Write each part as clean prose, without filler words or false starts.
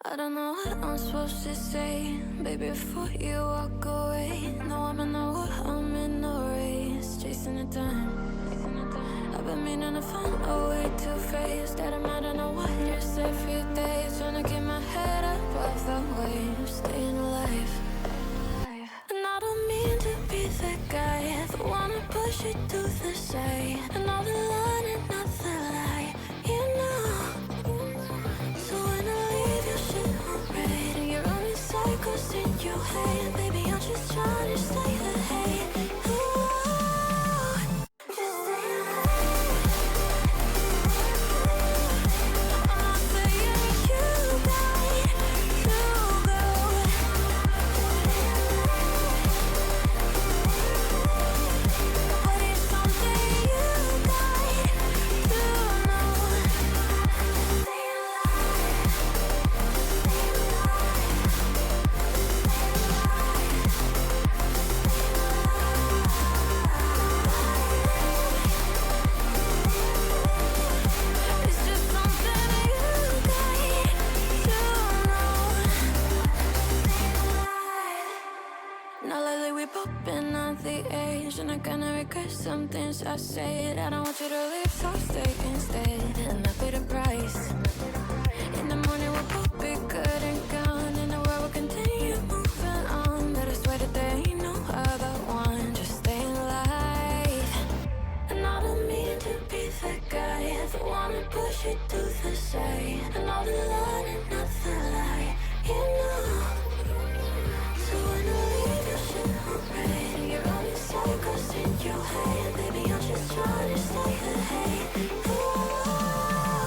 I don't know what I'm supposed to say, baby, before you walk away. No, I'm in no war, I'm in no race, chasing the time. I've been meaning to find a way to face that I'm out on a wire just every day, trying to keep my head above the waves, staying alive. And I don't mean to be the guy that wanna push it to the side, and all the line and not the lie, you know. So when I leave your shit on red and you're only cycles in your head, baby, I'm just trying to stay ahead. Ooh, just stay alive. I'm not saying you got to go. But it's something you got to know. Stay alive. It's just something you got to know. Now lately we popping at the age, and I kinda regret some things I said. I don't want you to leave, so stay instead, and I pay the price. In the morning we'll both be good and gone, and the world will continue moving on. But I swear that there ain't no other one, just staying alive. And I don't mean to be the guy that wanna push it to the side, and all the line and not the lie, you know. So when I leave your shit on red and you're only cycles in your head, baby, I'm just trying to stay ahead. Ooh.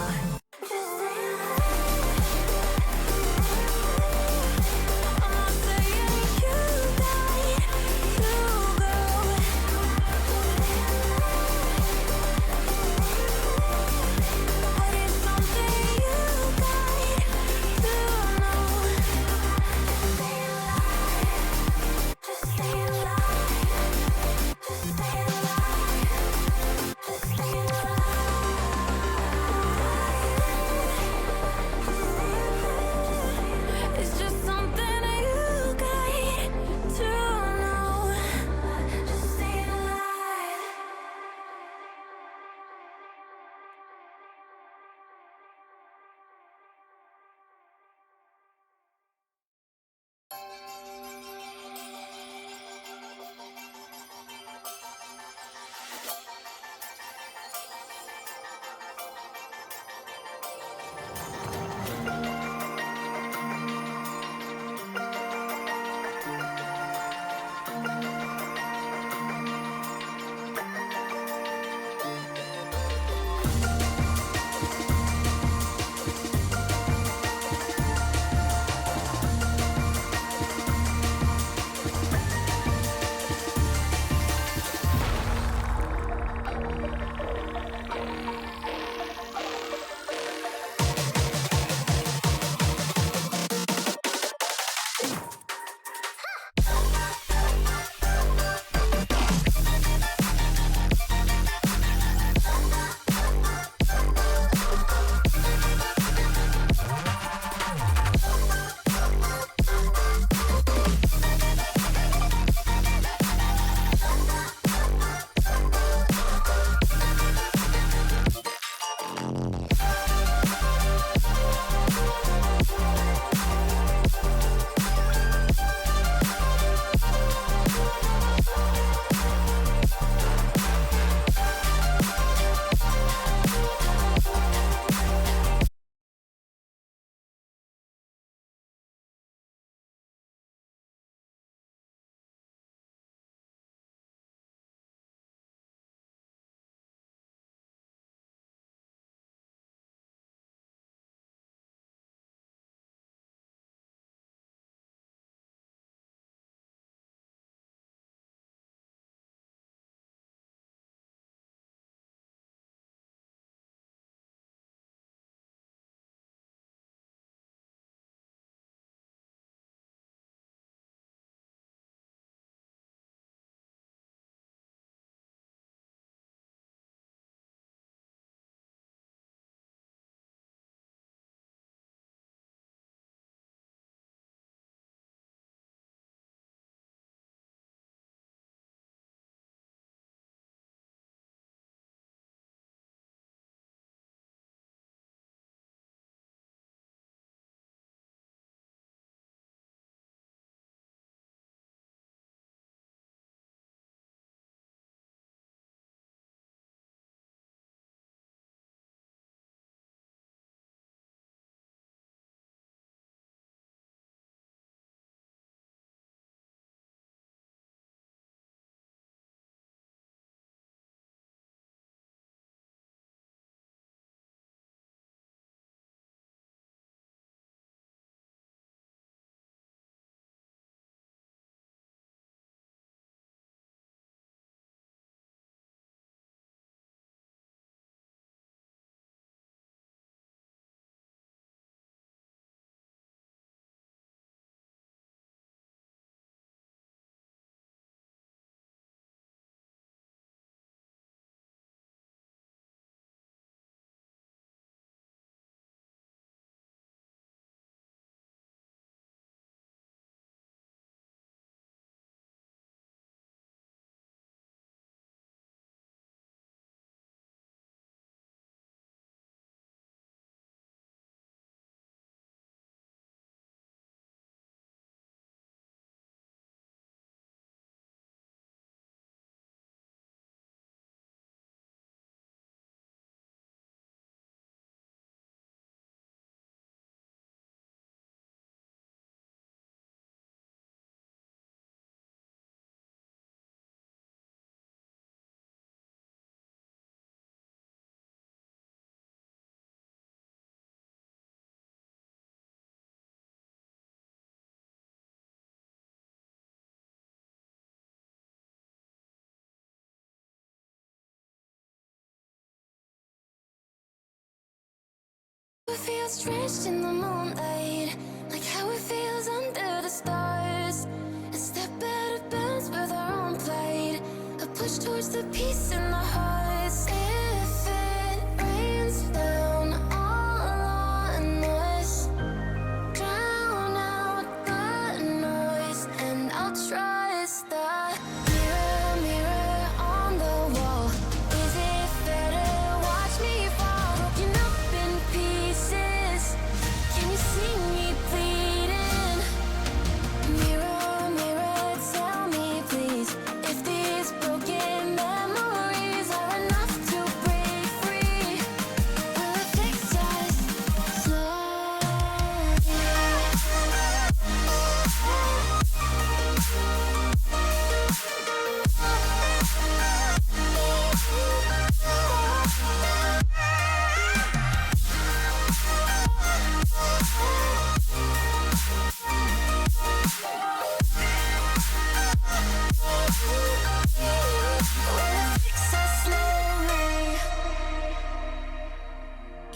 it feels drenched in the moonlight, like how it feels under the stars. A step out of bounds with our own plight, a push towards the peace in the hearts. If it rains down all on us, drown out the noise, and I'll trust the mirror, mirror on the wall. Is it fair to watch me fall, broken up in pieces? Can you see me bleeding? Mirror, mirror, tell me please, if these broken memories are enough to break free. Will it fix us slowly?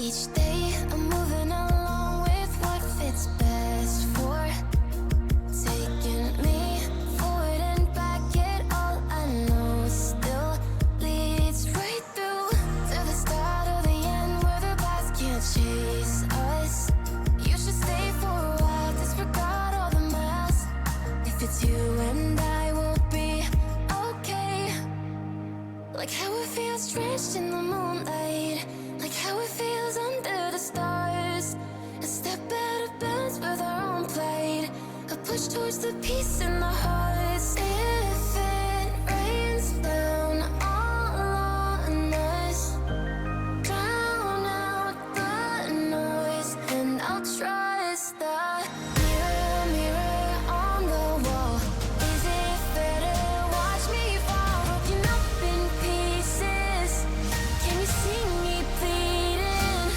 Each day I'm moving along with what fits best for, taking me forward and back. It all I know still leads right through to the start of the end, where the past can't chase us. You should stay for a while, disregard all the miles. If it's you and I, will be okay. Like how it feels drenched in the moonlight, like how it feels under the stars. A step out of bounds with our own plight, a push towards the peace in the hearts. If it rains down all on us, drown out the noise, and I'll trust the mirror, mirror on the wall. Is it fair to watch me fall, broken up in pieces? Can you see me bleeding?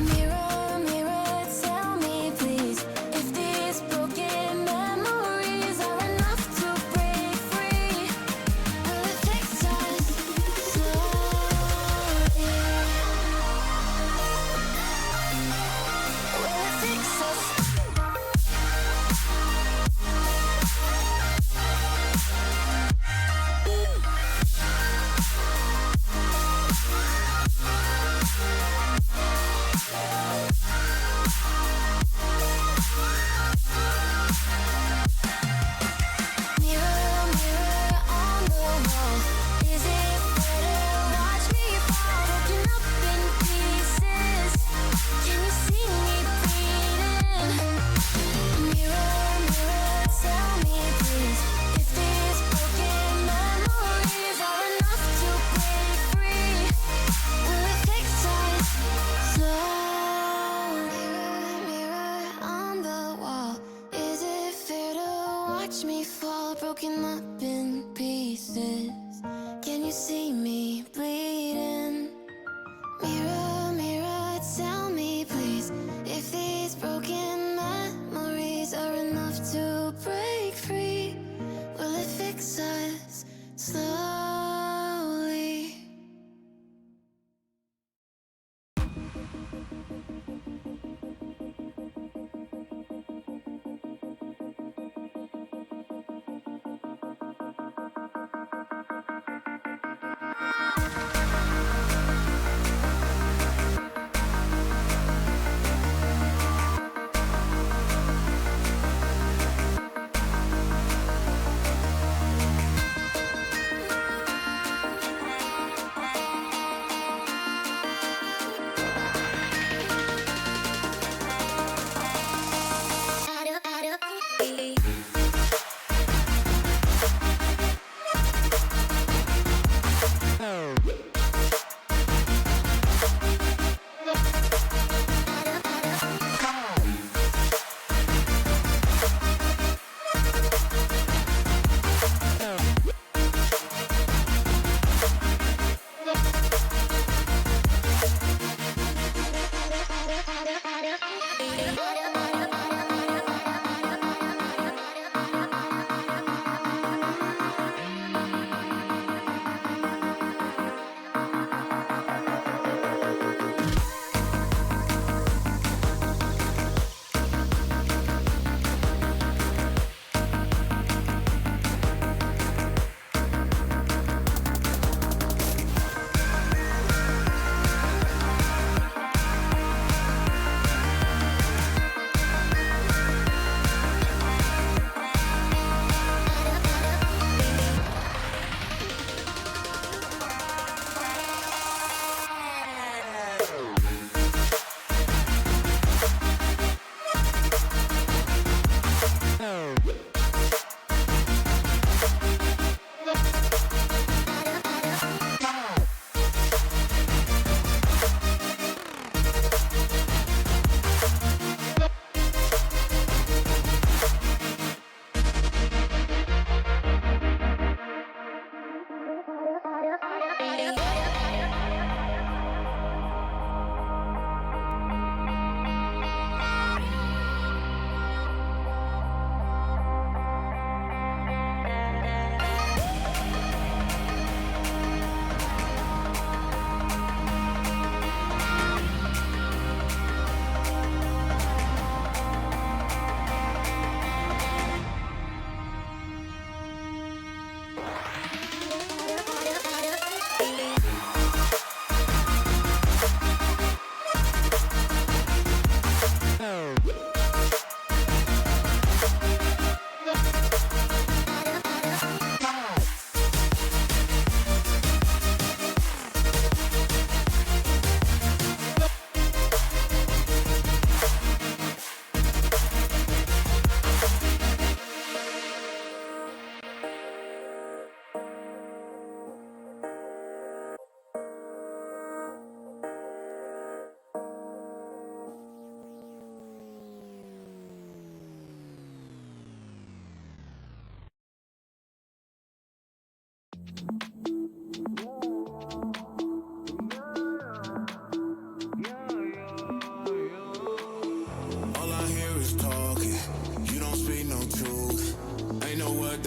Mirror, mirror, tell me please, if these broken memories are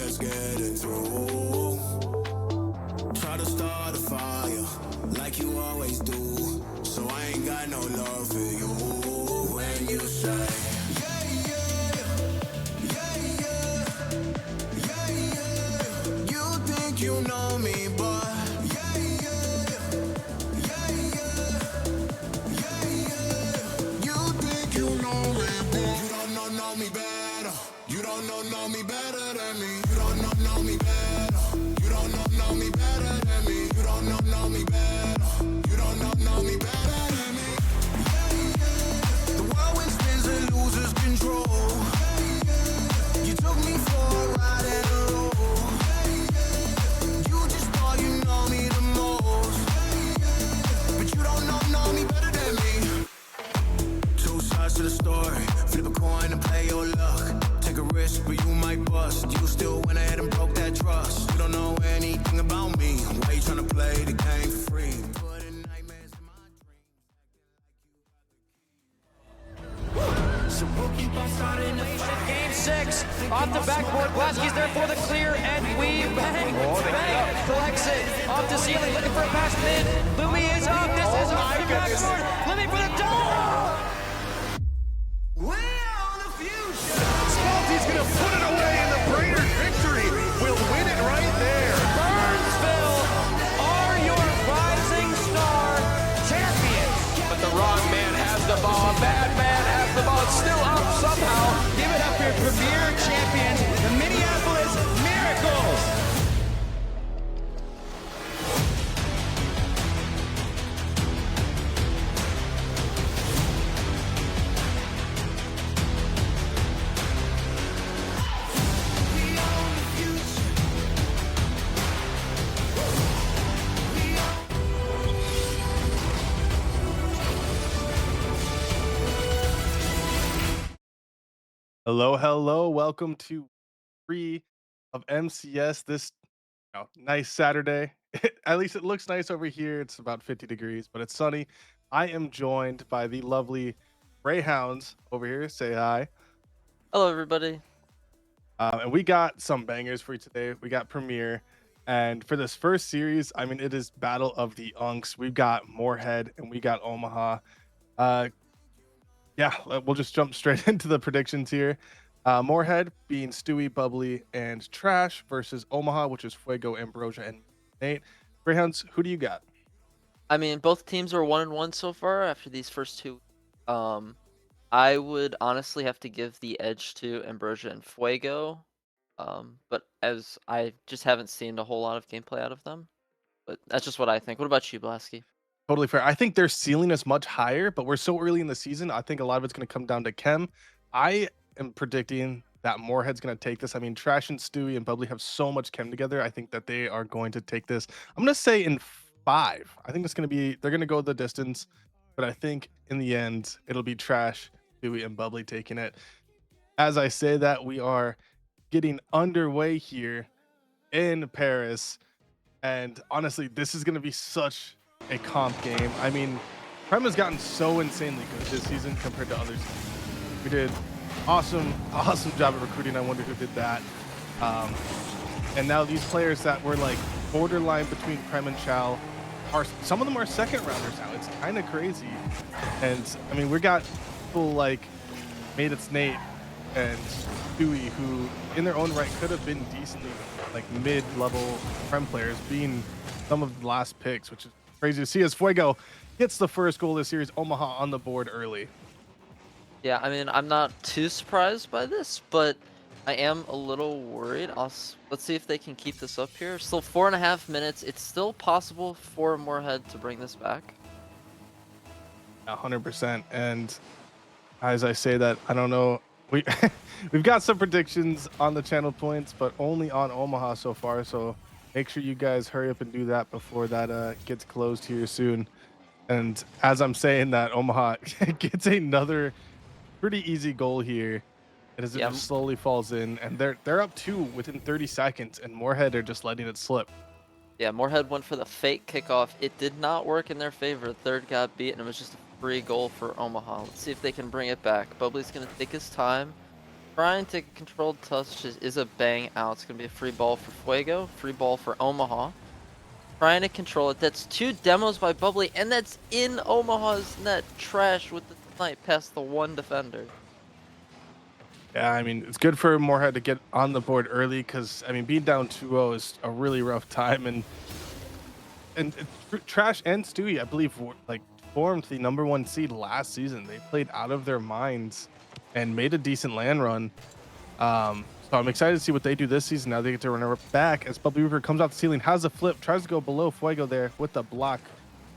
that's getting through. Try to start a fire like you always do, so I ain't got no love for you. When you say yeah, yeah, yeah, yeah, yeah, yeah, you think you know me, but yeah, yeah, yeah, yeah, yeah, yeah, you think you know me, but you don't know me better. You don't know me better than me. You don't know me better. You don't know me better than me. You don't know me better. You don't know me better than me. Yeah, yeah. The whirlwind spins and loses control. Yeah, yeah. You took me for a ride and a roll. Yeah, yeah. You just thought you know me the most. Yeah, yeah. But you don't know me better than me. Two sides to the story. Flip a coin and play your luck. Take a risk, but you might bust. You still went ahead and broke that trust. You don't know anything about me. Why you tryna play the game for free? Putting nightmares in my dreams. So we'll keep on starting the fight. Game 6, off the backboard, Blasky's there for the clear, and we bang, collects it, off the ceiling, looking for a pass mid, Louis is up, this is off the backboard, Louis for the dome! We are the future. Spalty's gonna put it away, and the Brainerd victory will win it right there. Burnsville are your rising star champions. But the wrong man has the ball. A bad man has the ball. It's still up somehow. Give it up for your premier champions, the Minneapolis Miracles. Hello. Welcome to 3 of MCS this nice Saturday. At least it looks nice over here. It's about 50 degrees, but it's sunny. I am joined by the lovely Greyhounds over here. Say hi. Hello, everybody. And we got some bangers for you today. We got Premiere. And for this first series, I mean, it is Battle of the Unks. We've got Moorhead and we got Omaha. Yeah, we'll just jump straight into the predictions here. Moorhead being Stewie, Bubbly, and Trash versus Omaha, which is Fuego, Ambrosia, and Nate. Greyhounds, who do you got? I mean, both teams are 1-1 so far after these first two. I would honestly have to give the edge to Ambrosia and Fuego. But as I just haven't seen a whole lot of gameplay out of them. But that's just what I think. What about you, Blasky? Totally fair. I think their ceiling is much higher, but we're so early in the season. I think a lot of it's going to come down to chem. I am predicting that Moorhead's going to take this. I mean, Trash and Stewie and Bubbly have so much chem together. I think that they are going to take this. I'm going to say in 5. I think it's going to be, they're going to go the distance, but I think in the end, it'll be Trash, Stewie, and Bubbly taking it. As I say that, we are getting underway here in Paris. And honestly, this is going to be such a comp game. I mean, Prem has gotten so insanely good this season compared to others. We did awesome job at recruiting. I wonder who did that. And now these players that were like borderline between Prem and Chow are, some of them are second rounders now. It's kind of crazy. And I mean, we got people like Made It's Nate and Stewie, who in their own right could have been decently like mid-level Prem players, being some of the last picks, which is crazy to see as Fuego gets the first goal of the series. Omaha on the board early. Yeah, I mean, I'm not too surprised by this, but I am a little worried. Let's see if they can keep this up here. Still 4.5 minutes. It's still possible for Moorhead to bring this back. 100%. And as I say that, I don't know. We've got some predictions on the channel points, but only on Omaha so far. So make sure you guys hurry up and do that before that gets closed here soon. And as I'm saying that, Omaha gets another pretty easy goal here. And as it just slowly falls in, and they're up 2 within 30 seconds, and Moorhead are just letting it slip. Yeah, Moorhead went for the fake kickoff. It did not work in their favor. Third got beat, and it was just a free goal for Omaha. Let's see if they can bring it back. Bubbly's going to take his time. Trying to control touch is a bang out. It's going to be a free ball for Fuego, free ball for Omaha. Trying to control it. That's 2 demos by Bubbly, and that's in Omaha's net. Trash with the snipe past the 1 defender. Yeah, I mean, it's good for Moorhead to get on the board early because, I mean, being down 2-0 is a really rough time. And Trash and Stewie, I believe, formed the #1 seed last season. They played out of their minds and made a decent land run. So I'm excited to see what they do this season. Now they get to run back as Bubbly Reaper comes off the ceiling, has a flip, tries to go below Fuego there with the block.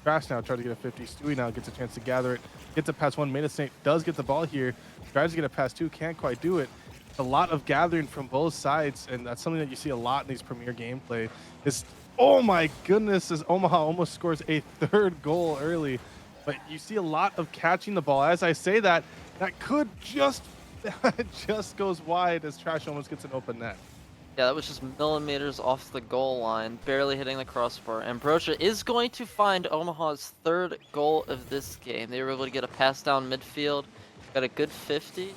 Trash now tries to get a 50. Stewie now gets a chance to gather it, gets a pass 1. Meta Snake does get the ball here, tries to get a pass 2, can't quite do it. A lot of gathering from both sides, and that's something that you see a lot in these premier gameplay. Oh my goodness, as Omaha almost scores a 3rd goal early. But you see a lot of catching the ball. As I say that, that could just goes wide as Trash almost gets an open net. Yeah, that was just millimeters off the goal line, barely hitting the crossbar. Ambrosia is going to find Omaha's 3rd goal of this game. They were able to get a pass down midfield, got a good 50,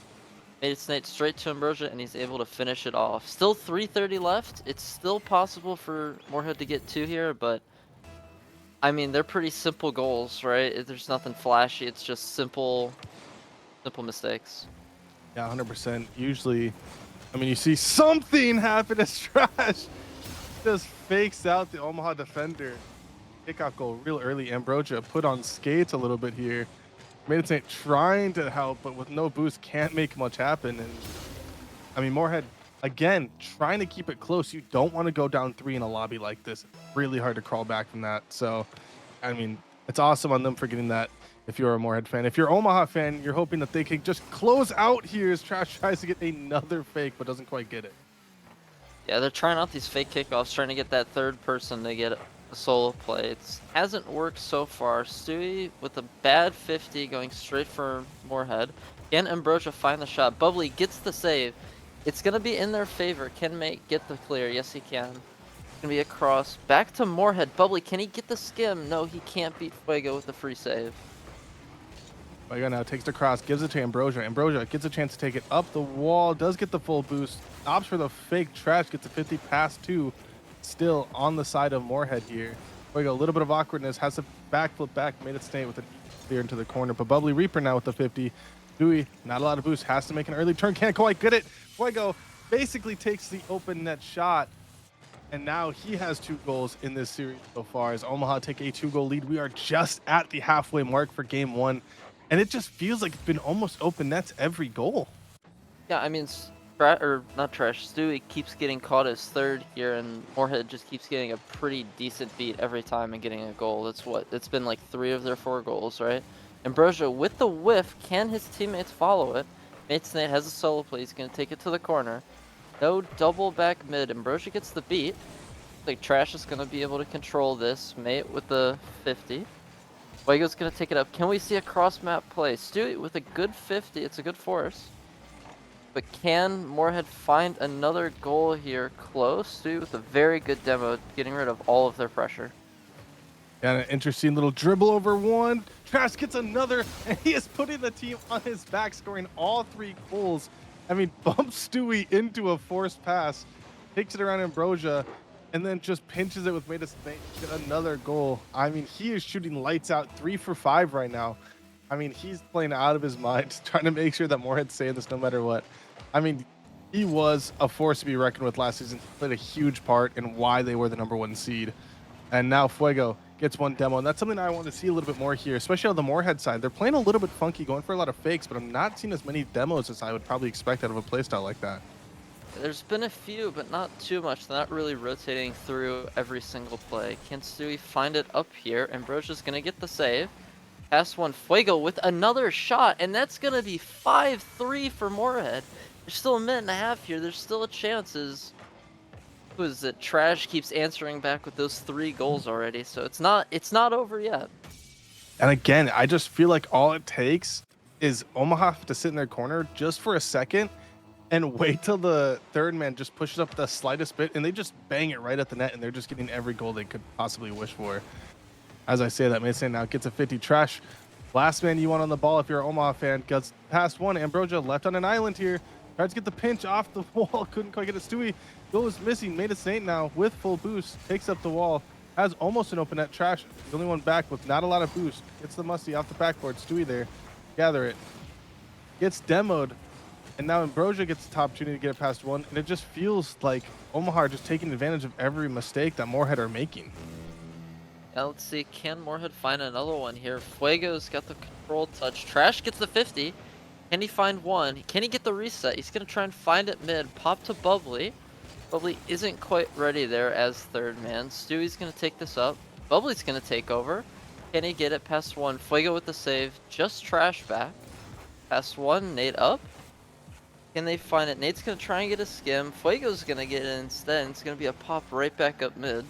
made it snake straight to Ambrosia, and he's able to finish it off. Still 3:30 left. It's still possible for Moorhead to get 2 here, but I mean, they're pretty simple goals, right? There's nothing flashy. It's just simple mistakes. Yeah, 100%. Usually, I mean, you see something happen as Trash just fakes out the Omaha defender. Kickoff goal real early. Ambrosia put on skates a little bit here. Made it trying to help, but with no boost, can't make much happen. And I mean, Moorhead, again, trying to keep it close. You don't want to go down 3 in a lobby like this. It's really hard to crawl back from that. So, I mean, it's awesome on them for getting that. If you're a Moorhead fan, if you're an Omaha fan, you're hoping that they can just close out here as Trash tries to get another fake, but doesn't quite get it. Yeah, they're trying out these fake kickoffs, trying to get that 3rd person to get a solo play. It hasn't worked so far. Stewie with a bad 50 going straight for Moorhead. Can Ambrosia find the shot? Bubbly gets the save. It's going to be in their favor. Can get the clear? Yes, he can. It's going to be a cross. Back to Moorhead. Bubbly, can he get the skim? No, he can't beat Fuego with the free save. Fuego now takes the cross, gives it to Ambrosia. Ambrosia gets a chance to take it up the wall, does get the full boost, opts for the fake. Trash gets a 50 pass 2, still on the side of Moorhead here. Fuego, a little bit of awkwardness, has a backflip back, made it stay with a clear into the corner. But Bubbly Reaper now with the 50. Stewie, not a lot of boost, has to make an early turn, can't quite get it. Fuego basically takes the open net shot, and now he has 2 goals in this series so far as Omaha take a 2-goal lead. We are just at the halfway mark for game 1. And it just feels like it's been almost open nets every goal. Yeah, I mean, Stewie keeps getting caught as 3rd here, and Moorhead just keeps getting a pretty decent beat every time and getting a goal. It's been like 3 of their 4 goals, right? Ambrosia with the whiff, can his teammates follow it? Matesnate has a solo play, he's going to take it to the corner. No double back mid, Ambrosia gets the beat. Like Trash is going to be able to control this, mate with the 50. Fuego's going to take it up. Can we see a cross-map play? Stewie with a good 50. It's a good force. But can Moorhead find another goal here close? Stewie with a very good demo, getting rid of all of their pressure. And an interesting little dribble over 1. Trash gets another, and he is putting the team on his back, scoring all 3 goals. I mean, bumps Stewie into a forced pass, takes it around Ambrosia, and then just pinches it with Meta Snake to get another goal. I mean, he is shooting lights out, 3 for 5 right now. I mean, he's playing out of his mind, trying to make sure that Moorhead's saying this no matter what. I mean, he was a force to be reckoned with last season. He played a huge part in why they were the #1 seed. And now Fuego gets 1 demo, and that's something I want to see a little bit more here, especially on the Moorhead side. They're playing a little bit funky, going for a lot of fakes, but I'm not seeing as many demos as I would probably expect out of a playstyle like that. There's been a few, but not too much. They're not really rotating through every single play. Can Stewie find it up here? Ambrosia's going to get the save. Pass 1, Fuego with another shot, and that's going to be 5-3 for Moorhead. There's still a minute and a half here. There's still a chance. Who is it? Trash keeps answering back with those 3 goals already, so it's not over yet. And again, I just feel like all it takes is Omaha to sit in their corner just for a second and wait till the 3rd man just pushes up the slightest bit, and they just bang it right at the net, and they're just getting every goal they could possibly wish for. As I say that, Mason now gets a 50. Trash, last man you want on the ball if you're an Omaha fan, gets past 1. Ambrosia left on an island here. Tries to get the pinch off the wall. Couldn't quite get it. Stewie goes missing. Made a Saint now with full boost. Takes up the wall. Has almost an open net. Trash. The only one back with not a lot of boost. Gets the musty off the backboard. Stewie there. Gather it. Gets demoed. And now Ambrosia gets the top opportunity to get it past one. And it just feels like Omaha are just taking advantage of every mistake that Moorhead are making. Yeah, let's see. Can Moorhead find another one here? Fuego's got the control touch. Trash gets the 50. Can he find one? Can he get the reset? He's going to try and find it mid. Pop to Bubbly. Bubbly isn't quite ready there as third man. Stewie's going to take this up. Bubbly's going to take over. Can he get it past one? Fuego with the save. Just Trash back. Past one. Nate up. Can they find it? Nate's going to try and get a skim. Fuego's going to get it instead. It's going to be a pop right back up mid.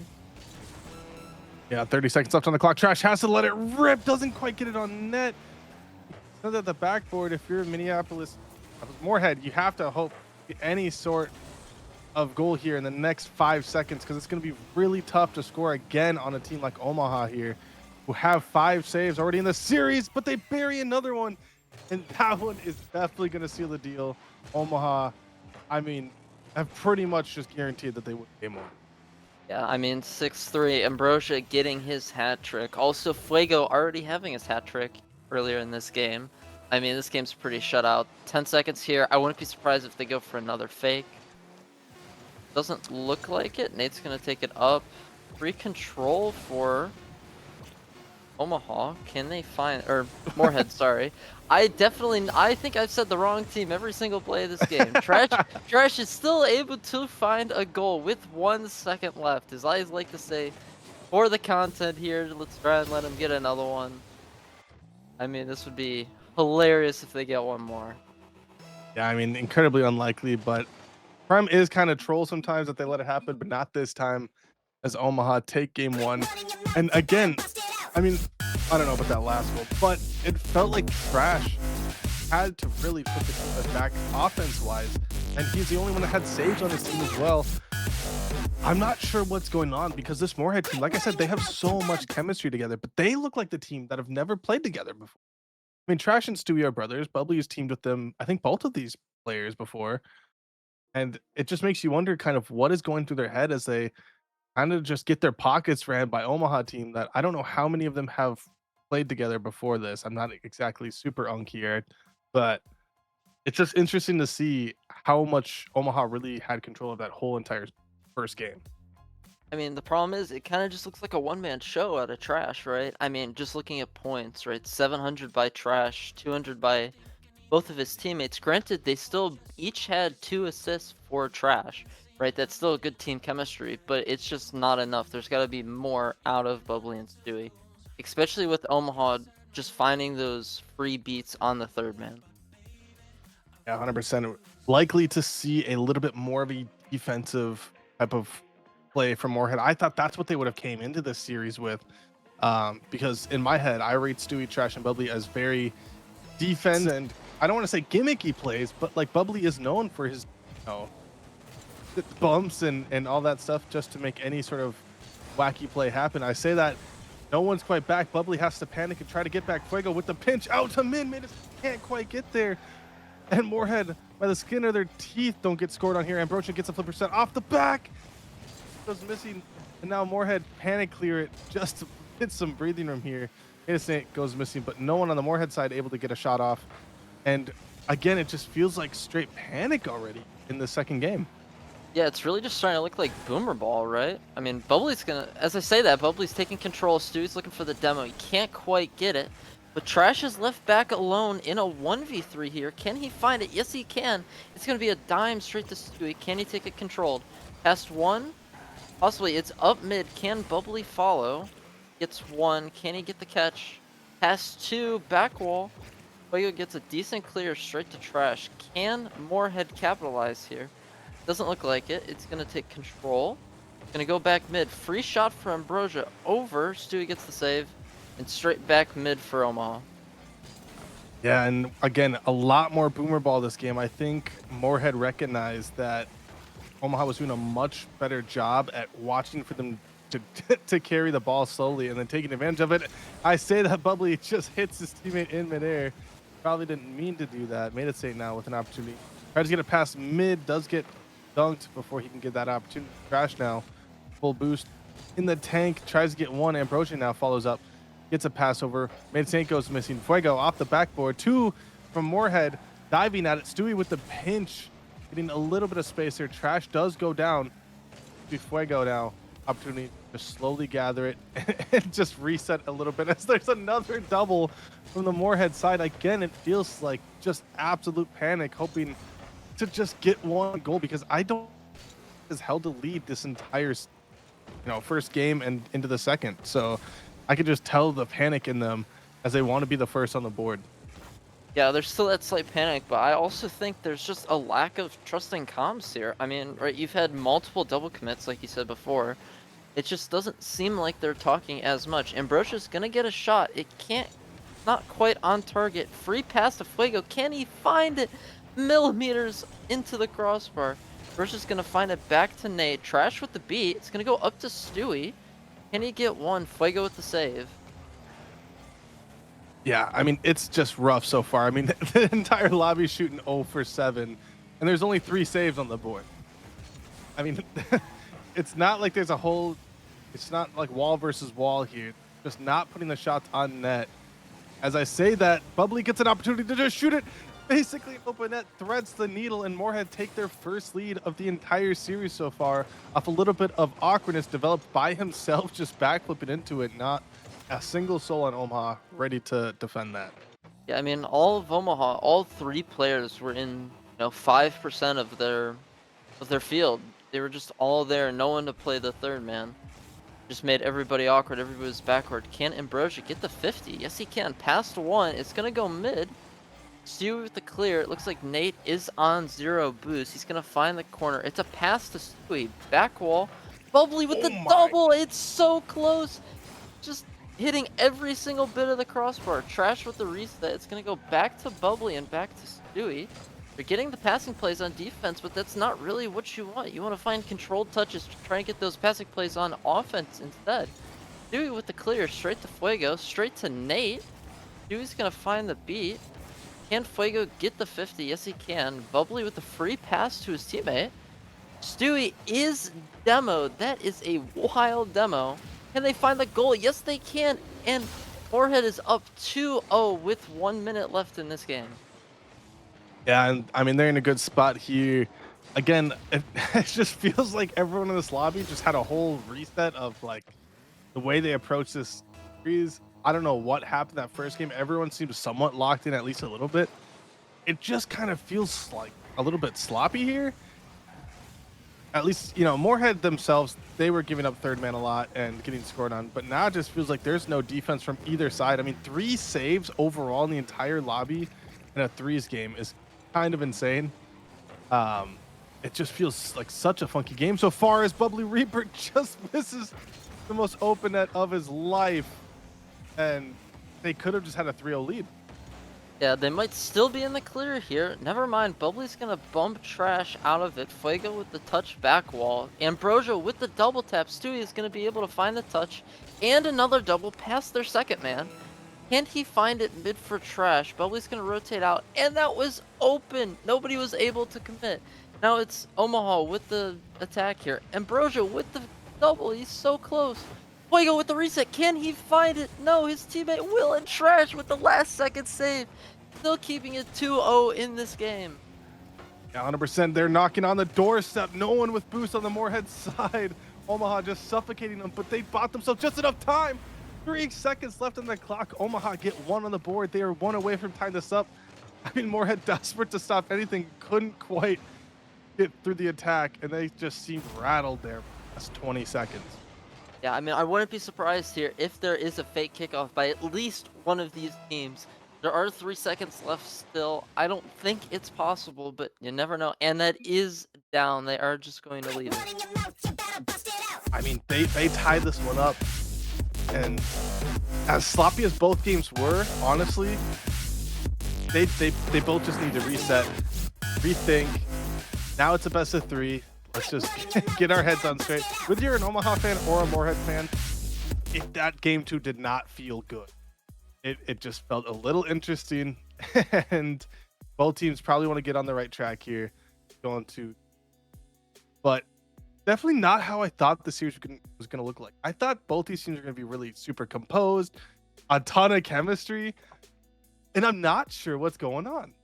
Yeah, 30 seconds left on the clock. Trash has to let it rip. Doesn't quite get it on net. So that the backboard, if you're in Minneapolis, Moorhead, you have to hope any sort of goal here in the next 5 seconds, because it's going to be really tough to score again on a team like Omaha here, who have 5 saves already in the series, but they bury another one, and that one is definitely going to seal the deal. Omaha, I mean, have pretty much just guaranteed that they would game one. Yeah, I mean, 6-3, Ambrosia getting his hat trick. Also, Fuego already having his hat trick earlier in this game. I mean, this game's pretty shut out. 10 seconds here. I wouldn't be surprised if they go for another fake. Doesn't look like it. Nate's going to take it up. Free control for Omaha. Can they find, or Moorhead, sorry. I think I've said the wrong team every single play of this game. Trash is still able to find a goal with 1 second left. As I like to say, for the content here, let's try and let him get another one. I mean, this would be hilarious if they get one more. Yeah, I mean, incredibly unlikely, but Prime is kind of troll sometimes that they let it happen, but not this time, as Omaha take game one. And again, I mean, I don't know about that last goal, but it felt like Trash had to really put the team back offense-wise, and he's the only one that had saves on his team as well. I'm not sure what's going on, because this Moorhead team, like I said, they have so much chemistry together, but they look like the team that have never played together before. I mean, Trash and Stewie are brothers. Bubbly has teamed with them, I think, both of these players before. And it just makes you wonder kind of what is going through their head as they kind of just get their pockets ran by Omaha team that I don't know how many of them have played together before this. I'm not exactly super unk here, but it's just interesting to see how much Omaha really had control of that whole entire first game. I mean, the problem is it kind of just looks like a one-man show out of Trash, right? I mean, just looking at points, right? 700 by Trash, 200 by both of his teammates. Granted, they still each had 2 assists for Trash, right? That's still a good team chemistry, but it's just not enough. There's got to be more out of Bubbly and Stewie, especially with Omaha just finding those free beats on the third man. Yeah, 100%. Likely to see a little bit more of a defensive type of play from Moorhead. I thought that's what they would have came into this series with, because in my head, I rate Stewie, Trash, and Bubbly as very defense, and I don't want to say gimmicky plays, but like Bubbly is known for his, bumps and all that stuff just to make any sort of wacky play happen. I say that no one's quite back. Bubbly has to panic and try to get back. Fuego with the pinch out to mid. Can't quite get there. And Moorhead, by the skin of their teeth, don't get scored on here. Ambrosia gets a flipper set off the back. Goes missing. And now Moorhead panic clear it just to get some breathing room here. Innocent goes missing, but no one on the Moorhead side able to get a shot off. And again, it just feels like straight panic already in the second game. Yeah, it's really just starting to look like Boomer Ball, right? I mean, Bubbly's gonna, as I say that, Bubbly's taking control. Stewie's looking for the demo. He can't quite get it. But Trash is left back alone in a 1v3 here. Can he find it? Yes, he can. It's going to be a dime straight to Stewie. Can he take it controlled? Past one? Possibly. It's up mid. Can Bubbly follow? Gets one. Can he get the catch? Past two. Back wall. Fuego gets a decent clear straight to Trash. Can Moorhead capitalize here? Doesn't look like it. It's going to take control. Going to go back mid. Free shot for Ambrosia. Over. Stewie gets the save. And straight back mid for Omaha. Yeah, and again, a lot more Boomer Ball this game. I think Moorhead recognized that Omaha was doing a much better job at watching for them to carry the ball slowly and then taking advantage of it. I say that Bubbly just hits his teammate in midair. Probably didn't mean to do that. Made it say now with an opportunity. Tries to get it past mid, does get dunked before he can get that opportunity. Trash now, full boost in the tank, tries to get one. Ambrosia now follows up, gets a pass over. Mansenko's missing. Fuego off the backboard. 2 from Moorhead, diving at it. Stewie with the pinch, getting a little bit of space here. Trash does go down. Fuego now, opportunity to slowly gather it and just reset a little bit as there's another double from the Moorhead side. Again, it feels like just absolute panic, hoping to just get one goal, because I don't has held a lead this entire first game and into the second. So I could just tell the panic in them as they want to be the first on the board. Yeah, there's still that slight panic, but I also think there's just a lack of trusting comms here. I mean, right, you've had multiple double commits, like you said before. It just doesn't seem like they're talking as much. Ambrosia's gonna get a shot. It can't, not quite on target. Free pass to Fuego. Can he find it? Millimeters into the crossbar. Ambrosia's gonna find it back to Nate. Trash with the beat. It's gonna go up to Stewie. Can he get one? Fuego with the save. Yeah, I mean, it's just rough so far. I mean, the entire lobby's shooting 0 for 7, and there's only 3 saves on the board. I mean, it's not like there's a whole, it's not like wall versus wall here. Just not putting the shots on net. As I say that, Bubbly gets an opportunity to just shoot it. Basically, open net threads the needle, and Moorhead take their first lead of the entire series so far off a little bit of awkwardness developed by himself, just backflipping into it. Not a single soul on Omaha ready to defend that. Yeah, I mean, all of Omaha, all 3 players were in 5% of their field. They were just all there, no one to play the third man. Just made everybody awkward. Everybody was backward. Can Ambrosia get the 50? Yes, he can. Pass to 1. It's gonna go mid. Stewie with the clear. It looks like Nate is on 0 boost. He's gonna find the corner. It's a pass to Stewie. Back wall. Bubbly with the double. It's so close. Just hitting every single bit of the crossbar. Trash with the reset. It's gonna go back to Bubbly and back to Stewie. You're getting the passing plays on defense, but that's not really what you want. You want to find controlled touches to try and get those passing plays on offense instead. Stewie with the clear, straight to Fuego, straight to Nate. Stewie's gonna find the beat. Can Fuego get the 50? Yes, he can. Bubbly with the free pass to his teammate. Stewie is demoed. That is a wild demo. Can they find the goal? Yes, they can. And Moorhead is up 2-0 with 1 minute left in this game. Yeah, and I mean, they're in a good spot here. Again, it just feels like everyone in this lobby just had a whole reset of like the way they approach this series. I don't know what happened that first game. Everyone seems somewhat locked in, at least a little bit. It just kind of feels like a little bit sloppy here. At least, Moorhead themselves, they were giving up third man a lot and getting scored on. But now it just feels like there's no defense from either side. I mean, 3 saves overall in the entire lobby in a threes game is kind of insane. It just feels like such a funky game so far as Bubbly Reaper just misses the most open net of his life. And they could have just had a 3-0 lead. Yeah, they might still be in the clear here. Never mind, Bubbly's gonna bump Trash out of it. Fuego with the touch back wall. Ambrosia with the double tap. Stewie is gonna be able to find the touch. And another double past their second man. Can't he find it mid for Trash? Bubbly's gonna rotate out. And that was open. Nobody was able to commit. Now it's Omaha with the attack here. Ambrosia with the double. He's so close. Fuego with the reset. Can he find it? No, his teammate Will, and Trash with the last second save. Still keeping it 2-0 in this game. Yeah, 100%. They're knocking on the doorstep. No one with boost on the Moorhead side. Omaha just suffocating them, but they bought themselves just enough time. 3 seconds left on the clock. Omaha get 1 on the board. They are 1 away from tying this up. I mean, Moorhead desperate to stop anything. Couldn't quite get through the attack, and they just seemed rattled there. That's 20 seconds. Yeah, I mean, I wouldn't be surprised here if there is a fake kickoff by at least one of these teams. There are 3 seconds left still. I don't think it's possible, but you never know. And that is down. They are just going to leave it. I mean, they tied this one up. And as sloppy as both games were, honestly, they both just need to reset, rethink. Now it's a best of 3. Let's just get our heads on straight. Whether you're an Omaha fan or a Moorhead fan, that game 2 did not feel good. It just felt a little interesting, and Both teams probably want to get on the right track here, going to, but definitely not how I thought the series was going to look like. I thought both these teams are going to be really super composed, a ton of chemistry, and I'm not sure what's going on.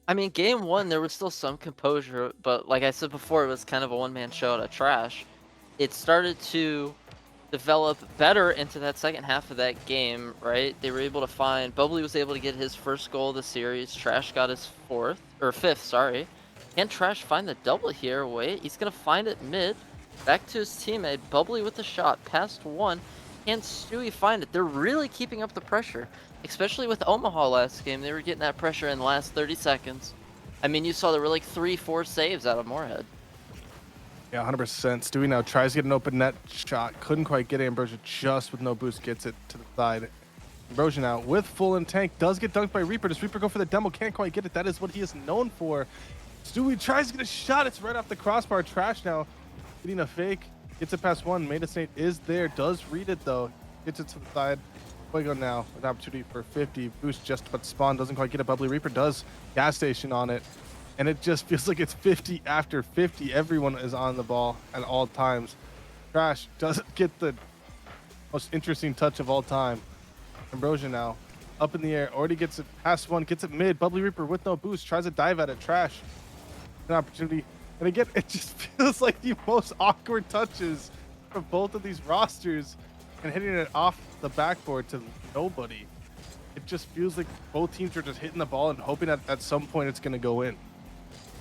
I mean, game one, there was still some composure, but like I said before, it was kind of a one-man show out of trash. It started to develop better into that second half of that game, right? They were able to find, Bubbly was able to get his first goal of the series. Trash got his fifth, sorry. Can Trash find the double here? Wait, he's gonna find it mid. Back to his teammate, Bubbly with the shot, past one. Can Stewie find it? They're really keeping up the pressure. Especially with Omaha last game, they were getting that pressure in the last 30 seconds. I mean, you saw there were like 3-4 saves out of Moorhead. Yeah, 100%. Stewie now tries to get an open net shot. Couldn't quite get it. Ambrosia just with no boost gets it to the side. Ambrosia now with full in tank. Does get dunked by Reaper. Does Reaper go for the demo? Can't quite get it. That is what he is known for. Stewie tries to get a shot. It's right off the crossbar. Trash now getting a fake. Gets it past one. Maiden Snake is there. Does read it though. Gets it to the side. Fuego now, an opportunity for 50. Boost just about to spawn, doesn't quite get it. Bubbly Reaper does gas station on it. And it just feels like it's 50 after 50. Everyone is on the ball at all times. Trash doesn't get the most interesting touch of all time. Ambrosia now, up in the air, already gets it past one, gets it mid. Bubbly Reaper with no boost, tries to dive at it. Trash, an opportunity. And again, it just feels like the most awkward touches for both of these rosters. And hitting it off the backboard to nobody. It just feels like both teams are just hitting the ball and hoping that at some point it's going to go in.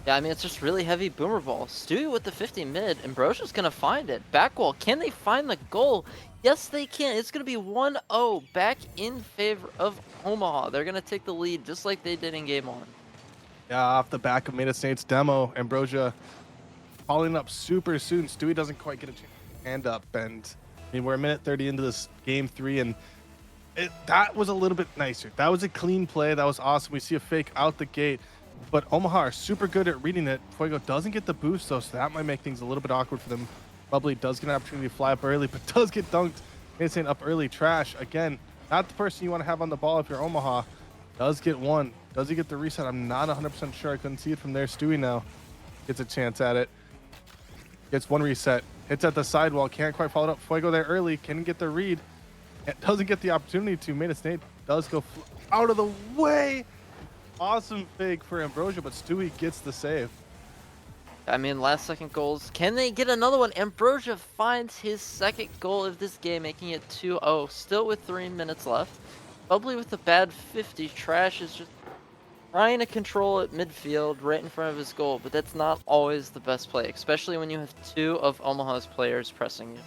Yeah, I mean, it's just really heavy boomer ball. Stewie with the 50 mid. Ambrosia's going to find it. Back wall. Can they find the goal? Yes, they can. It's going to be 1-0 back in favor of Omaha. They're going to take the lead just like they did in game one. Yeah, off the back of Maiden Snake's demo, Ambrosia following up super soon. Stewie doesn't quite get a chance to hand up, and I mean, we're a minute 30 into this game 3, and that was a little bit nicer. That was a clean play. That was awesome. We see a fake out the gate, but Omaha are super good at reading it. Fuego doesn't get the boost, though, so that might make things a little bit awkward for them. Bubbly does get an opportunity to fly up early, but does get dunked. Insane up early. Trash, again, not the person you want to have on the ball if you're Omaha. Does get one. Does he get the reset? I'm not 100% sure. I couldn't see it from there. Stewie now gets a chance at it. Gets one reset. Hits at the sidewall, can't quite follow it up. Fuego there early, can get the read. It doesn't get the opportunity to. Maiden Snake does go out of the way. Awesome fake for Ambrosia, but Stewie gets the save. I mean, last second goals. Can they get another one? Ambrosia finds his second goal of this game, making it 2-0. Still with 3 minutes left. Bubbly with a bad 50. Trash is just trying to control it midfield right in front of his goal, but that's not always the best play, especially when you have 2 of Omaha's players pressing you.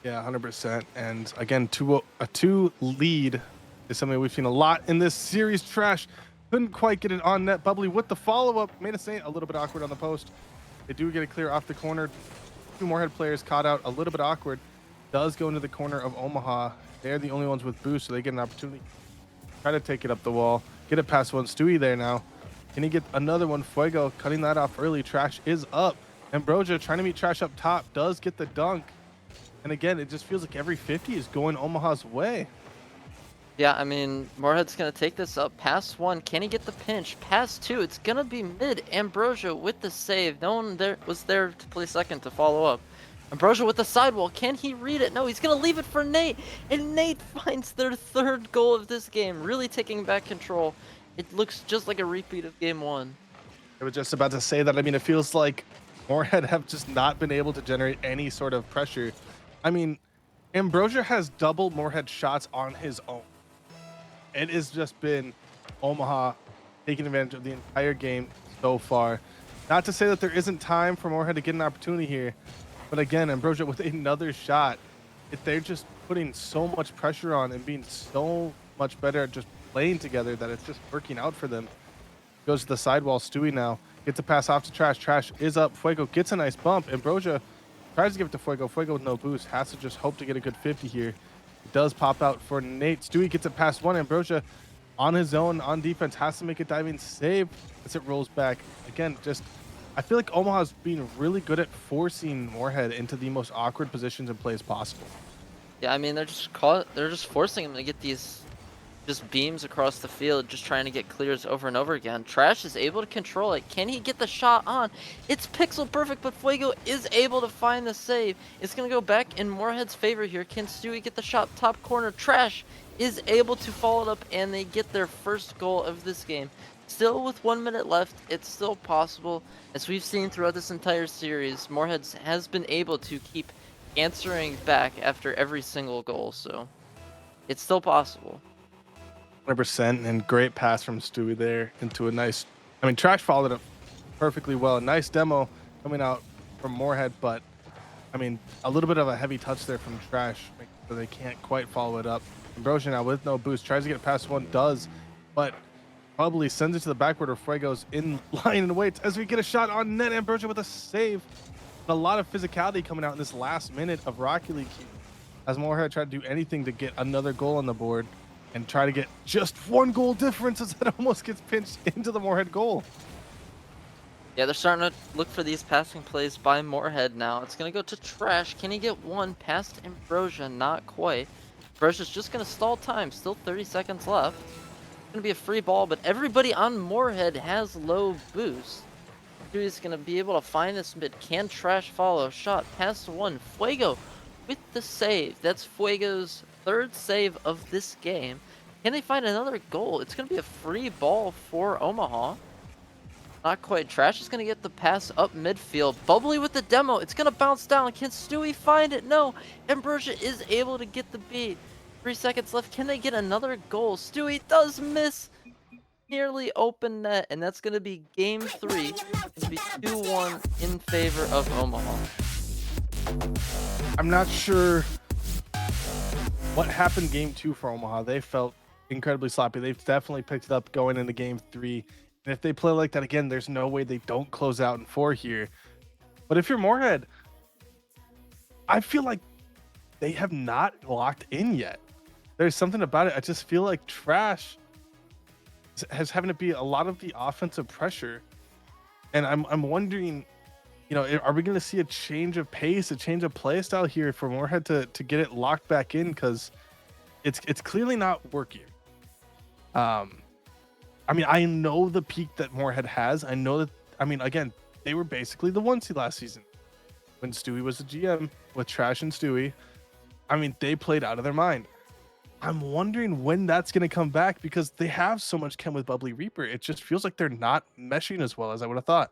Yeah, 100%. And again, a 2 lead is something we've seen a lot in this series. Trash couldn't quite get it on net. Bubbly with the follow-up. Maiden Snake a little bit awkward on the post. They do get it clear off the corner. 2 Moorhead players caught out, a little bit awkward. Does go into the corner of Omaha. They're the only ones with boost, so they get an opportunity. Try to take it up the wall. Get it past one. Stewie there now. Can he get another one? Fuego cutting that off early. Trash is up. Ambrosia trying to meet Trash up top. Does get the dunk. And again, it just feels like every 50 is going Omaha's way. Yeah, I mean, Moorhead's going to take this up. Pass 1. Can he get the pinch? Pass 2. It's going to be mid. Ambrosia with the save. No one there was there to play second to follow up. Ambrosia with the sidewall. Can he read it? No, he's going to leave it for Nate. And Nate finds their 3rd goal of this game, really taking back control. It looks just like a repeat of game 1. I was just about to say that. I mean, it feels like Moorhead have just not been able to generate any sort of pressure. I mean, Ambrosia has double Moorhead shots on his own. It has just been Omaha taking advantage of the entire game so far. Not to say that there isn't time for Moorhead to get an opportunity here, but again, Ambrosia with another shot. They're just putting so much pressure on and being so much better at just playing together that it's just working out for them. Goes to the sidewall. Stewie now gets a pass off to Trash. Trash is up. Fuego gets a nice bump. Ambrosia tries to give it to Fuego. Fuego with no boost. Has to just hope to get a good 50 here. It does pop out for Nate. Stewie gets it past one. Ambrosia on his own on defense has to make a diving save as it rolls back. Again, just I feel like Omaha's being really good at forcing Moorhead into the most awkward positions and plays possible. Yeah, I mean, they're just forcing him to get these just beams across the field, just trying to get clears over and over again. Trash is able to control it. Can he get the shot on? It's pixel perfect, but Fuego is able to find the save. It's going to go back in Moorhead's favor here. Can Stewie get the shot top corner? Trash is able to follow it up, and they get their first goal of this game. Still with 1 minute left, it's still possible. As we've seen throughout this entire series, Moorhead has been able to keep answering back after every single goal, so it's still possible. 100%, and great pass from Stewie there into a nice. I mean, Trash followed it up perfectly well. Nice demo coming out from Moorhead, but I mean, a little bit of a heavy touch there from Trash, so they can't quite follow it up. Ambrosia now with no boost tries to get past one, does, but probably sends it to the backboard where Fuego's in line and waits as we get a shot on net. Ambrosia with a save. A lot of physicality coming out in this last minute of Rocket League as Moorhead tried to do anything to get another goal on the board and try to get just 1 goal difference as it almost gets pinched into the Moorhead goal. Yeah, they're starting to look for these passing plays by Moorhead now. It's going to go to Trash. Can he get one past Ambrosia? Not quite. Ambrosia's just going to stall time. Still 30 seconds left. It's going to be a free ball, but everybody on Moorhead has low boost. Stewie's going to be able to find this mid. Can Trash follow? Shot past one. Fuego with the save. That's Fuego's 3rd save of this game. Can they find another goal? It's going to be a free ball for Omaha. Not quite. Trash is going to get the pass up midfield. Bubbly with the demo. It's going to bounce down. Can Stewie find it? No. Ambrosia is able to get the beat. 3 seconds left. Can they get another goal? Stewie does miss. Nearly open net, and that's going to be game 3. It's going to be 2-1 in favor of Omaha. I'm not sure what happened game 2 for Omaha. They felt incredibly sloppy. They've definitely picked it up going into game 3. And if they play like that again, there's no way they don't close out in 4 here. But if you're Moorhead, I feel like they have not locked in yet. There's something about it. I just feel like Trash has having to be a lot of the offensive pressure. And I'm wondering, you know, are we going to see a change of pace, a change of play style here for Moorhead to get it locked back in? Because it's clearly not working. I mean, I know the peak that Moorhead has. I know that, I mean, again, they were basically the 1 seed last season when Stewie was the GM with Trash and Stewie. I mean, they played out of their mind. I'm wondering when that's going to come back because they have so much chem with Bubbly Reaper. It just feels like they're not meshing as well as I would have thought.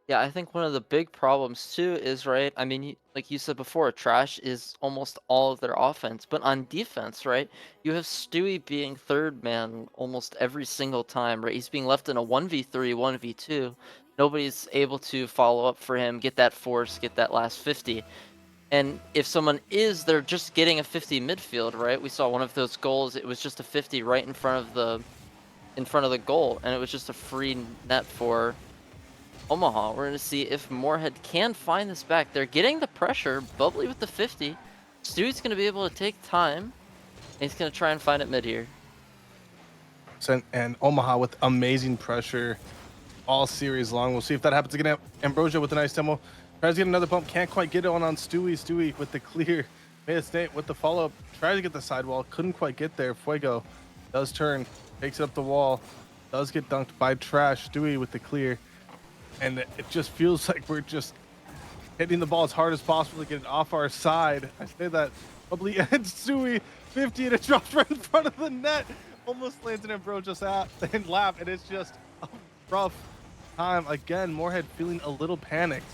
Yeah, I think one of the big problems too is, right, I mean, like you said before, Trash is almost all of their offense, but on defense, right, you have Stewie being 3rd man almost every single time, right? He's being left in a 1v3, 1v2. Nobody's able to follow up for him, get that force, get that last 50. And if someone is, they're just getting a 50 midfield, right? We saw one of those goals, it was just a 50 right in front of the goal, and it was just a free net for Omaha. We're going to see if Moorhead can find this back. They're getting the pressure. Bubbly with the 50. Stewie's going to be able to take time. And he's going to try and find it mid here. And Omaha with amazing pressure all series long. We'll see if that happens again. Ambrosia with a nice demo. Tries to get another bump. Can't quite get it on Stewie. Stewie with the clear. Made a state with the follow-up. Tries to get the sidewall. Couldn't quite get there. Fuego does turn. Takes it up the wall. Does get dunked by Trash. Stewie with the clear. And it just feels like we're just hitting the ball as hard as possible to get it off our side. I say that probably ends Stewie 50 and it drops right in front of the net. Almost lands in Ambrosia's and lap. And it's just a rough time. Again, Moorhead feeling a little panicked.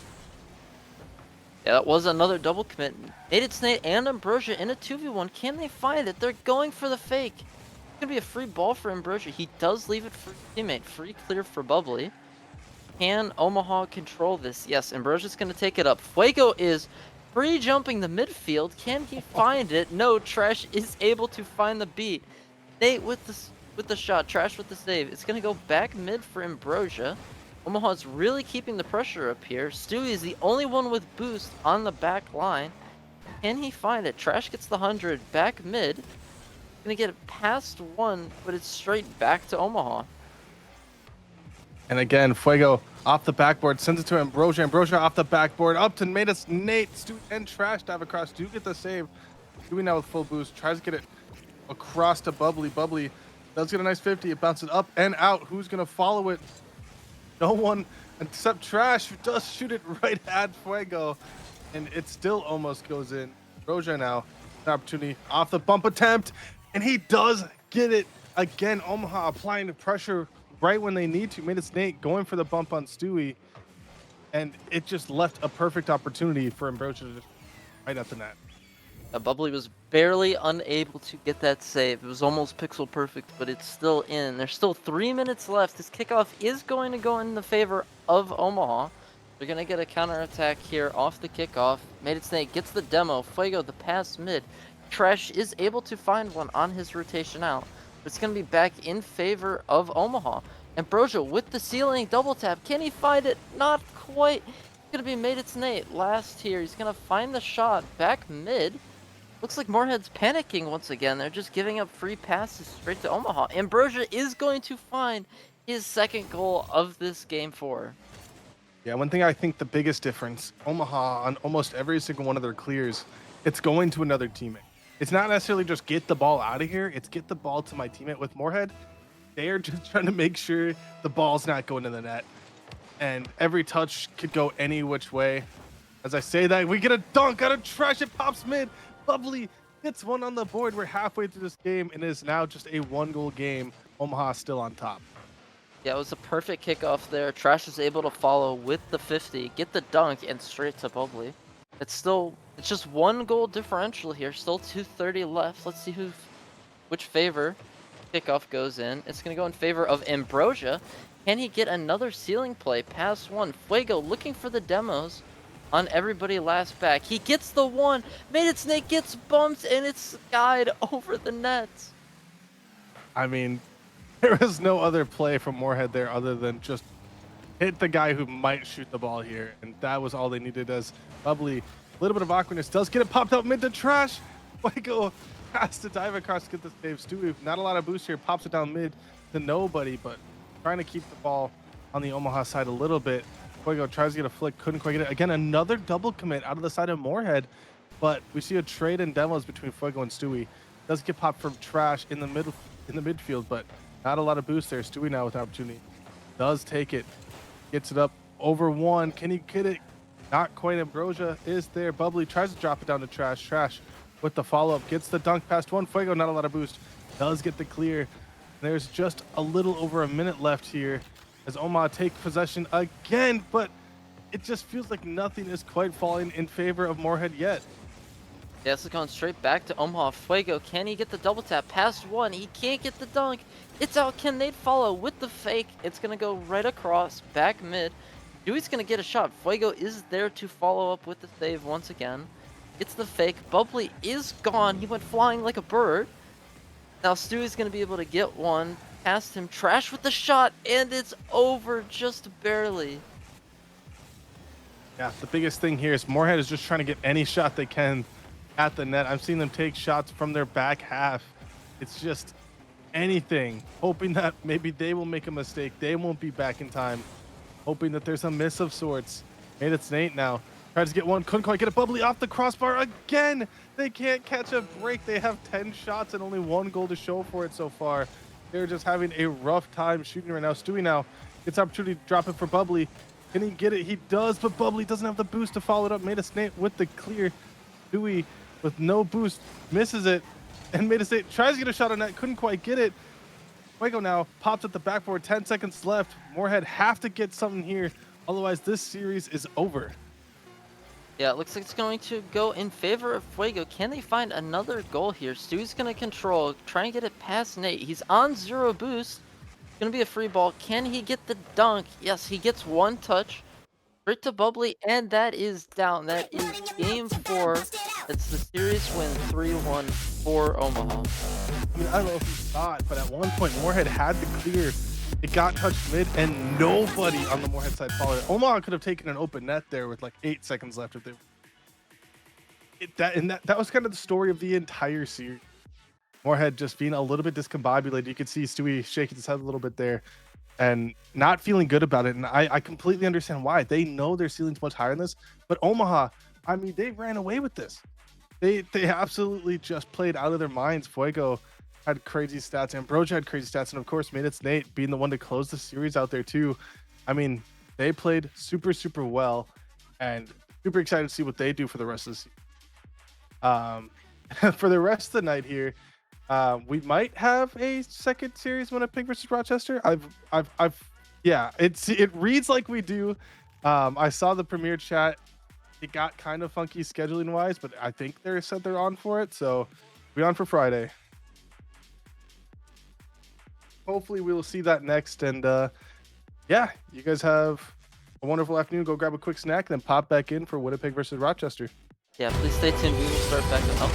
Yeah, that was another double commit. Nated Snake and Ambrosia in a 2v1. Can they find it? They're going for the fake. It's going to be a free ball for Ambrosia. He does leave it for teammate. Free clear for Bubbly. Can Omaha control this? Yes, Ambrosia's going to take it up. Fuego is free jumping the midfield. Can he find it? No, Trash is able to find the beat. Nate with the shot. Trash with the save. It's going to go back mid for Ambrosia. Omaha's really keeping the pressure up here. Stewie is the only one with boost on the back line. Can he find it? Trash gets the 100 back mid. Gonna get it past one, but it's straight back to Omaha. And again, Fuego off the backboard, sends it to Ambrosia. Ambrosia off the backboard, up to Matus, Nate, Stewie, and Trash dive across. Do get the save. Stewie now with full boost, tries to get it across to Bubbly. Bubbly does get a nice 50. It bounces up and out. Who's going to follow it? No one except Trash, who does shoot it right at Fuego. And it still almost goes in. Roja now, an opportunity off the bump attempt. And he does get it again. Omaha applying the pressure right when they need to. Made it Snake going for the bump on Stewie. And it just left a perfect opportunity for Ambrosia to just right at the net. Bubbly was barely unable to get that save. It was almost pixel perfect, but it's still in. There's still 3 minutes left. This kickoff is going to go in the favor of Omaha. They're going to get a counterattack here off the kickoff. Made it Snake gets the demo. Fuego the pass mid. Trash is able to find one on his rotation out. But it's going to be back in favor of Omaha. Ambrosia with the ceiling double tap. Can he find it? Not quite. It's going to be Made it Snake last here. He's going to find the shot back mid. Looks like Moorhead's panicking once again. They're just giving up free passes straight to Omaha. Ambrosia is going to find his second goal of this game 4. Yeah, one thing I think the biggest difference, Omaha on almost every single one of their clears, it's going to another teammate. It's not necessarily just get the ball out of here, it's get the ball to my teammate. With Moorhead, they are just trying to make sure the ball's not going to the net. And every touch could go any which way. As I say that, we get a dunk out of Trash, it pops mid. Bubbly gets one on the board. We're halfway through this game, and it is now just a 1-goal game. Omaha still on top. Yeah, it was a perfect kickoff there. Trash was able to follow with the 50, get the dunk, and straight to Bubbly. It's just 1 goal differential here. Still 2:30 left. Let's see which favor kickoff goes in. It's going to go in favor of Ambrosia. Can he get another ceiling play? Pass one. Fuego looking for the demos on everybody last back. He gets the one. Made it Snake gets bumped, and it's skied over the net. I mean, there was no other play from Moorhead there other than just hit the guy who might shoot the ball here. And that was all they needed. As Bubbly, a little bit of awkwardness, does get it popped out mid to Trash. Fuego has to dive across to get the save. Stewie, not a lot of boost here, pops it down mid to nobody, but trying to keep the ball on the Omaha side a little bit. Fuego tries to get a flick, couldn't quite get it. Again, another double commit out of the side of Moorhead, but we see a trade in demos between Fuego and Stewie. Does get popped from Trash in the midfield, but not a lot of boost there. Stewie now with the opportunity. Does take it. Gets it up over one. Can he get it? Not quite. Ambrosia is there. Bubbly tries to drop it down to Trash. Trash with the follow-up. Gets the dunk past one. Fuego, not a lot of boost. Does get the clear. There's just a little over a minute left here as Omaha take possession again, but it just feels like nothing is quite falling in favor of Moorhead yet. Yeah, this is going straight back to Omaha. Fuego, can he get the double tap? Past one, he can't get the dunk. It's out. Can they follow with the fake? It's going to go right across, back mid. Dewey's going to get a shot. Fuego is there to follow up with the save once again. It's the fake. Bubbly is gone. He went flying like a bird. Now Stewie's going to be able to get one past him. Trash with the shot, and it's over just barely. Yeah, the biggest thing here is Moorhead is just trying to get any shot they can at the net. I've seen them take shots from their back half. It's just anything, hoping that maybe they will make a mistake. They won't be back in time. Hoping that there's a miss of sorts. Made it Nate now. Tries to get one, couldn't quite get a Bubbly off the crossbar again. They can't catch a break. They have 10 shots and only 1 goal to show for it so far. They're just having a rough time shooting right now. Stewie now gets opportunity to drop it for Bubbly. Can he get it? He does, but Bubbly doesn't have the boost to follow it up. Made a Snake with the clear. Stewie with no boost misses it, and Made a Snake tries to get a shot on net, couldn't quite get it. Fuego now pops at the backboard. 10 seconds left. Moorhead have to get something here, otherwise this series is over. Yeah, it looks like it's going to go in favor of Fuego. Can they find another goal here? Stewie's going to control, try and get it past Nate. He's on 0 boost. It's going to be a free ball. Can he get the dunk? Yes, he gets 1 touch. Straight to Bubbly, and that is down. That is game 4. It's the series win 3-1 for Omaha. I mean, I don't know if you saw it, but at one point Moorhead had the clear. It got touched mid, and nobody on the Moorhead side followed it. Omaha could have taken an open net there with like 8 seconds left if they. That was kind of the story of the entire series. Moorhead just being a little bit discombobulated. You could see Stewie shaking his head a little bit there, and not feeling good about it. And I completely understand why. They know their ceiling's much higher than this, but Omaha, I mean, they ran away with this. They absolutely just played out of their minds. Fuego had crazy stats, Ambrosia had crazy stats, and of course, Minutes Nate being the one to close the series out there too. I mean, they played super, super well, and super excited to see what they do for the rest of the season. For the rest of the night here, we might have a second series Winnipeg versus Rochester. Yeah, it reads like we do. I saw the premiere chat. It got kind of funky scheduling wise, but I think they said they're on for it, so we're on for Friday. Hopefully we will see that next, and yeah, you guys have a wonderful afternoon. Go grab a quick snack, then pop back in for Winnipeg versus Rochester. Yeah, please stay tuned. We will start back up.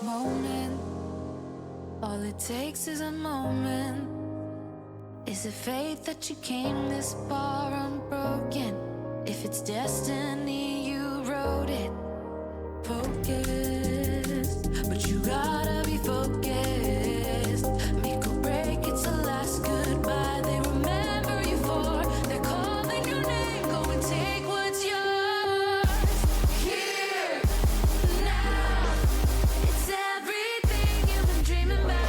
Moment, all it takes is a moment. Is it fate that you came this far unbroken? If it's destiny, you wrote it. Focused, but you gotta be focused. Make or break, it's the last goodbye they remember you for. They're calling your name, go and take what's yours. Here, now, it's everything you've been dreaming about.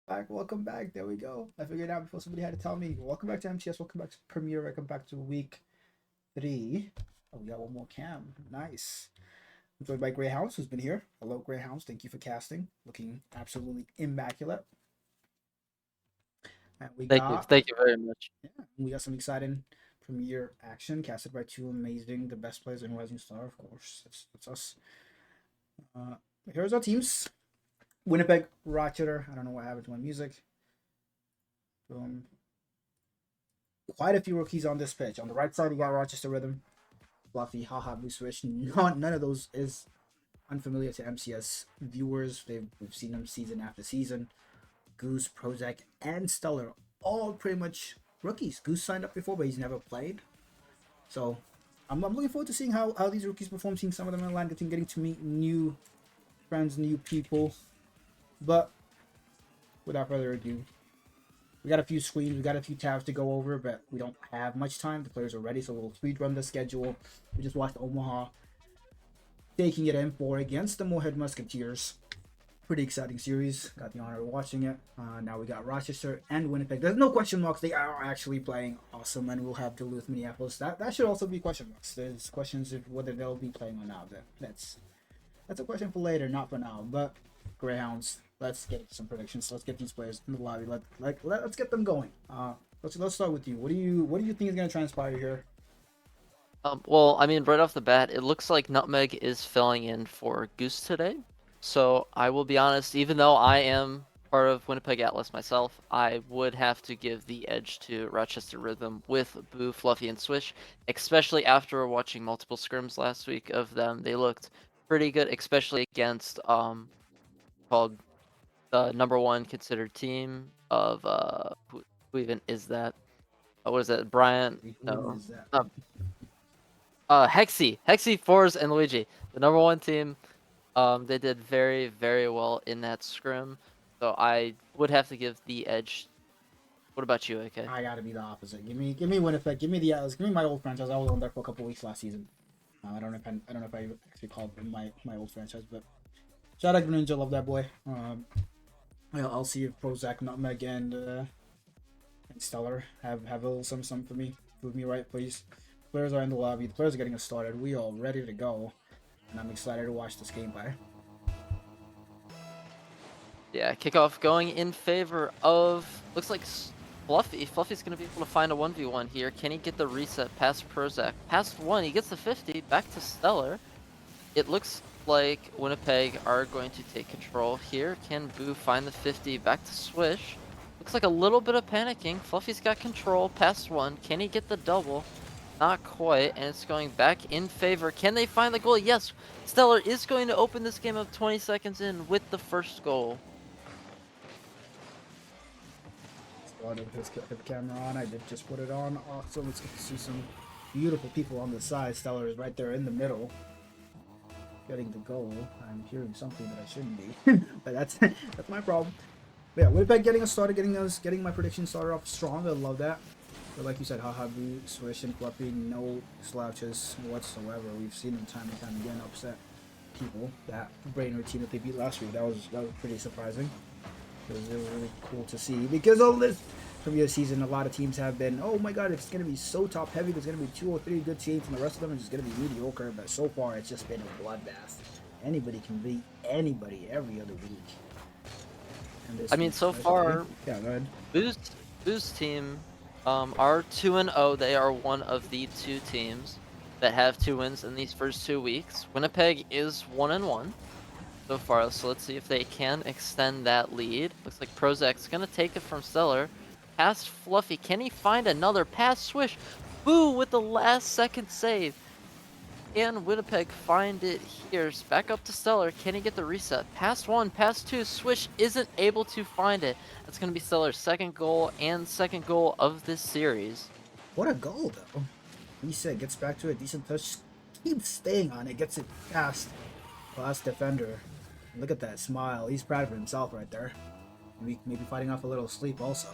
Welcome back. There we go. I figured it out before somebody had to tell me. Welcome back to MCS. Welcome back to Premiere. Welcome back to week 3. Oh, we got one more cam. Nice. I'm joined by Greyhounds, who's been here. Hello, Greyhounds. Thank you for casting. Looking absolutely immaculate. And Thank you very much. we got some exciting Premiere action casted by two amazing, the best players in Rising Star, of course. That's us. Here's our teams. Winnipeg, Rochester. I don't know what happened to my music. Boom. Quite a few rookies on this pitch. On the right side, you got Rochester Rhythm, Fluffy, Haha, Blue Switch. None of those is unfamiliar to MCS viewers. We've seen them season after season. Goose, Prozac, and Stellar, all pretty much rookies. Goose signed up before, but he's never played. So I'm looking forward to seeing how these rookies perform, seeing some of them in line, getting to meet new friends, new people. But without further ado, we got a few screens, we got a few tabs to go over, but we don't have much time. The players are ready, so we'll speed run the schedule. We just watched Omaha taking it in for against the Moorhead Musketeers. Pretty exciting series. Got the honor of watching it. Now we got Rochester and Winnipeg. There's no question marks. They are actually playing awesome, and we'll have Duluth, Minneapolis. That should also be question marks. There's questions of whether they'll be playing or not. That's a question for later, not for now. But Greyhounds, let's get some predictions. Let's get these players in the lobby. Let's get them going. Let's start with you. What do you think is going to transpire here? Well, I mean, right off the bat, it looks like Nutmeg is filling in for Goose today. So I will be honest, even though I am part of Winnipeg Atlas myself, I would have to give the edge to Rochester Rhythm with Boo, Fluffy, and Swish, especially after watching multiple scrims last week of them. They looked pretty good, especially against called the #1 considered team of who even is that? What is that? Bryant? No. Hexy, Force, and Luigi. The #1 team. They did very, very well in that scrim, so I would have to give the edge. What about you, AK? I gotta be the opposite. Give me Winnipeg. Give me the Atlas. Give me my old franchise. I was on there for a couple weeks last season. I don't know if I actually called them my old franchise, but shout out to Ninja, love that boy. I'll see if Prozac, Nutmeg, and Stellar have a little something for me. Prove me right, please. Players are in the lobby. The players are getting us started. We are ready to go. And I'm excited to watch this gameplay. Yeah, kickoff going in favor of, looks like Fluffy. Fluffy's going to be able to find a 1v1 here. Can he get the reset past Prozac? Past 1, he gets the 50, back to Stellar. It looks like Winnipeg are going to take control here. Can Boo find the 50, back to Swish? Looks like a little bit of panicking. Fluffy's got control, past 1. Can he get the double? Not quite, and it's going back in favor. Can they find the goal? Yes, Stellar is going to open this game up 20 seconds in with the first goal. Started his camera on. I did just put it on. Awesome. Let's get to see some beautiful people on the side. Stellar is right there in the middle, getting the goal. I'm hearing something that I shouldn't be, but that's my problem. But yeah, Winnipeg getting us started, getting my prediction started off strong. I love that. But like you said, Haha, Boo, Swish, and Fluffy, no slouches whatsoever. We've seen them time and time again upset people. That Brainerd team that they beat last week, that was pretty surprising. It was really cool to see, because all this previous season, a lot of teams have been, oh my god, it's going to be so top heavy. There's going to be 2 or 3 good teams, and the rest of them are just going to be mediocre. But so far, it's just been a bloodbath. Anybody can beat anybody every other week. I mean, so far, yeah, go ahead. Boo's team are 2-0. They are one of the 2 teams that have 2 wins in these first 2 weeks. Winnipeg is 1-1 so far, so let's see if they can extend that lead. Looks like Prozac's gonna take it from Stellar. Past Fluffy, can he find another pass? Swish, Boo with the last second save. Can Winnipeg find it here? Back up to Stellar. Can he get the reset? Past 1, past 2. Swish isn't able to find it. That's going to be Stellar's second goal and second goal of this series. What a goal, though. Reset, gets back to a decent touch. Keeps staying on it. Gets it past the last defender. Look at that smile. He's proud of himself right there. Maybe fighting off a little sleep also.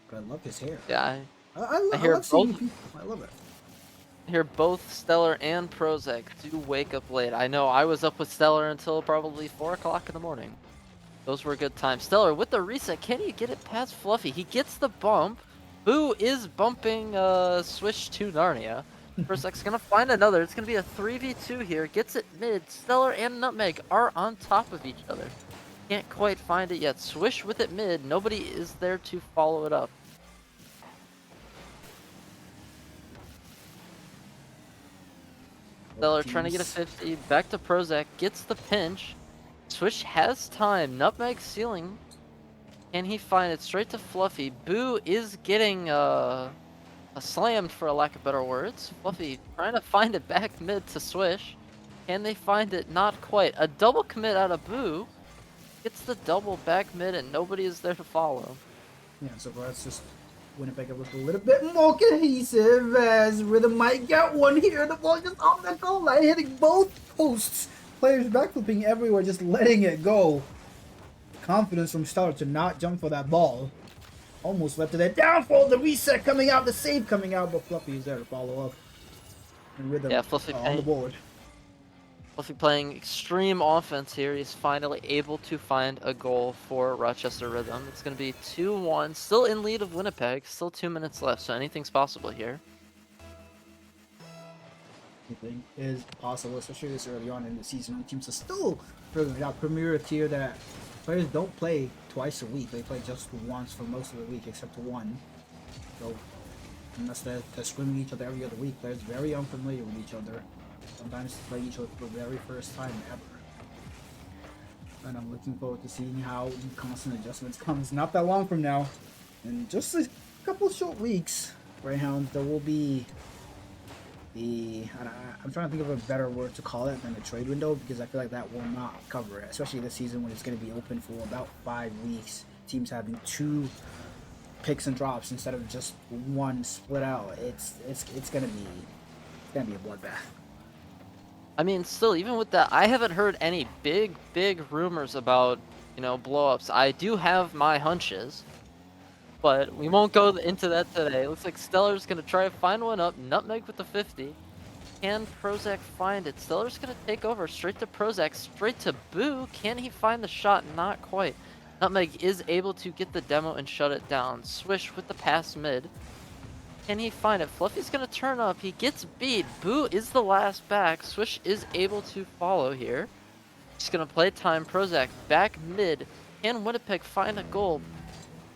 But I love his hair. Yeah, I love seeing people. I love it. Here, both Stellar and Prozac do wake up late. I know I was up with Stellar until probably 4 o'clock in the morning. Those were good times. Stellar with the reset. Can he get it past Fluffy? He gets the bump. Boo is bumping Swish to Narnia. Berserk's gonna find another. It's gonna be a 3v2 here. Gets it mid. Stellar and Nutmeg are on top of each other. Can't quite find it yet. Swish with it mid. Nobody is there to follow it up. Stellar trying to get a 50. Back to Prozac. Gets the pinch. Swish has time. Nutmeg ceiling. Can he find it straight to Fluffy? Boo is getting slammed, for a lack of better words. Fluffy trying to find it back mid to Swish. Can they find it? Not quite. A double commit out of Boo. Gets the double back mid and nobody is there to follow. Yeah, so far it's just Winnipeg with a little bit more cohesive as Rhythm might get one here. The ball just off the goal line, hitting both posts. Players backflipping everywhere, just letting it go. Confidence from Stellar to not jump for that ball. Almost left to their downfall. The reset coming out, the save coming out, but Fluffy is there to follow up. And Rhythm Fluffy on the board. Fluffy playing extreme offense here. He's finally able to find a goal for Rochester Rhythm. It's going to be 2-1. Still in lead of Winnipeg. Still 2 minutes left, so anything's possible here. Anything is possible, especially this early on in the season. Teams are still figuring out Premier tier that players don't play twice a week. They play just once for most of the week, except one. So unless they're swimming each other every other week, players very unfamiliar with each other. Sometimes play each other for the very first time ever. And I'm looking forward to seeing how the constant adjustments comes not that long from now. In just a couple short weeks, Greyhounds, there will be I'm trying to think of a better word to call it than the trade window, because I feel like that will not cover it, especially this season when it's going to be open for about 5 weeks. Teams having 2 picks and drops instead of just one split out. It's gonna be a bloodbath. I mean, still, even with that, I haven't heard any big rumors about, blow-ups. I do have my hunches, but we won't go into that today. Looks like Stellar's going to try to find one up. Nutmeg with the 50. Can Prozac find it? Stellar's going to take over straight to Prozac, straight to Boo. Can he find the shot? Not quite. Nutmeg is able to get the demo and shut it down. Swish with the pass mid. Can he find it? Fluffy's going to turn up. He gets beat. Boo is the last back. Swish is able to follow here. Just going to play time. Prozac back mid. Can Winnipeg find a goal?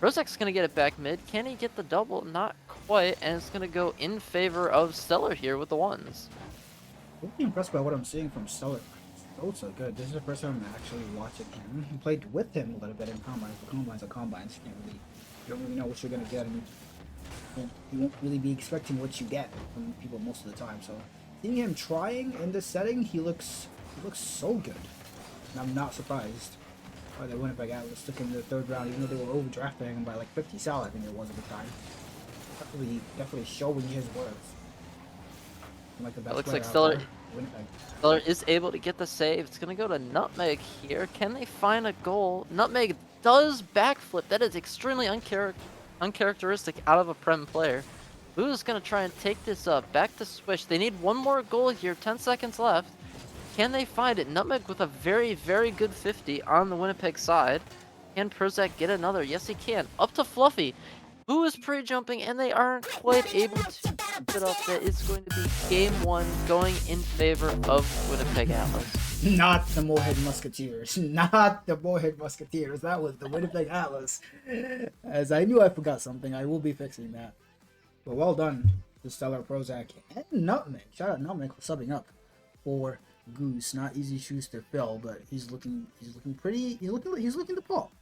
Prozac's going to get it back mid. Can he get the double? Not quite. And it's going to go in favor of Stellar here with the ones. I'm really impressed by what I'm seeing from Stellar. So good. This is the first time I'm actually watching him. I played with him a little bit in combines. The combines are combines. You don't really know what you're going to get. And you won't really be expecting what you get from people most of the time. So seeing him trying in this setting, he looks so good. And I'm not surprised by the Winnipeg Atlas took him in the 3rd round, even though they were overdrafting him by like 50 sal, I think it was at the time. Definitely showing his worth. Like the best Looks player like out Stellar, there, Winnipeg. Stellar is able to get the save. It's going to go to Nutmeg here. Can they find a goal? Nutmeg does backflip. That is extremely uncharacteristic out of a Prem player. Boo's going to try and take this up. Back to Swish. They need one more goal here. 10 seconds left. Can they find it? Nutmeg with a very good 50 on the Winnipeg side. Can Prozac get another? Yes, he can. Up to Fluffy. Boo is pre-jumping, and they aren't quite able to keep it up. That is going to be game 1 going in favor of Winnipeg Atlas. Not the Moorhead Musketeers. Not the Moorhead Musketeers. That was the Winnipeg Atlas. As I knew I forgot something. I will be fixing that. But well done to Stellar, Prozac, and Nutmeg. Shout out Nutmeg for subbing up for Goose. Not easy shoes to fill, but he's looking pretty. He's looking to pull.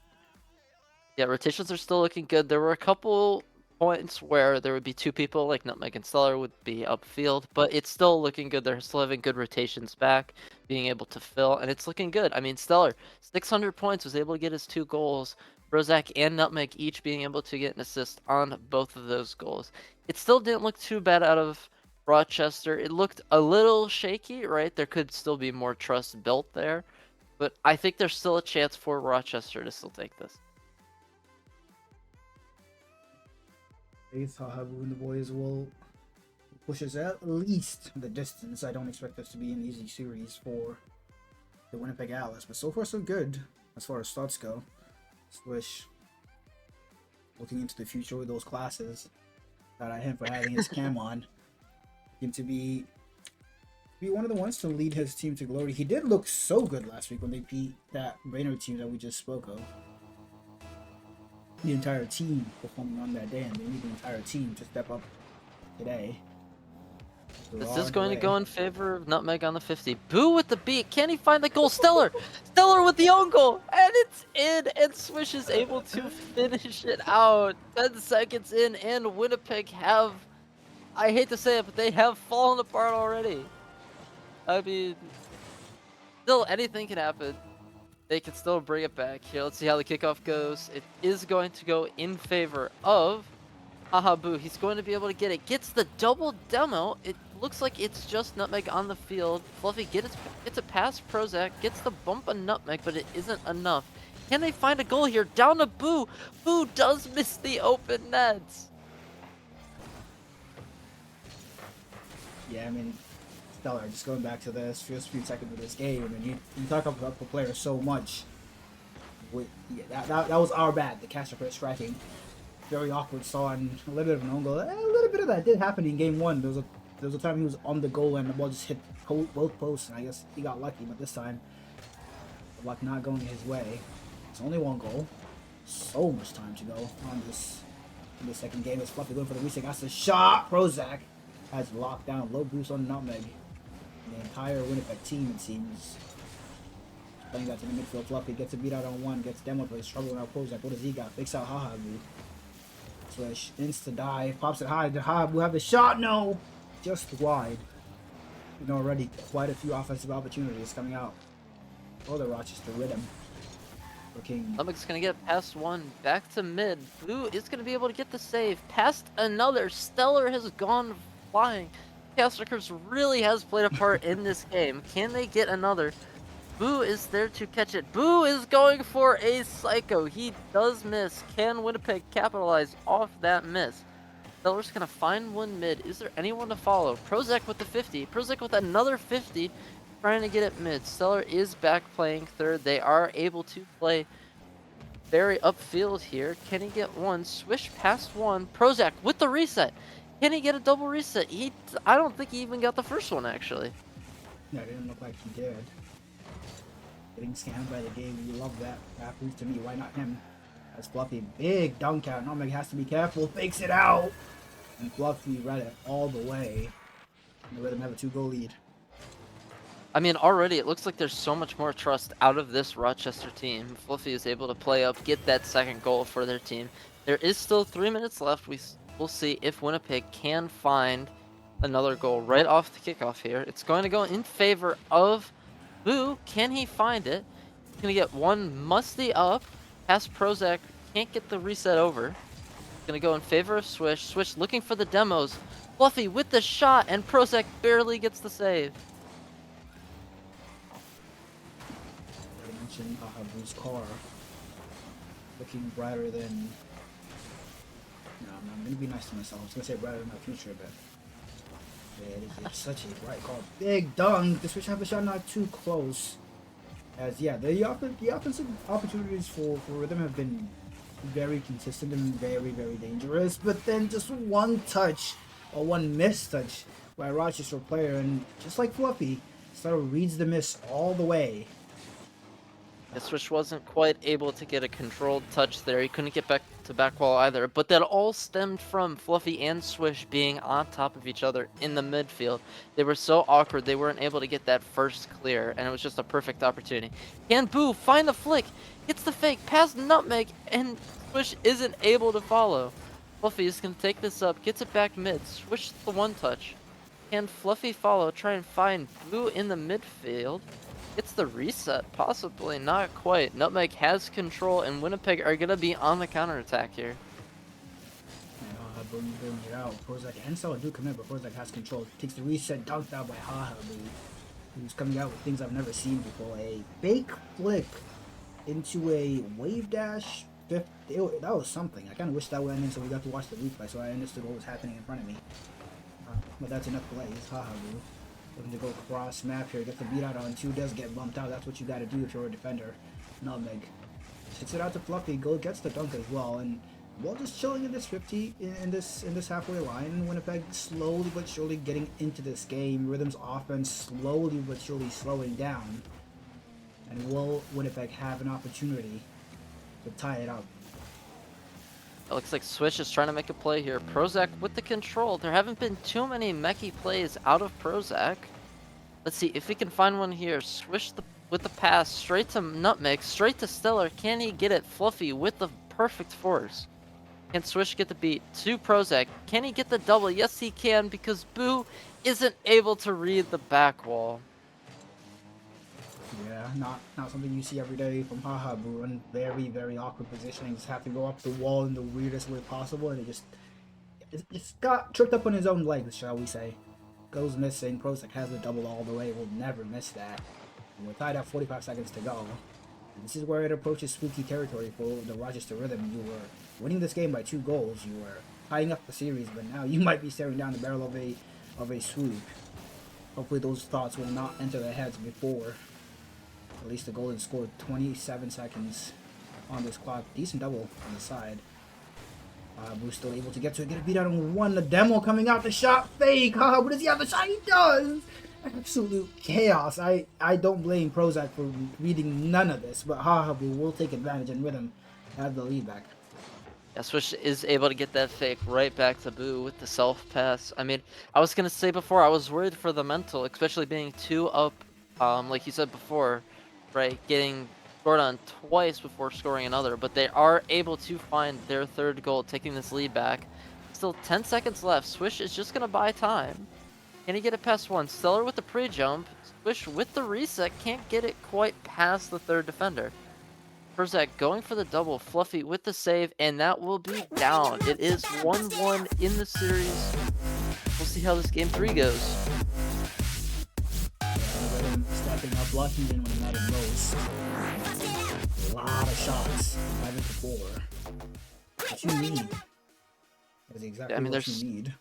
Yeah, rotations are still looking good. There were a couple points where there would be 2 people, like Nutmeg and Stellar would be upfield, but it's still looking good. They're still having good rotations back, being able to fill, and it's looking good. I mean, Stellar, 600 points, was able to get his 2 goals. Prozac and Nutmeg each being able to get an assist on both of those goals. It still didn't look too bad out of Rochester. It looked a little shaky, right? There could still be more trust built there, but I think there's still a chance for Rochester to still take this. However, when the boys will push us at least the distance. I don't expect this to be an easy series for the Winnipeg Atlas, but so far so good. as far as stats go. Swish looking into the future with those classes. Shout out him for having his cam on. Seemed to be one of the ones to lead his team to glory. He did look so good last week when they beat that Brainerd team that we just spoke of. The entire team performing on that day, and they need the entire team to step up today. This is going to go in favor of Nutmeg on the 50. Boo with the beat. Can he find the goal? Stellar! Stellar with the own goal! And it's in! And Swish is able to finish it out. 10 seconds in, and Winnipeg have, I hate to say it, but they have fallen apart already. I mean, still anything can happen. They can still bring it back. Here, let's see how the kickoff goes. It is going to go in favor of Haha Boo. He's going to be able to get it. Gets the double demo. It looks like it's just Nutmeg on the field. Fluffy gets it past Prozac. Gets the bump on Nutmeg, but it isn't enough. Can they find a goal here? Down to Boo. Boo does miss the open nets. Yeah, I mean, Stellar, just going back to this first few seconds of this game, and you talk about the player so much. That was our bad. The caster player striking. Very awkward, saw and a little bit of an own goal. A little bit of that did happen in game one. There was a time he was on the goal and the ball just hit both posts, and I guess he got lucky, but this time, the luck not going his way. It's only one goal. So much time to go on this second game. It's Fluffy going for the reset. Got the shot. Prozac has locked down. Low boost on Nutmeg. The entire Winnipeg team, it seems, playing that to the midfield. Fluffy gets a beat out on one, gets demo play, struggling out Prozac. What does he got? Fakes out Haha Boo. Swish, insta dive, pops it high. Haha Boo have the shot. No! Just wide. And already quite a few offensive opportunities coming out for the Rochester Rhythm. Looking. Nutmeg's gonna get past one, back to mid. Boo is gonna be able to get the save. Past another. Stellar has gone flying. Castercurse really has played a part in this game. Can they get another? Boo is there to catch it. Boo is going for a psycho. He does miss. Can Winnipeg capitalize off that miss? Stellar's gonna find one mid. Is there anyone to follow? Prozac with the 50. Prozac with another 50. Trying to get it mid. Stellar is back playing third. They are able to play very upfield here. Can he get one? Swish past one. Prozac with the reset. Can he get a double reset? I don't think he even got the first one, actually. No, it didn't look like he did. Getting scammed by the game, you love that. That proves to me, why not him? As Fluffy, big dunk out. Nutmeg has to be careful, fakes it out! And Fluffy read it all the way. And the Rhythm have a 2-goal lead. I mean, already it looks like there's so much more trust out of this Rochester team. Fluffy is able to play up, get that second goal for their team. There is still 3 minutes left. We'll see if Winnipeg can find another goal right off the kickoff here. It's going to go in favor of Boo. Can he find it? He's going to get one musty up. Past Prozac. Can't get the reset over. Going to go in favor of Swish. Swish looking for the demos. Fluffy with the shot, and Prozac barely gets the save. I mentioned Haha Boo's car looking brighter than. No, I'm gonna be nice to myself. I was gonna say brighter than my future, but yeah, it's such a bright call. Big dunk. The Switch have a shot not too close. As yeah, the offensive opportunities for Rhythm have been very consistent and very, very dangerous. But then just one touch or one missed touch by a Rochester player, and just like Fluffy, sort of reads the miss all the way. The Swish wasn't quite able to get a controlled touch there. He couldn't get back to back wall either. But that all stemmed from Fluffy and Swish being on top of each other in the midfield. They were so awkward, they weren't able to get that first clear, and it was just a perfect opportunity. Can Boo find the flick? Gets the fake, past Nutmeg, and Swish isn't able to follow. Fluffy is going to take this up, gets it back mid, Swish the one touch. Can Fluffy follow, try and find Boo in the midfield? It's the reset, possibly, not quite. Nutmeg has control, and Winnipeg are going to be on the counterattack here. Boo bringing it out. Prozac and Stellar do come in, but Prozac has control. Takes the reset, dunked out by Haha Boo, who's coming out with things I've never seen before. A fake flick into a wave dash. That was something. I kind of wish that went in so we got to watch the replay so I understood what was happening in front of me. But that's enough plays. Haha Boo. Looking to go cross map here, get the beat out on 2, does get bumped out. That's what you got to do if you're a defender. Nutmeg hits it out to Fluffy, gets the dunk as well, and ball just chilling in this 50 in this halfway line. Winnipeg slowly but surely getting into this game. Rhythm's offense slowly but surely slowing down. And will Winnipeg have an opportunity to tie it up? It looks like Swish is trying to make a play here. Prozac with the control. There haven't been too many mechie plays out of Prozac. Let's see if we can find one here. Swish with the pass straight to Nutmeg, straight to Stellar. Can he get it? Fluffy with the perfect force. Can Swish get the beat to Prozac? Can he get the double? Yes, he can, because Boo isn't able to read the back wall. Yeah, not something you see every day from Haha Boo, and very, very awkward positioning. Just have to go up the wall in the weirdest way possible, and it just got tripped up on his own legs, shall we say. Goes missing. Prozac has the double all the way. Will never miss that. And we're tied at 45 seconds to go. And this is where it approaches spooky territory for the Rochester Rhythm. You were winning this game by 2 goals. You were tying up the series, but now you might be staring down the barrel of a swoop. Hopefully those thoughts will not enter their heads before at least the goal is scored. 27 seconds on this clock. Decent double on the side. Boo's still able to get to it. Get a beat out on 1. The demo coming out. The shot fake. What does he have? The shot he does. Absolute chaos. I don't blame Prozac for reading none of this, but Boo will take advantage and Rhythm have the lead back. Yeah, Swish is able to get that fake right back to Boo with the self pass. I mean, I was gonna say before, I was worried for the mental, especially being 2 up, like you said before, right? Getting scored on twice before scoring another, but they are able to find their 3rd goal, taking this lead back. Still 10 seconds left. Swish is just gonna buy time. Can he get it past 1? Stellar with the pre-jump. Swish with the reset. Can't get it quite past the 3rd defender. Prozac going for the double. Fluffy with the save, and that will be down. It is 1-1 in the series. We'll see how this game 3 goes. Rhythm stepping up, blocking in when it mattered most. A lot of shots. 5-4. What you need. That's exactly what you need.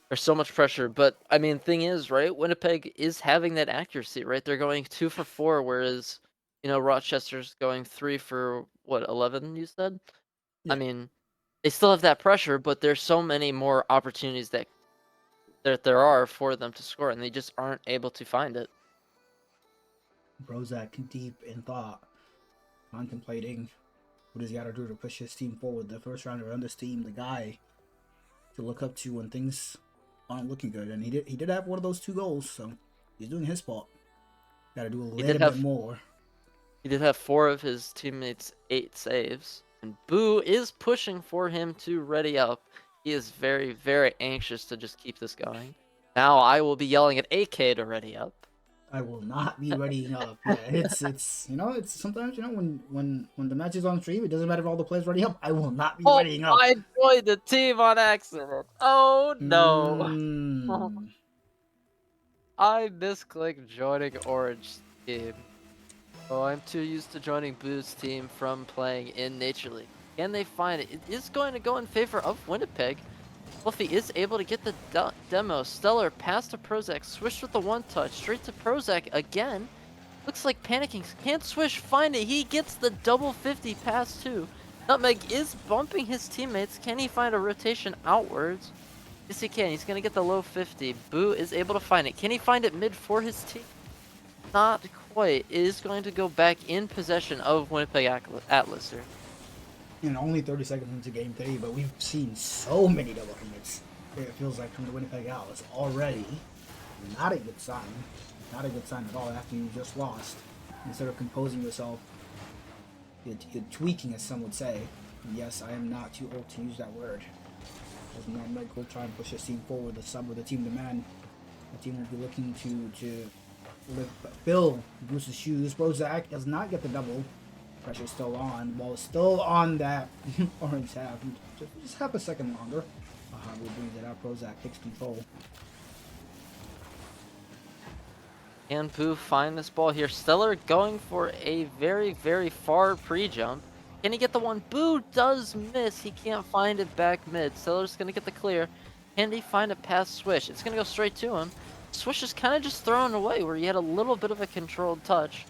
There's so much pressure, but I mean, thing is, right? Winnipeg is having that accuracy, right? They're going 2 for 4, whereas, you know, Rochester's going 3 for what, 11? You said. Yeah. I mean, they still have that pressure, but there's so many more opportunities that there are for them to score, and they just aren't able to find it. Prozac deep in thought, contemplating what he's got to do to push his team forward. The first rounder on this team, the guy to look up to when things aren't looking good, and he did have one of those 2 goals, so he's doing his part. Got to do a little bit more. He did have 4 of his teammates' 8 saves, and Boo is pushing for him to ready up. He is very, very anxious to just keep this going. Now I will be yelling at AK to ready up. I will not be readying up. Yeah, it's you know, it's sometimes, you know, when the match is on stream, it doesn't matter if all the players ready up. I will not be readying up. I joined the team on accident. Oh no. I misclicked joining Orange team. Oh, I'm too used to joining Boo's team from playing in Nature League. Can they find it? It is going to go in favor of Winnipeg. Fluffy is able to get the demo. Stellar pass to Prozac. Swish with the 1-touch. Straight to Prozac again. Looks like panicking. Can't Swish find it? He gets the double 50 pass too. Nutmeg is bumping his teammates. Can he find a rotation outwards? Yes, he can. He's going to get the low 50. Boo is able to find it. Can he find it mid for his team? Not quite. It is going to go back in possession of Winnipeg Atlas here. You know, only 30 seconds into game 3, but we've seen so many double commits. It feels like from the Winnipeg Atlas already. Not a good sign. Not a good sign at all after you just lost. Instead of composing yourself, you're tweaking, as some would say. And yes, I am not too old to use that word. As Nutmeg will try and push his team forward, the sub with the team demand. The team will be looking to fill Bruce's shoes. Prozac does not get the double. Pressure still on. Ball is still on that orange half. Just half a second longer. We'll bring it out. Prozac takes control. Can Boo find this ball here? Stellar going for a very, very far pre-jump. Can he get the one? Boo does miss. He can't find it back mid. Stellar's going to get the clear. Can he find a pass Swish? It's going to go straight to him. Swish is kind of just thrown away where he had a little bit of a controlled touch.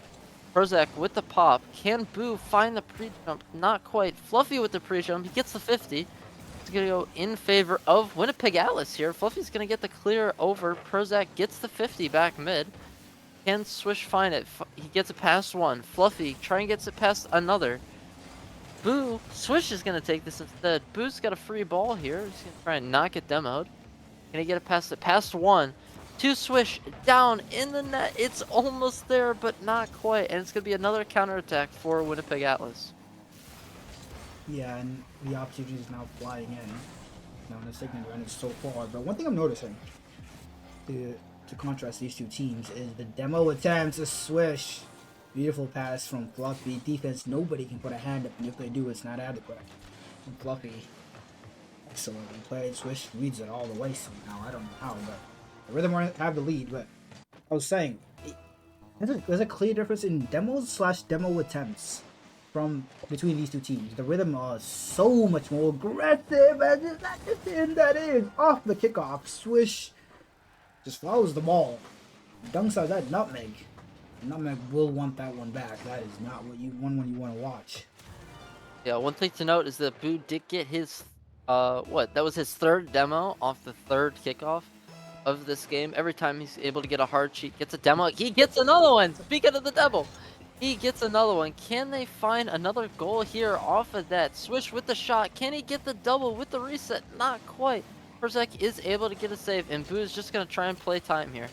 Prozac with the pop. Can Boo find the pre-jump? Not quite. Fluffy with the pre-jump. He gets the 50. It's going to go in favor of Winnipeg Atlas here. Fluffy's going to get the clear over. Prozac gets the 50 back mid. Can Swish find it? He gets it past one. Fluffy trying gets it past another. Boo. Swish is going to take this instead. Boo's got a free ball here. He's going to try and not get demoed. Can he get it past it? Past one. Two Swish down in the net. It's almost there, but not quite. And it's going to be another counterattack for Winnipeg Atlas. Yeah, and the opportunity is now flying in. Now in the second round is so far. But one thing I'm noticing to contrast these two teams is the demo attempts, a Swish. Beautiful pass from Fluffy. Defense, nobody can put a hand up, and if they do, it's not adequate. And Fluffy, excellently played. Swish reads it all the way somehow. I don't know how, but the Rhythm have the lead. But I was saying, there's a clear difference in demo attempts from between these two teams. The Rhythm are so much more aggressive, and that is off the kickoff. Swish just follows the ball, dunks out that Nutmeg. Nutmeg will want that one back. That is not what you want when you want to watch. Yeah, one thing to note is that Boo did get his, that was his third demo off the third kickoff of this game. Every time he's able to get a hard cheat, gets a demo, he gets another one! Speaking of the demo, he gets another one. Can they find another goal here off of that? Swish with the shot. Can he get the double with the reset? Not quite. Prozac is able to get a save, and Boo is just going to try and play time here.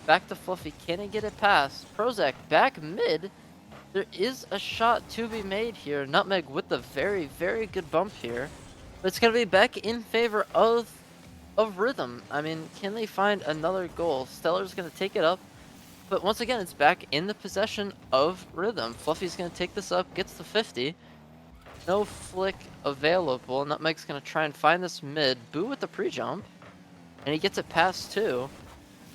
Back to Fluffy. Can he get it past? Prozac back mid. There is a shot to be made here. Nutmeg with the very, very good bump here. But it's going to be back in favor of Rhythm. I mean, can they find another goal? Stellar's going to take it up. But once again, it's back in the possession of Rhythm. Fluffy's going to take this up, gets the 50. No flick available. Nutmeg's going to try and find this mid. Boo with the pre-jump. And he gets it past two.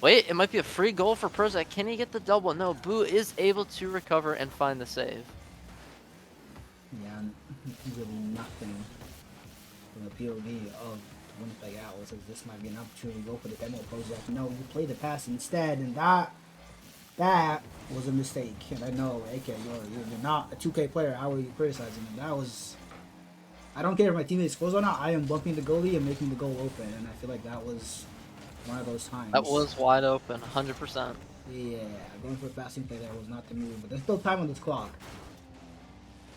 Wait, it might be a free goal for Prozac. Can he get the double? No, Boo is able to recover and find the save. Yeah, really nothing from the POV of Winnipeg Atlas. As this might be an opportunity to go for the demo. Prozac, no, you play the pass instead, and that was a mistake. And I know, AK, you're not a 2K player. How are you criticizing him? That was... I don't care if my teammate scores or not. I am bumping the goalie and making the goal open. And I feel like that was one of those times. That was wide open, 100%. Yeah, going for a passing play there was not the move. But there's still time on this clock.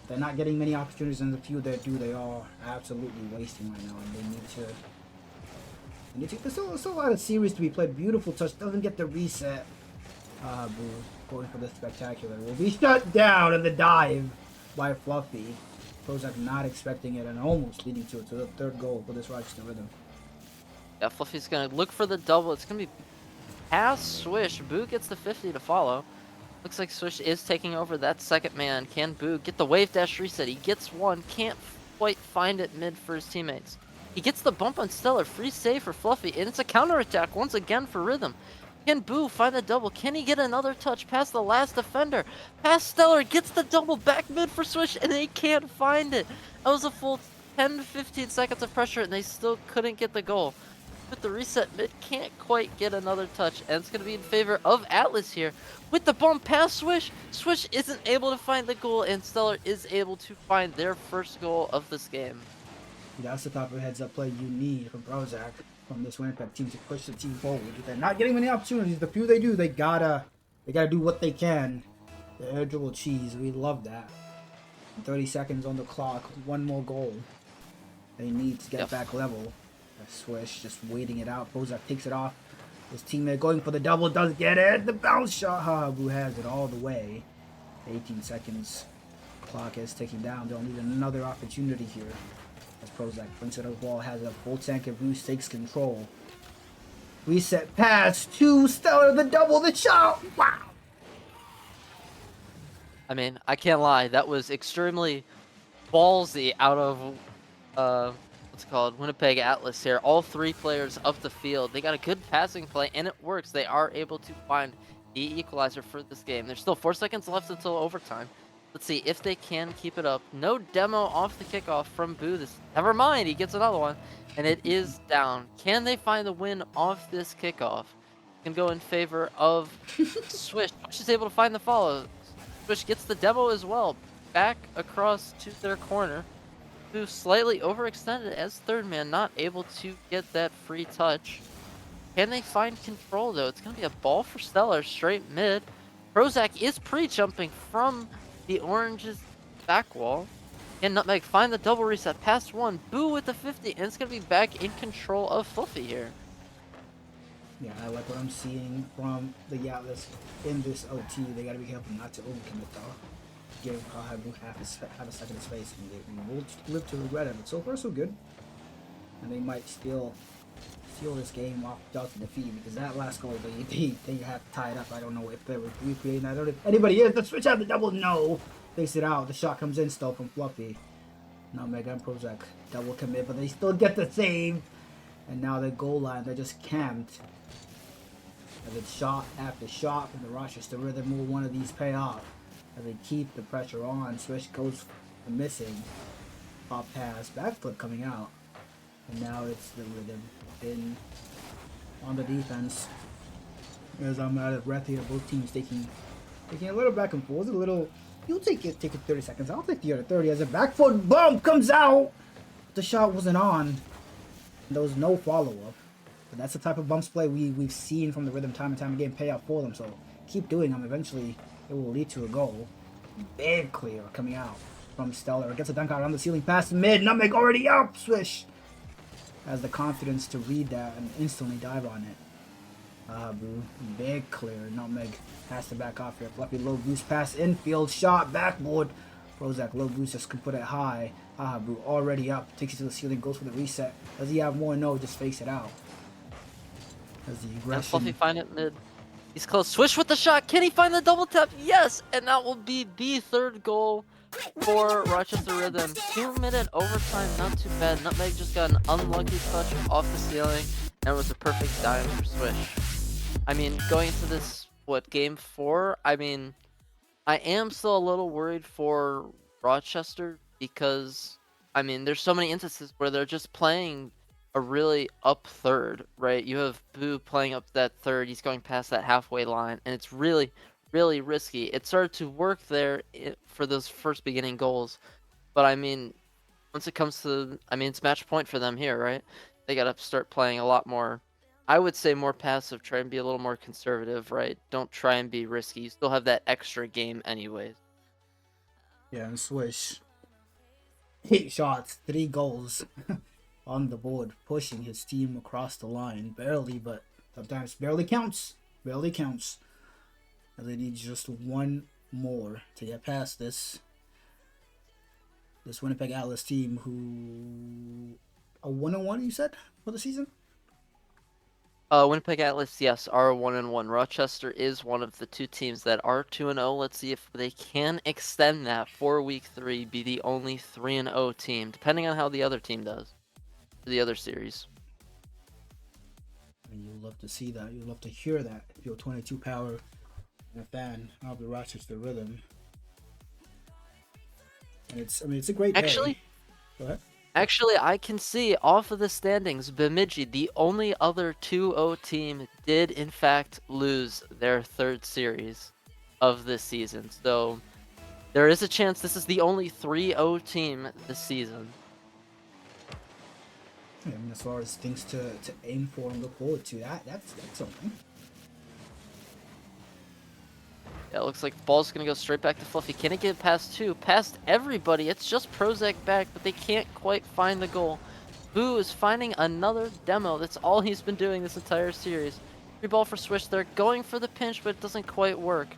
They're not getting many opportunities, and the few that do, they are absolutely wasting right now. And they need to... There's still a lot of series to be played. Beautiful touch. Doesn't get the reset. Boo, going for the spectacular. Will be shut down in the dive by Fluffy. Prozac not expecting it and almost leading to the third goal for this Rochester Rhythm. Yeah, Fluffy's going to look for the double. It's going to be past Swish. Boo gets the 50 to follow. Looks like Swish is taking over that second man. Can Boo get the wave dash reset? He gets one. Can't quite find it mid for his teammates. He gets the bump on Stellar. Free save for Fluffy. And it's a counterattack once again for Rhythm. Can Boo find the double? Can he get another touch past the last defender? Past Stellar, gets the double back mid for Swish, and they can't find it. That was a full 10 to 15 seconds of pressure, and they still couldn't get the goal. With the reset mid, can't quite get another touch, and it's going to be in favor of Atlas here. With the bump past Swish, Swish isn't able to find the goal, and Stellar is able to find their first goal of this game. That's the type of heads-up play you need from Prozac, from this Winnipeg team, to push the team forward. They're not getting many opportunities. The few they do, they gotta do what they can. The air dribble cheese, we love that. 30 seconds on the clock, one more goal. They need to get back level. A Swish just waiting it out. Prozac takes it off. His teammate going for the double, does get it. The bounce shot. Boo has it all the way. 18 seconds. Clock is ticking down. They'll need another opportunity here. As Prozac brings it up the ball, has a full tank of Boo, takes control. Reset pass to Stellar, the double, the shot. Wow. I mean, I can't lie. That was extremely ballsy out of, what's it called, Winnipeg Atlas here. All three players up the field. They got a good passing play, and it works. They are able to find the equalizer for this game. There's still 4 seconds left until overtime. Let's see if they can keep it up. No demo off the kickoff from Boo. Never mind, he gets another one. And it is down. Can they find the win off this kickoff? It's gonna go in favor of Swish. Swish is able to find the follow. Swish gets the demo as well. Back across to their corner. Who slightly overextended as third man, not able to get that free touch. Can they find control though? It's gonna be a ball for Stellar straight mid. Prozac is pre-jumping from the Orange's back wall. Can Nutmeg find the double reset past one? Boo with the 50, and it's gonna be back in control of Fluffy here. Yeah, I like what I'm seeing from the Atlas in this OT. They gotta be careful not to overcommit though. Give Habu half a second of space, and they will live to regret it. But so far, so good. And they might still steal this game off without the defeat, because that last goal, they have to tie it up. I don't know if they were recreating that. I don't know if anybody is. The Switch have the double. No! Face it out. The shot comes in still from Fluffy. Nutmeg and Prozac double commit, but they still get the save. And now the goal line, they're just camped. As it's shot after shot from the Rochester Rhythm, will one of these pay off? As they keep the pressure on, Swish goes for missing. Pop pass, backflip coming out. And now it's the Rhythm in on the defense. As I'm out of breath here, both teams taking a little back and forth, a little. You'll take it 30 seconds. I'll take the other 30 as a back foot bump comes out. The shot wasn't on. There was no follow-up. But that's the type of bumps play we've seen from the Rhythm time and time again pay out for them. So keep doing them. Eventually, it will lead to a goal. Big clear coming out from Stellar. Gets a dunk out on the ceiling past mid. Nutmeg already up. Swish has the confidence to read that and instantly dive on it. Boo. Big clear. Nutmeg has to back off here. Fluffy low boost pass infield shot backboard. Prozac low boost just can put it high. Boo already up. Takes it to the ceiling. Goes for the reset. Does he have more? No. Just face it out. As the aggression. Fluffy find it mid. He's close. Swish with the shot. Can he find the double tap? Yes! And that will be the third goal for Rochester Rhythm. 2-minute overtime. Not too bad. Nutmeg just got an unlucky touch off the ceiling. And it was a perfect dime for Swish. I mean, going into this, game 4? I mean, I am still a little worried for Rochester because, I mean, there's so many instances where they're just playing a really up third, right? You have Boo playing up that third. He's going past that halfway line, and it's really, really risky. It started to work there for those first beginning goals. But, I mean, once it comes to, it's match point for them here, right? They got to start playing a lot more. I would say more passive, try and be a little more conservative, right? Don't try and be risky. You still have that extra game anyways. Yeah, and Swish. 8 shots, 3 goals on the board, pushing his team across the line. Barely, but sometimes barely counts. Barely counts. And they need just one more to get past this Winnipeg Atlas team who a 1-1, you said, for the season? Winnipeg Atlas, yes, are 1-1. Rochester is one of the 2 teams that are 2-0. Let's see if they can extend that for week 3, be the only 3-0 team, depending on how the other team does, the other series. And you'll love to see that. You'll love to hear that if you're 22 Power and a fan of the Rochester Rhythm. And it's a great day. Actually, go ahead. Actually, I can see off of the standings, Bemidji, the only other 2-0 team, did in fact lose their 3rd series of this season. So there is a chance this is the only 3-0 team this season. Yeah, as far as things to aim for and look forward to, that's something. Yeah, it looks like the ball's going to go straight back to Fluffy. Can it get past 2? Past everybody. It's just Prozac back, but they can't quite find the goal. Boo is finding another demo. That's all he's been doing this entire series. Free ball for Swish. They're going for the pinch, but it doesn't quite work.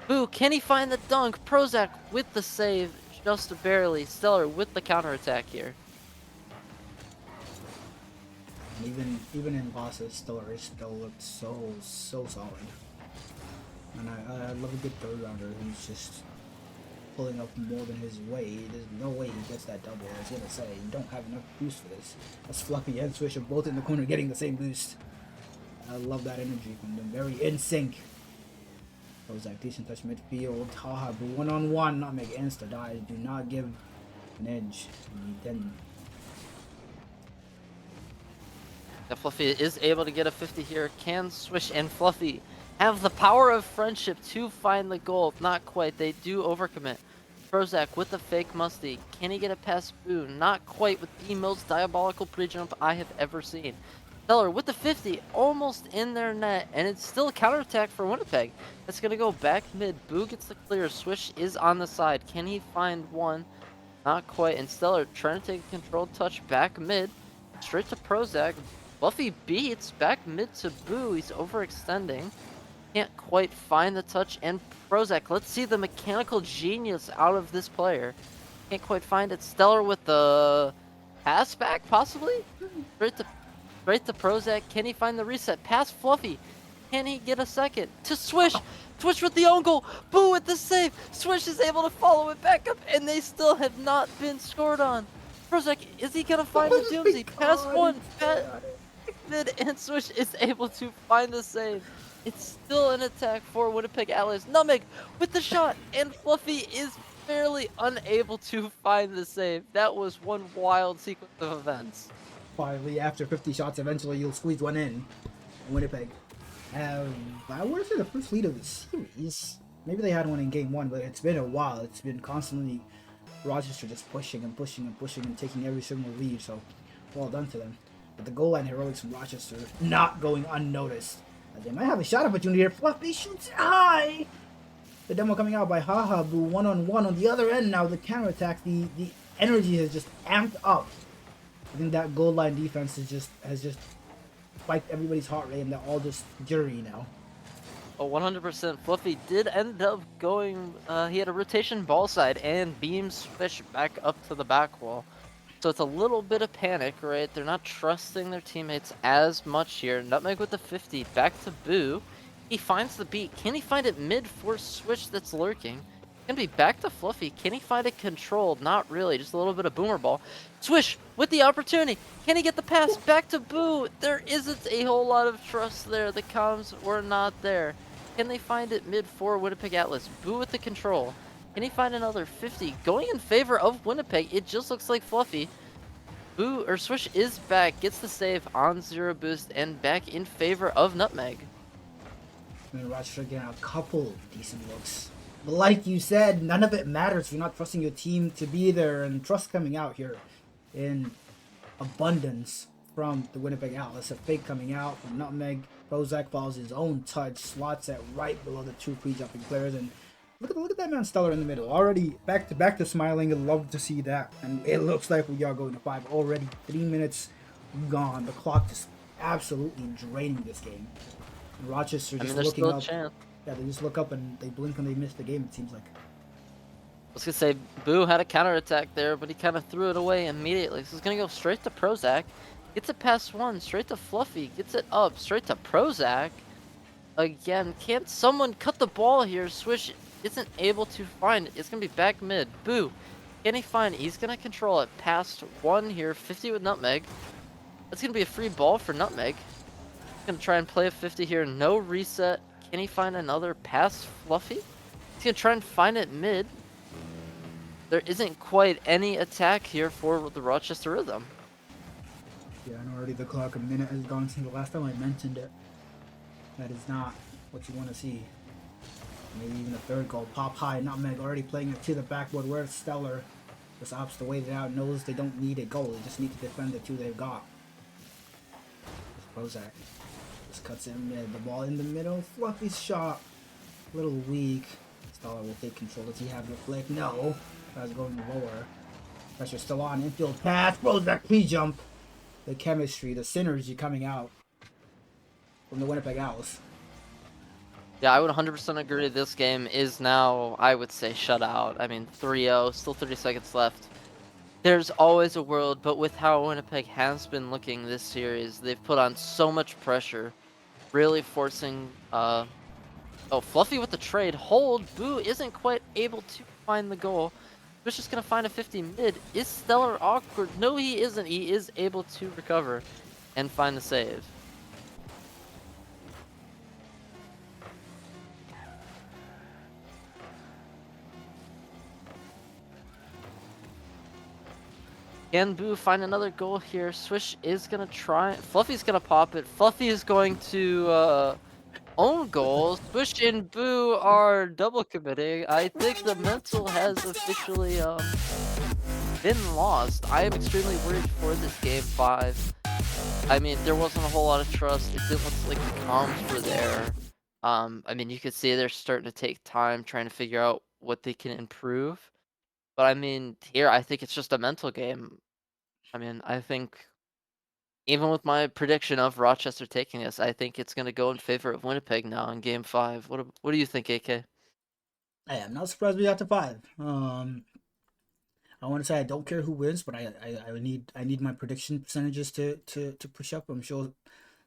Boo, can he find the dunk? Prozac with the save, just barely. Stellar with the counterattack here. Even in losses, Stellar still looked so solid. And I love a good third rounder who's just pulling up more than his weight. There's no way he gets that double. I was gonna say, you don't have enough boost for this. That's Fluffy and Swish are both in the corner getting the same boost. I love that energy from them. Very in sync. Prozac, decent touch midfield. Boo 1-on-1. Nutmeg insta dive. Do not give an edge. Then Yeah, Fluffy is able to get a 50 here. Can Swish and Fluffy have the power of friendship to find the goal? Not quite. They do overcommit. Prozac with the fake musty. Can he get it past Boo? Not quite, with the most diabolical pre-jump I have ever seen. Stellar with the 50, almost in their net, and it's still a counterattack for Winnipeg. It's going to go back mid. Boo gets the clear. Swish is on the side. Can he find one? Not quite. And Stellar trying to take a controlled touch back mid. Straight to Prozac. Fluffy beats back mid to Boo. He's overextending. Can't quite find the touch. And Prozac, let's see the mechanical genius out of this player. Can't quite find it. Stellar with the pass back, possibly? Straight to Prozac. Can he find the reset? Pass Fluffy. Can he get a second? To Swish. Swish with the own goal. Boo with the save. Swish is able to follow it back up, and they still have not been scored on. Prozac, is he going to find the doozy? Pass one. Mid, and Swish is able to find the save. It's still an attack for Winnipeg Atlas. Nutmeg with the shot, and Fluffy is barely unable to find the save. That was one wild sequence of events. Finally, after 50 shots, eventually you'll squeeze one in. Winnipeg have, I want to say, the first lead of the series. Maybe they had one in game one, but it's been a while. It's been constantly Rochester just pushing and pushing and pushing and taking every single lead, so well done to them. But the goal line heroics from Rochester not going unnoticed. They might have a shot opportunity here. Fluffy shoots high! The demo coming out by Haha Boo one-on-one on the other end now. The counterattack, the energy has just amped up. I think that goal line defense has just spiked everybody's heart rate, and they're all just jittery now. Oh, 100%. Fluffy did end up going, he had a rotation ball side and beam Swish back up to the back wall. So it's a little bit of panic, right? They're not trusting their teammates as much here. Nutmeg with the 50, back to Boo. He finds the beat. Can he find it mid for Swish that's lurking? Gonna be back to Fluffy. Can he find it controlled? Not really, just a little bit of boomer ball. Swish with the opportunity. Can he get the pass? Back to Boo. There isn't a whole lot of trust there. The comms were not there. Can they find it mid for Winnipeg Atlas? Boo with the control. Can he find another 50? Going in favor of Winnipeg. It just looks like Fluffy. Boo or Swish is back, gets the save on 0 boost, and back in favor of Nutmeg. And Rochester getting a couple decent looks. But like you said, none of it matters if you're not trusting your team to be there, and trust coming out here in abundance from the Winnipeg Atlas. A fake coming out from Nutmeg. Prozac follows his own touch, slots it right below the two pre-jumping players, and look at that man Stellar in the middle. Already back to smiling. I'd love to see that. And it looks like we are going to 5 already. 3 minutes gone. The clock just absolutely draining this game. And Rochester just there's looking still a up. chance. Yeah, they just look up and they blink and they miss the game, it seems like. I was gonna say Boo had a counterattack there, but he kind of threw it away immediately. So he's gonna go straight to Prozac. Gets it past one, straight to Fluffy. Gets it up, straight to Prozac. Again, can't someone cut the ball here? Swish isn't able to find it. It's gonna be back mid. Boo, can he find it? He's gonna control it past one here. 50 with Nutmeg. That's gonna be a free ball for Nutmeg. He's gonna try and play a 50 here. No reset. Can he find another pass Fluffy? He's gonna try and find it mid. There isn't quite any attack here for the Rochester Rhythm. Yeah, and already the clock, a minute has gone since the last time I mentioned it. That is not what you want to see. Maybe even a third goal. Pop high, Nutmeg already playing it to the backboard. Where's Stellar? Just opts to wait it out, knows they don't need a goal. They just need to defend the two they've got. Prozac just cuts in mid. The ball in the middle. Fluffy shot. A little weak. Stellar will take control. Does he have the flick? No. That's going lower. Pressure still on. Infield pass. Prozac pre-jump. The chemistry, the synergy coming out from the Winnipeg Owls. Yeah, I would 100% agree. This game is now, I would say, shut out. I mean, 3-0, still 30 seconds left. There's always a world, but with how Winnipeg has been looking this series, they've put on so much pressure, really forcing, oh, Fluffy with the trade. Hold, Boo isn't quite able to find the goal. Bush is going to find a 50 mid. Is Stellar awkward? No, he isn't. He is able to recover and find the save. Can Boo find another goal here? Swish is gonna try. Fluffy's gonna pop it. Fluffy is going to own goal. Swish and Boo are double committing. I think the mental has officially been lost. I am extremely worried for this game 5. I mean, there wasn't a whole lot of trust. It didn't look like the comms were there. I mean, you could see they're starting to take time trying to figure out what they can improve. But I mean, here I think it's just a mental game. I mean, I think even with my prediction of Rochester taking this, I think it's going to go in favor of Winnipeg now in Game 5. What do you think, AK? I am not surprised we got to 5. I want to say I don't care who wins, but I need my prediction percentages to push up. I'm sure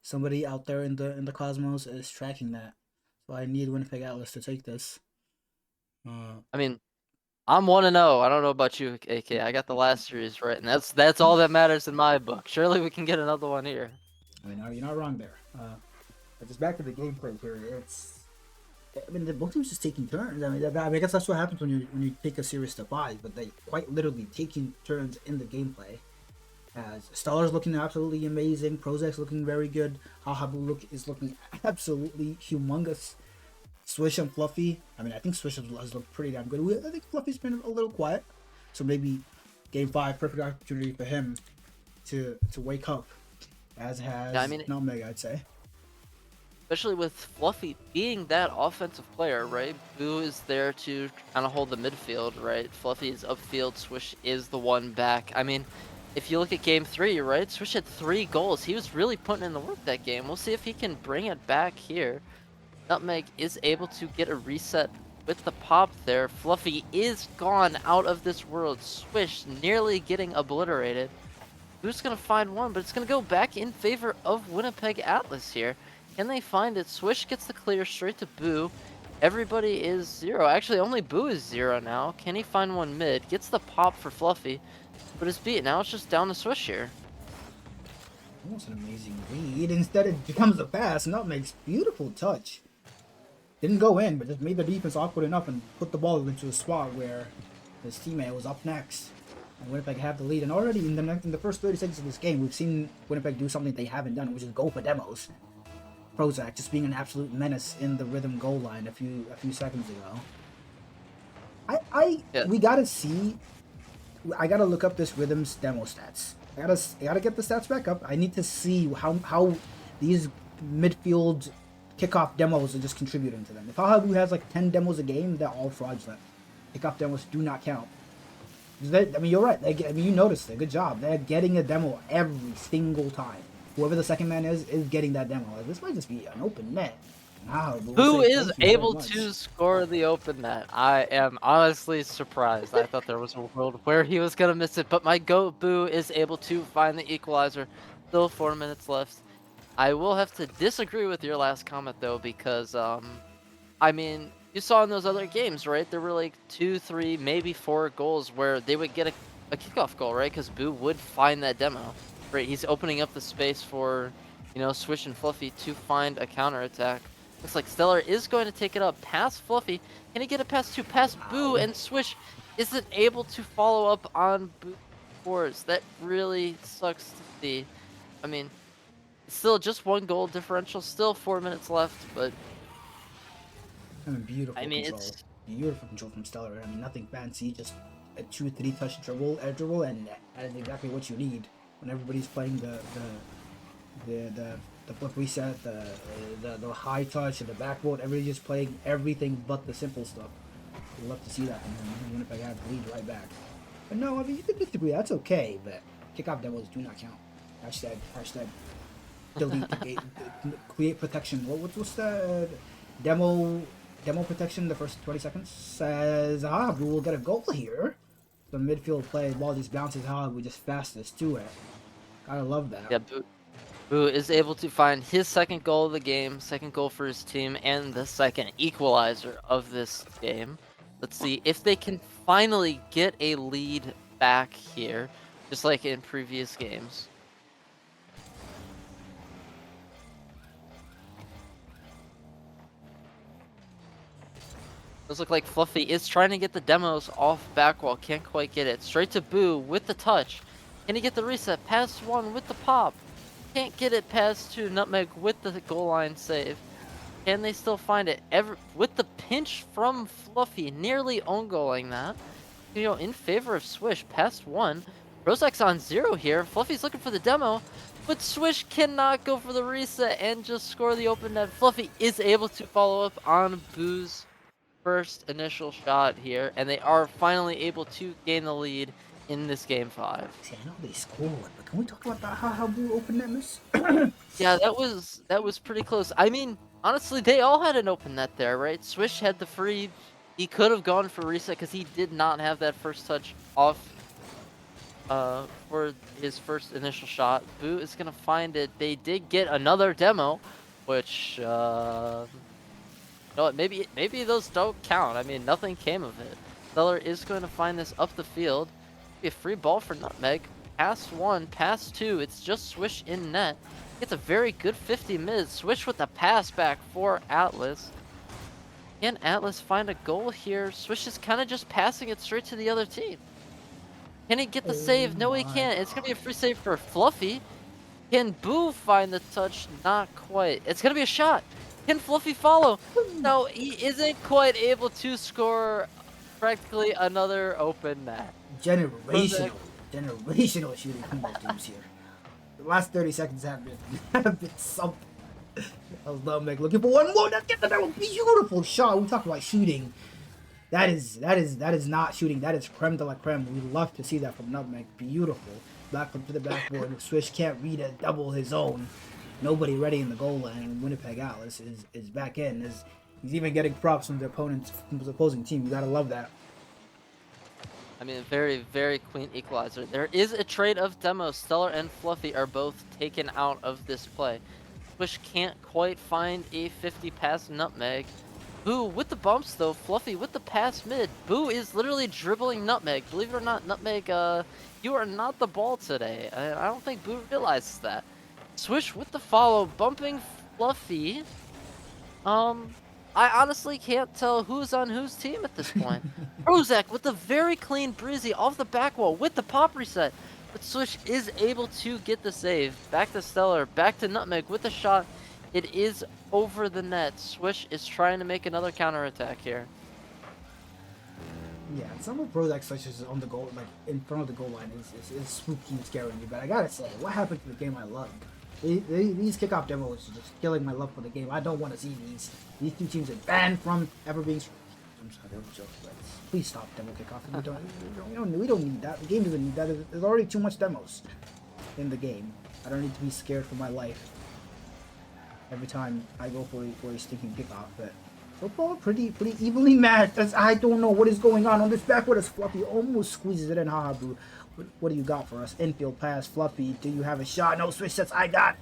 somebody out there in the cosmos is tracking that, so I need Winnipeg Atlas to take this. I mean, I'm 1-0. I don't know about you, AK. I got the last series right, and that's all that matters in my book. Surely we can get another one here. I mean, you're not wrong there. But just back to the gameplay here. I mean, the both teams just taking turns. I mean, I guess that's what happens when you take a series to 5. But they quite literally taking turns in the gameplay. As Stellar's looking absolutely amazing, Prozac's looking very good, Hahabu is looking absolutely humongous. Swish and Fluffy, I mean, I think Swish has looked pretty damn good. I think Fluffy's been a little quiet, so maybe Game 5, perfect opportunity for him to wake up, as has Yeah, I mean, Nutmeg, I'd say. especially with Fluffy being that offensive player, right? Boo is there to kind of hold the midfield, right? Fluffy is upfield, Swish is the one back. I mean, if you look at Game 3, right? Swish had 3 goals. He was really putting in the work that game. We'll see if he can bring it back here. Nutmeg is able to get a reset with the pop there. Fluffy is gone out of this world. Swish nearly getting obliterated. Boo's going to find one, but it's going to go back in favor of Winnipeg Atlas here. Can they find it? Swish gets the clear straight to Boo. Everybody is 0. Actually, only Boo is 0 now. Can he find one mid? Gets the pop for Fluffy, but it's beat. Now it's just down to Swish here. Almost an amazing read. Instead, it becomes a pass. Nutmeg's beautiful touch. Didn't go in, but just made the defense awkward enough and put the ball into a spot where his teammate was up next. And Winnipeg have the lead. And already in the first 30 seconds of this game, we've seen Winnipeg do something they haven't done, which is go for demos. Prozac just being an absolute menace in the rhythm goal line a few seconds ago. We gotta see. I gotta look up this rhythm's demo stats. I gotta get the stats back up. I need to see how these midfield kickoff demos are just contributing to them. If Hahabu has like 10 demos a game, they're all fraudulent. Kickoff demos do not count. I mean, you're right. You noticed it. Good job. They're getting a demo every single time. Whoever the second man is getting that demo. Like, this might just be an open net. Who is able to score the open net? I am honestly surprised. I thought there was a world where he was going to miss it, but my goat Boo is able to find the equalizer. Still 4 minutes left. I will have to disagree with your last comment, though, because, I mean, you saw in those other games, right? There were like 2, 3, maybe 4 goals where they would get a kickoff goal, right? Because Boo would find that demo, right? He's opening up the space for, you know, Swish and Fluffy to find a counterattack. Looks like Stellar is going to take it up past Fluffy. Can he get it past Boo? And Swish isn't able to follow up on Boo scores. That really sucks to see. I mean, still just 1 goal differential, still 4 minutes left, but beautiful control. It's beautiful control from Stellar. I mean, nothing fancy, just a 2-3 touch dribble, air dribble, and that is exactly what you need when everybody's playing the flip reset, the high touch, and the backboard. Everybody's just playing everything but the simple stuff. We'd love to see that from him. Winnipeg have the lead right back. But no, I mean, you can disagree. That's okay, but kickoff demos do not count. Hashtag delete the gate, create protection. What's the demo protection? The first 20 seconds says we will get a goal here. The midfield play, ball just bounces we just fastest to it. Gotta love that. Yeah, Boo is able to find his second goal of the game, second goal for his team, and the second equalizer of this game. Let's see if they can finally get a lead back here, just like in previous games. Does look like Fluffy is trying to get the demos off back wall. Can't quite get it. Straight to Boo with the touch. Can he get the reset? Pass 1 with the pop. Can't get it past 2. Nutmeg with the goal line save. Can they still find it? With the pinch from Fluffy, nearly own goaling that. In favor of Swish, past 1. Rozak's on 0 here. Fluffy's looking for the demo, but Swish cannot go for the reset and just score the open net. Fluffy is able to follow up on Boo's first initial shot here, and they are finally able to gain the lead in this game 5. See, I know they scored, but can we talk about that how Blue open net miss? Yeah, that was pretty close. I mean, honestly, they all had an open net there, right? Swish had the free. He could have gone for reset because he did not have that first touch off for his first initial shot. Boo is gonna find it. They did get another demo, which no, maybe those don't count. I mean, nothing came of it. Stellar is going to find this up the field. Be a free ball for Nutmeg. Pass 1, pass 2. It's just Swish in net. It's a very good 50 mid. Swish with the pass back for Atlas. Can Atlas find a goal here? Swish is kind of just passing it straight to the other team. Can he get the save? No, he can't. It's going to be a free save for Fluffy. Can Boo find the touch? Not quite. It's going to be a shot. Can Fluffy follow? No, he isn't quite able to score practically another open net. Generational shooting from both teams here. The last 30 seconds have been something. I was Nutmeg looking for one more. That was a beautiful shot. We talk about shooting. That is not shooting. That is creme de la creme. We love to see that from Nutmeg. Beautiful. Back up to the backboard. Swish can't read a double his own. Nobody ready in the goal line. And Winnipeg Atlas is back in. He's even getting props from the opposing team. You gotta love that. I mean, very, very clean equalizer. There is a trade of demos. Stellar and Fluffy are both taken out of this play. Swish can't quite find a 50 pass Nutmeg. Boo with the bumps though. Fluffy with the pass mid. Boo is literally dribbling Nutmeg. Believe it or not, Nutmeg, you are not the ball today. I don't think Boo realizes that. Swish with the follow, bumping Fluffy. I honestly can't tell who's on whose team at this point. Rozak with the very clean breezy off the back wall with the pop reset. But Swish is able to get the save. Back to Stellar, back to Nutmeg with the shot. It is over the net. Swish is trying to make another counterattack here. Yeah, some of Rozak's touches on the goal, like in front of the goal line, is spooky and scaring me. But I gotta say, what happened to the game I loved? These kickoff demos are just killing my love for the game. I don't want to see these. These two teams are banned from ever being. I'm sorry, that was a joke, but please stop demo kickoff. We don't need that. The game doesn't need that. There's already too much demos in the game. I don't need to be scared for my life every time I go for a stinking kickoff. But so far, pretty evenly matched. I don't know what is going on this backward as Fluffy almost squeezes it in. Haha, Boo. What do you got for us? Infield pass, Fluffy. Do you have a shot? No, Swish says, I got.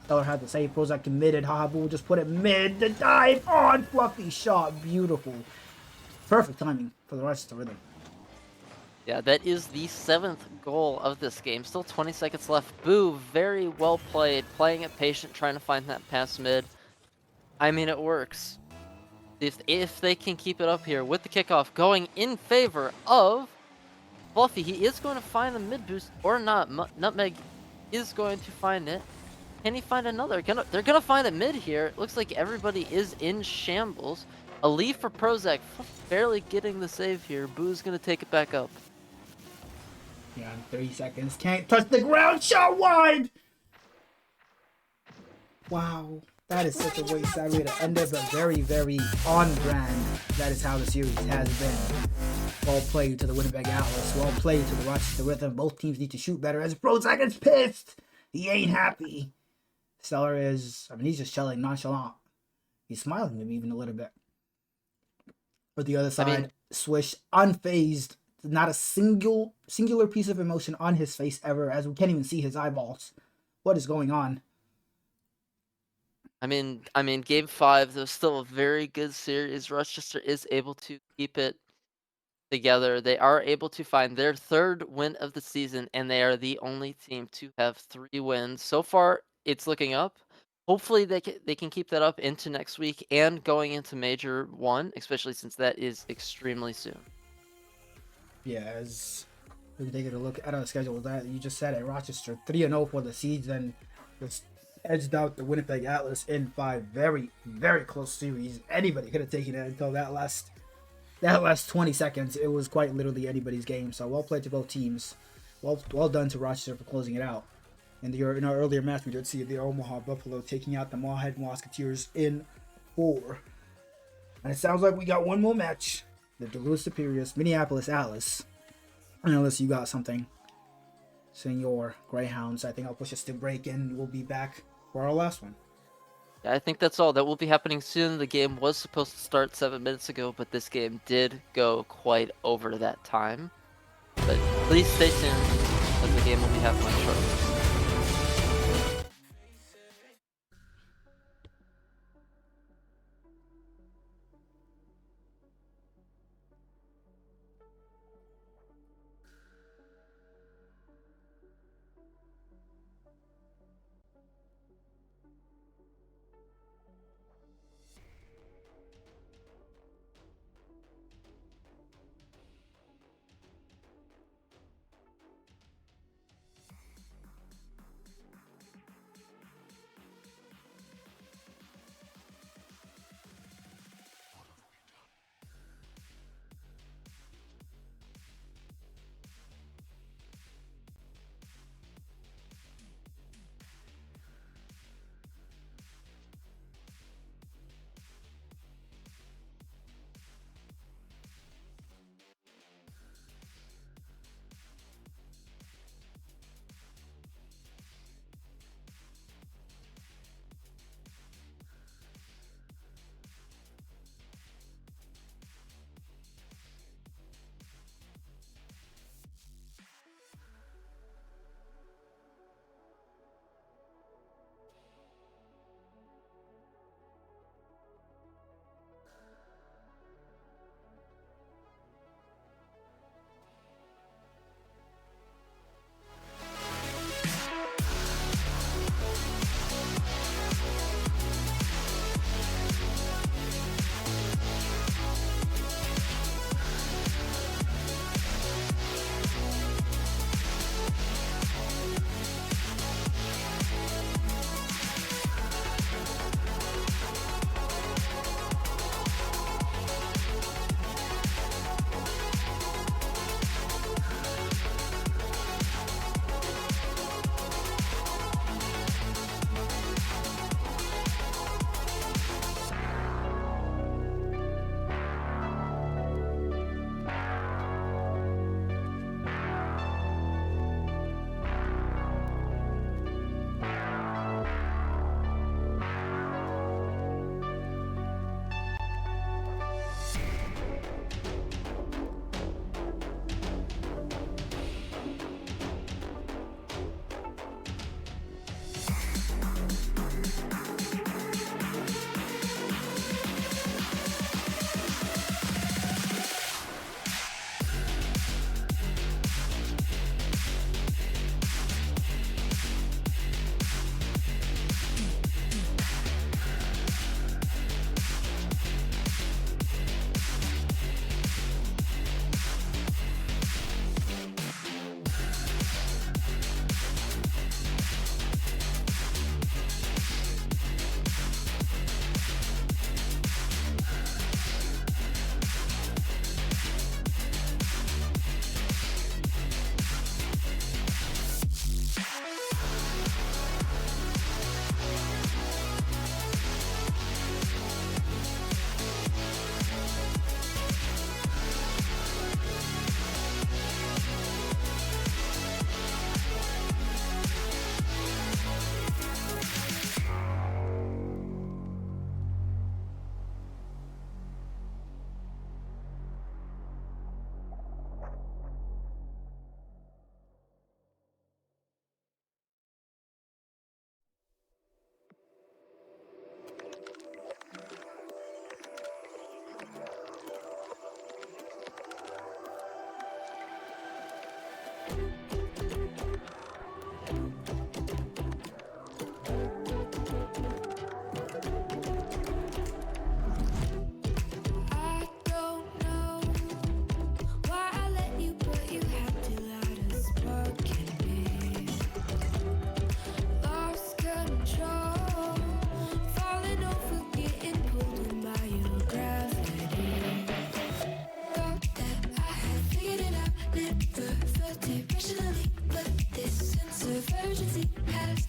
Stellar had the save. Rozak committed. Haha, Boo just put it mid. The dive on Fluffy shot. Beautiful. Perfect timing for the rest of the rhythm. Yeah, that is the 7th goal of this game. Still 20 seconds left. Boo, very well played. Playing it patient, trying to find that pass mid. I mean, it works. If they can keep it up here with the kickoff going in favor of Fluffy, he is going to find the mid boost or not. Nutmeg is going to find it. Can he find another? They're gonna find a mid here. It looks like everybody is in shambles. A lead for Prozac, barely getting the save here. Boo's gonna take it back up. Yeah, 30 seconds. Can't touch the ground. Shot wide. Wow. That is such a waste. That way to end up a very, very on brand. That is how the series has been. Well played to the Winnipeg Atlas. Well played to the Rochester Rhythm. Both teams need to shoot better. As Prozac is pissed. He ain't happy. Stellar is, he's just chilling, nonchalant. He's smiling maybe even a little bit. But the other side, Swish, unfazed. Not a singular piece of emotion on his face ever, as we can't even see his eyeballs. What is going on? I mean, game 5, there's still a very good series. Rochester is able to keep it together. They are able to find their 3rd win of the season, and they are the only team to have 3 wins. So far, it's looking up. Hopefully, they can keep that up into next week and going into Major 1, especially since that is extremely soon. Yeah, as If we take a look at our schedule, that you just said it, Rochester 3-0 for the season, just edged out the Winnipeg Atlas in 5. Very, very close series. Anybody could have taken it until that last 20 seconds. It was quite literally anybody's game. So well played to both teams. Well done to Rochester for closing it out. In our earlier match, we did see the Omaha Buffalo taking out the Moorhead Musketeers in 4. And it sounds like we got one more match. The Duluth Superiors, Minneapolis Atlas. Unless you got something, Senor Greyhounds, I think I'll push us to break and we'll be back for our last one. Yeah, I think that's all. That will be happening soon. The game was supposed to start 7 minutes ago, but this game did go quite over that time. But please stay tuned, as the game will be happening shortly.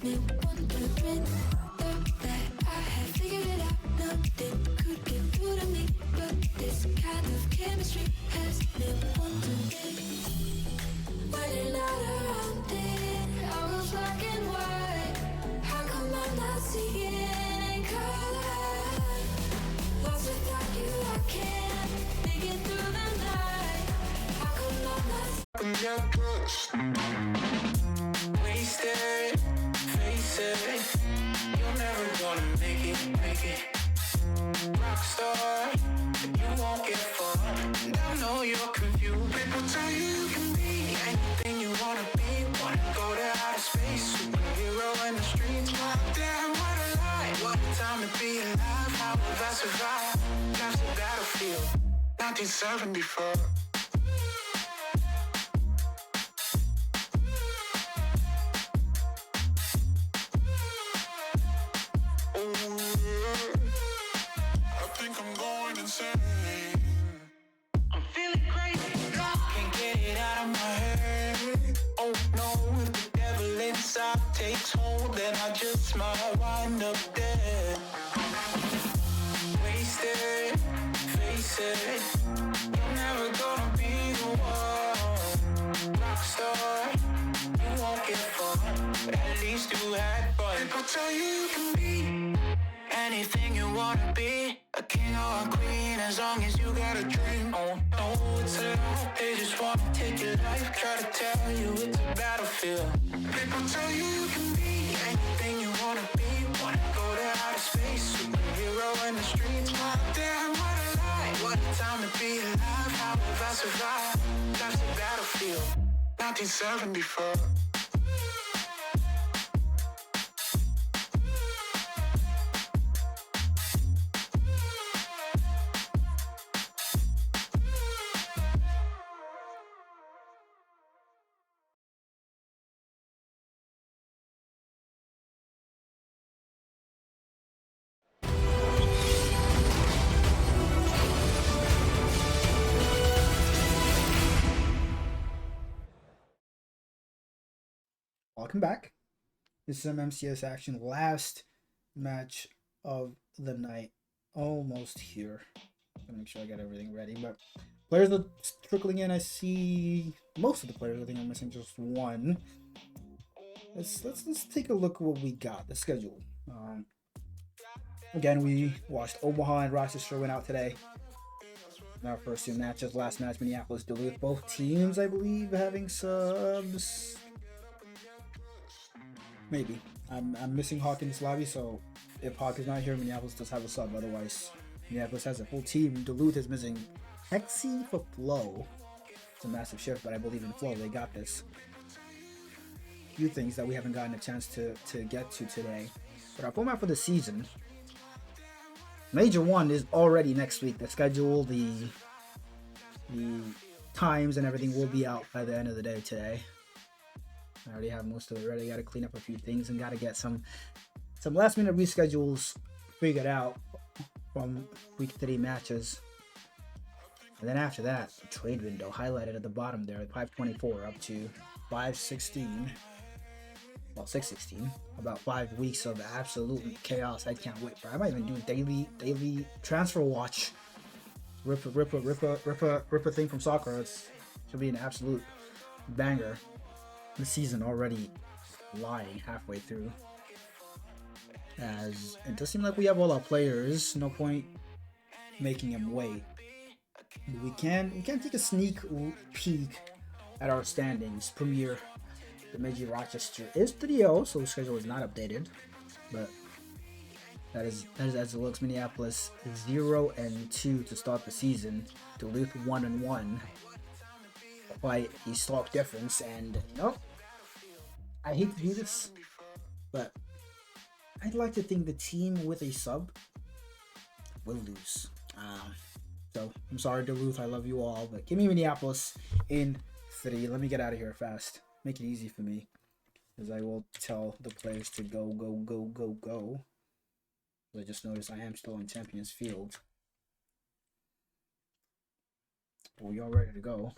me wondering. Thought that I had figured it out. Nothing could get through to me, but this kind of chemistry has me wondering. When you're not around it, I was black and white. How come I'm not seeing in color? Lost without you, I can't make it through the night. How come I'm not Wasted, face it. You're never gonna make it. Rockstar, you won't get far. I know you're confused. People tell you you can be anything you wanna be. Wanna go to outer space, superhero in the streets. Wow, damn, what a lie. What a time to be alive. How will I survive? That's the battlefield. 1974. I think I'm going insane. I'm feeling crazy. Can't get it out of my head. Oh no, if the devil inside takes hold, then I just might wind up dead. Wasted, face it. You're never gonna be the one. Rockstar, you won't get far. At least you had fun. People tell you you can be anything you wanna be, a king or a queen, as long as you got a dream. Oh no, it's a lie. They just wanna take your life, try to tell you it's a battlefield. People tell you you can be anything you wanna be. Wanna go to outer space, superhero in the streets. My damn, what a lie. What a time to be alive. How will I survive? That's the battlefield. 1974. Welcome back. This is some MCS action. Last match of the night. Almost here. Gotta make sure I got everything ready. But players are trickling in. I see most of the players. I think I'm missing just one. Let's take a look at what we got. The schedule. Again, we watched Omaha and Rochester went out today. In our first two matches. Last match, Minneapolis, Duluth. Both teams, I believe, having subs. Maybe. I'm missing Hawkins lobby, so if Hawk is not here, Minneapolis does have a sub. Otherwise, Minneapolis has a full team. Duluth is missing Hexy for Flow. It's a massive shift, but I believe in Flow. They got this. Few things that we haven't gotten a chance to get to today. But our format for the season, Major 1 is already next week. The schedule, the times and everything will be out by the end of the day today. I already have most of it ready. Got to clean up a few things and got to get some last minute reschedules figured out from week 3 matches. And then after that, the trade window highlighted at the bottom there at 524 up to 516. Well, 616. About 5 weeks of absolute chaos. I can't wait for. I might even do daily transfer watch. Rip a thing from soccer. It should be an absolute banger. The season already lying halfway through. As it does seem like we have all our players. No point making them wait. We can take a sneak peek at our standings. Premier Bemidji Rochester is 3-0, so the schedule is not updated. But that is as it looks. Minneapolis 0-2 to start the season. Duluth 1-1. Quite a stark difference, and you know, I hate to do this, but I'd like to think the team with a sub will lose. So I'm sorry, Duluth, I love you all, but give me Minneapolis in 3. Let me get out of here fast. Make it easy for me, as I will tell the players to go. I just noticed I am still on Champions Field. We all ready to go.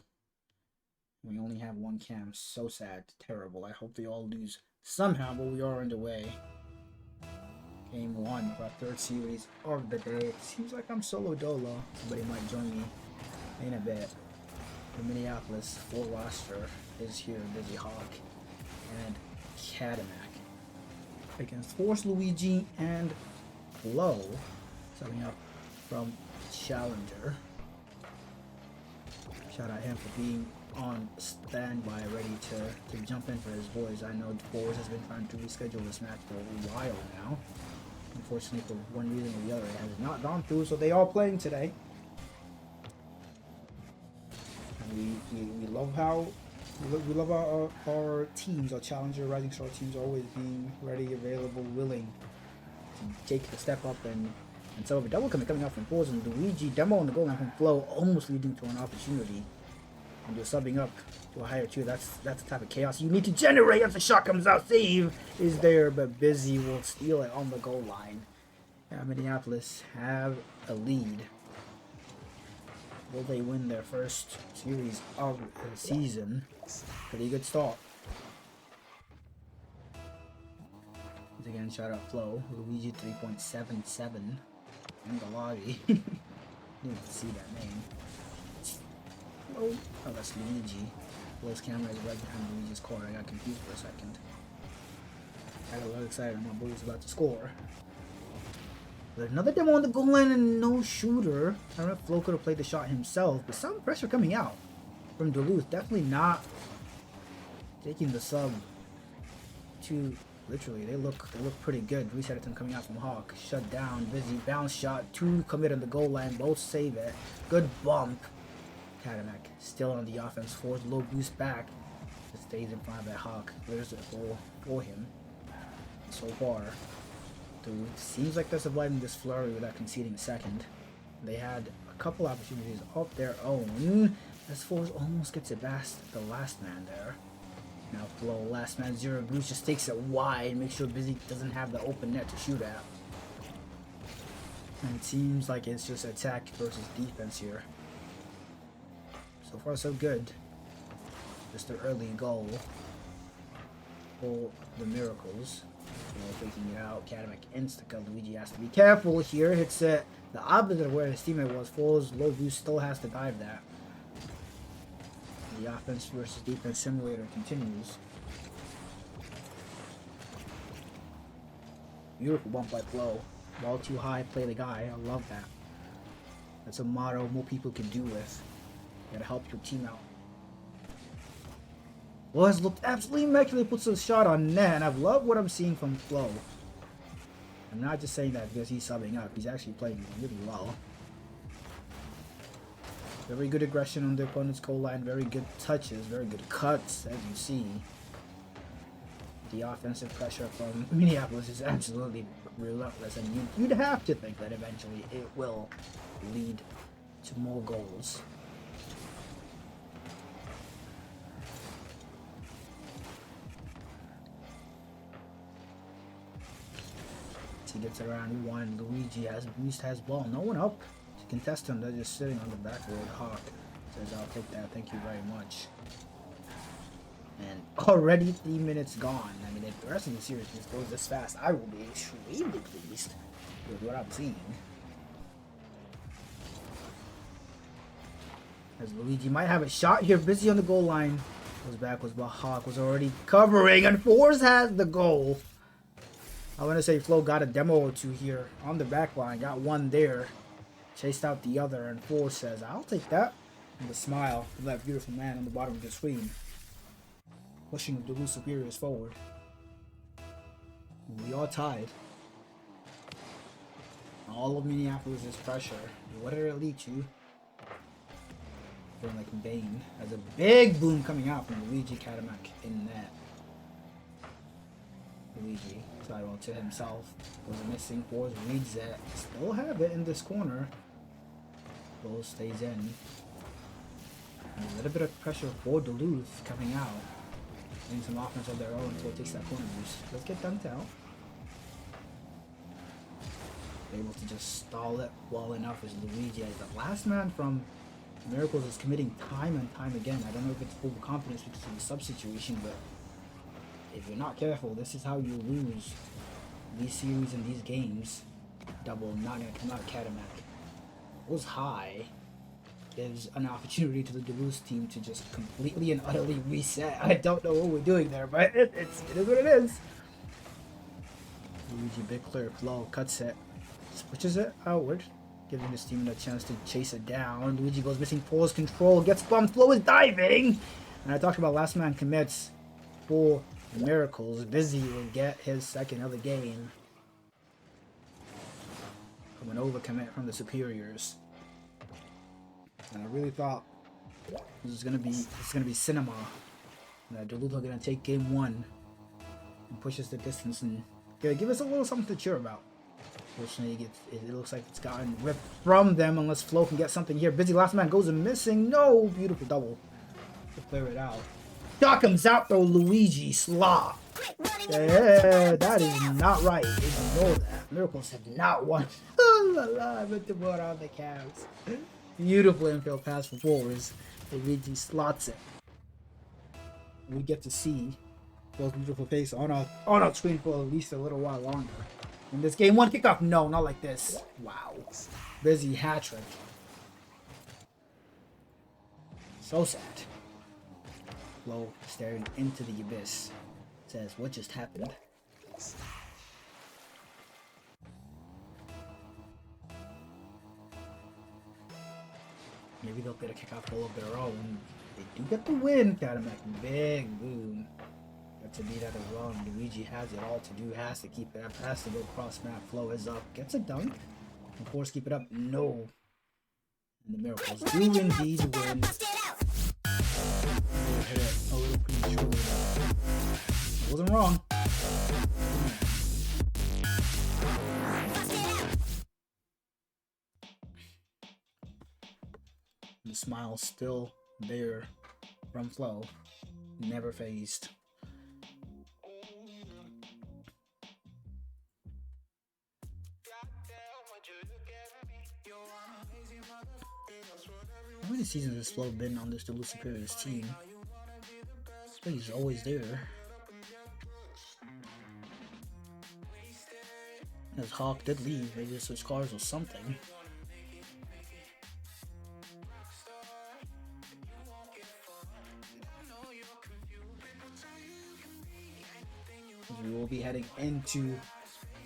We only have one cam. So sad. Terrible. I hope they all lose somehow, but we are underway. Game 1 of our third series of the day. It seems like I'm solo dolo. Somebody might join me in a bit. The Minneapolis full roster is here. Busy Hawk and Cadillac against Force Luigi and Flo, subbing up from Challenger. Shout out him for being on standby, ready to jump in for his boys. I know Force has been trying to reschedule this match for a while now. Unfortunately, for one reason or the other, it has not gone through, so they are playing today. And we love how we love our teams, our Challenger Rising Star teams, always being ready, available, willing to take the step up and so a double coming out from Force and Luigi demo on the goal line from Flo, almost leading to an opportunity. And you're subbing up to a higher tier. That's the type of chaos you need to generate as the shot comes out. Save is there, but Busy will steal it on the goal line. Now Minneapolis have a lead. Will they win their first series of the season? Pretty good start. Once again, shout out Flo. Luigi 3.77 in the lobby. Didn't even see that name. Oh, that's Luigi. Flo's camera is right behind Luigi's court. I got confused for a second. I got a little excited. My boy was about to score. But another demo on the goal line and no shooter. I don't know if Flo could have played the shot himself, but some pressure coming out from Duluth. Definitely not taking the sub to literally. They look pretty good. Reset attempt coming out from Hawk. Shut down. Busy bounce shot. 2 commit on the goal line. Both save it. Good bump. Cadillac still on the offense. Force low boost back. Just stays in front of that Hawk. There's a goal for him. So far, dude, seems like they're surviving this flurry without conceding a second. They had a couple opportunities of their own. As Force almost gets it past the last man there. Now Flo, last man, 0 boost, just takes it wide. Make sure Busy doesn't have the open net to shoot at. And it seems like it's just attack versus defense here. So far, so good. Just an early goal for the Miracles. Faking it out. Cadillac insta-cut. Luigi has to be careful here. Hits it the opposite of where his teammate was. Flo's low boost still has to dive that. The offense versus defense simulator continues. Beautiful bump by Flo. Ball too high, play the guy. I love that. That's a motto more people can do with. You gotta help your team out. Flo has looked absolutely immaculate, puts a shot on net, and I've loved what I'm seeing from Flo. I'm not just saying that because he's subbing up, he's actually playing really well. Very good aggression on the opponent's goal line, very good touches, very good cuts, as you see. The offensive pressure from Minneapolis is absolutely relentless, and you'd have to think that eventually it will lead to more goals. He gets around one. Luigi has boost, has ball. No one up to contest him. They're just sitting on the backboard. Hawk says, "I'll take that. Thank you very much." And already 3 minutes gone. I mean, if the rest of the series just goes this fast, I will be extremely pleased with what I'm seeing. As Luigi might have a shot here, Busy on the goal line. Goes backwards, but Hawk was already covering, and Force has the goal. I want to say Flo got a demo or two here on the back line. Got one there. Chased out the other. And Force says, "I'll take that." And the smile of that beautiful man on the bottom of the screen. Pushing the Duluth Superiors forward. We are tied. All of Minneapolis is pressure. What did it lead to? Feeling like Bane. Has a big boom coming out from Luigi Cadillac in net. Luigi sidewall to himself. Was missing. Force reads it. Still have it in this corner. Ball stays in. And a little bit of pressure for Duluth coming out. Getting some offense of their own until it takes that corner boost. Let's get dunked out. Able to just stall it well enough as Luigi, as the last man from Miracles, is committing time and time again. I don't know if it's full confidence because of the sub situation, but if you're not careful, this is how you lose these series and these games. Double not gonna come out Katamak. Goes high. Gives an opportunity to the Duluth team to just completely and utterly reset. I don't know what we're doing there, but it is what it is. Luigi big clear flow, cuts it, switches it outward, giving his team a chance to chase it down. Luigi goes missing, pulls control, gets bumped, Flow is diving! And I talked about last man commits for Miracles. Busy will get his second of the game. From an over commit from the Superiors. And I really thought this is gonna be cinema. That Duluth are gonna take game 1 and pushes the distance and give us a little something to cheer about. Fortunately, it looks like it's gotten ripped from them unless Flo can get something here. Busy last man goes missing. No, beautiful double to clear it out. Shot comes out though, Luigi slot. Yeah, that is not right. Ignore that. Miracles have not won. Oh la la, I meant to put on the Cavs. Beautiful infield pass for forwards. Luigi slots it. We get to see Flo's beautiful face on our screen for at least a little while longer. In this game 1 kickoff, no, not like this. Wow. Busy hat trick. So sad. Flo staring into the abyss. Says, what just happened? Maybe they'll get a kickoff goal of their own. They do get the win. Got him at big boom. Got to beat out a run. Luigi has it all to do. Has to keep it up. Has to go cross map. Flow is up. Gets a dunk. Of course, keep it up. No. And the Miracles do indeed win. Hit it a little prematurely. I wasn't wrong. The smile still there from Flo, never phased. How many seasons has Flo been on this Duluth Superiors team? But he's always there. As Hawk did leave, maybe to switch cars or something. We will be heading into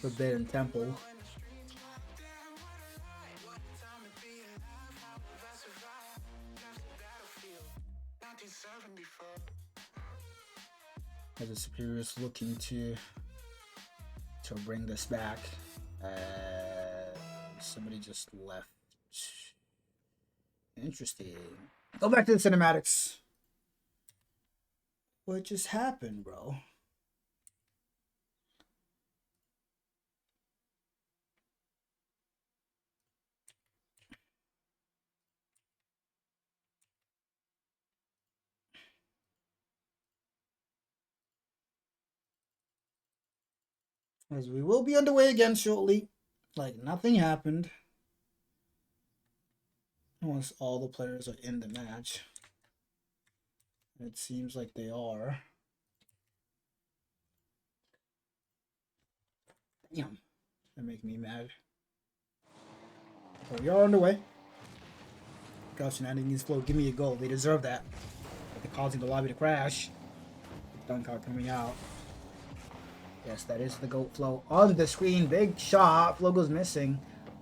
Forbidden Temple. As the Superiors looking to bring this back. Somebody just left. Interesting. Go back to the cinematics. What just happened, bro? As we will be underway again shortly. Like nothing happened. Once all the players are in the match. It seems like they are. Damn. That make me mad. So we are underway. Gosh, shenanigans Flow. Give me a goal. They deserve that. But they're causing the lobby to crash. Dunk card coming out. Yes, that is the GOAT Flow on the screen. Big shot. Flow goes missing.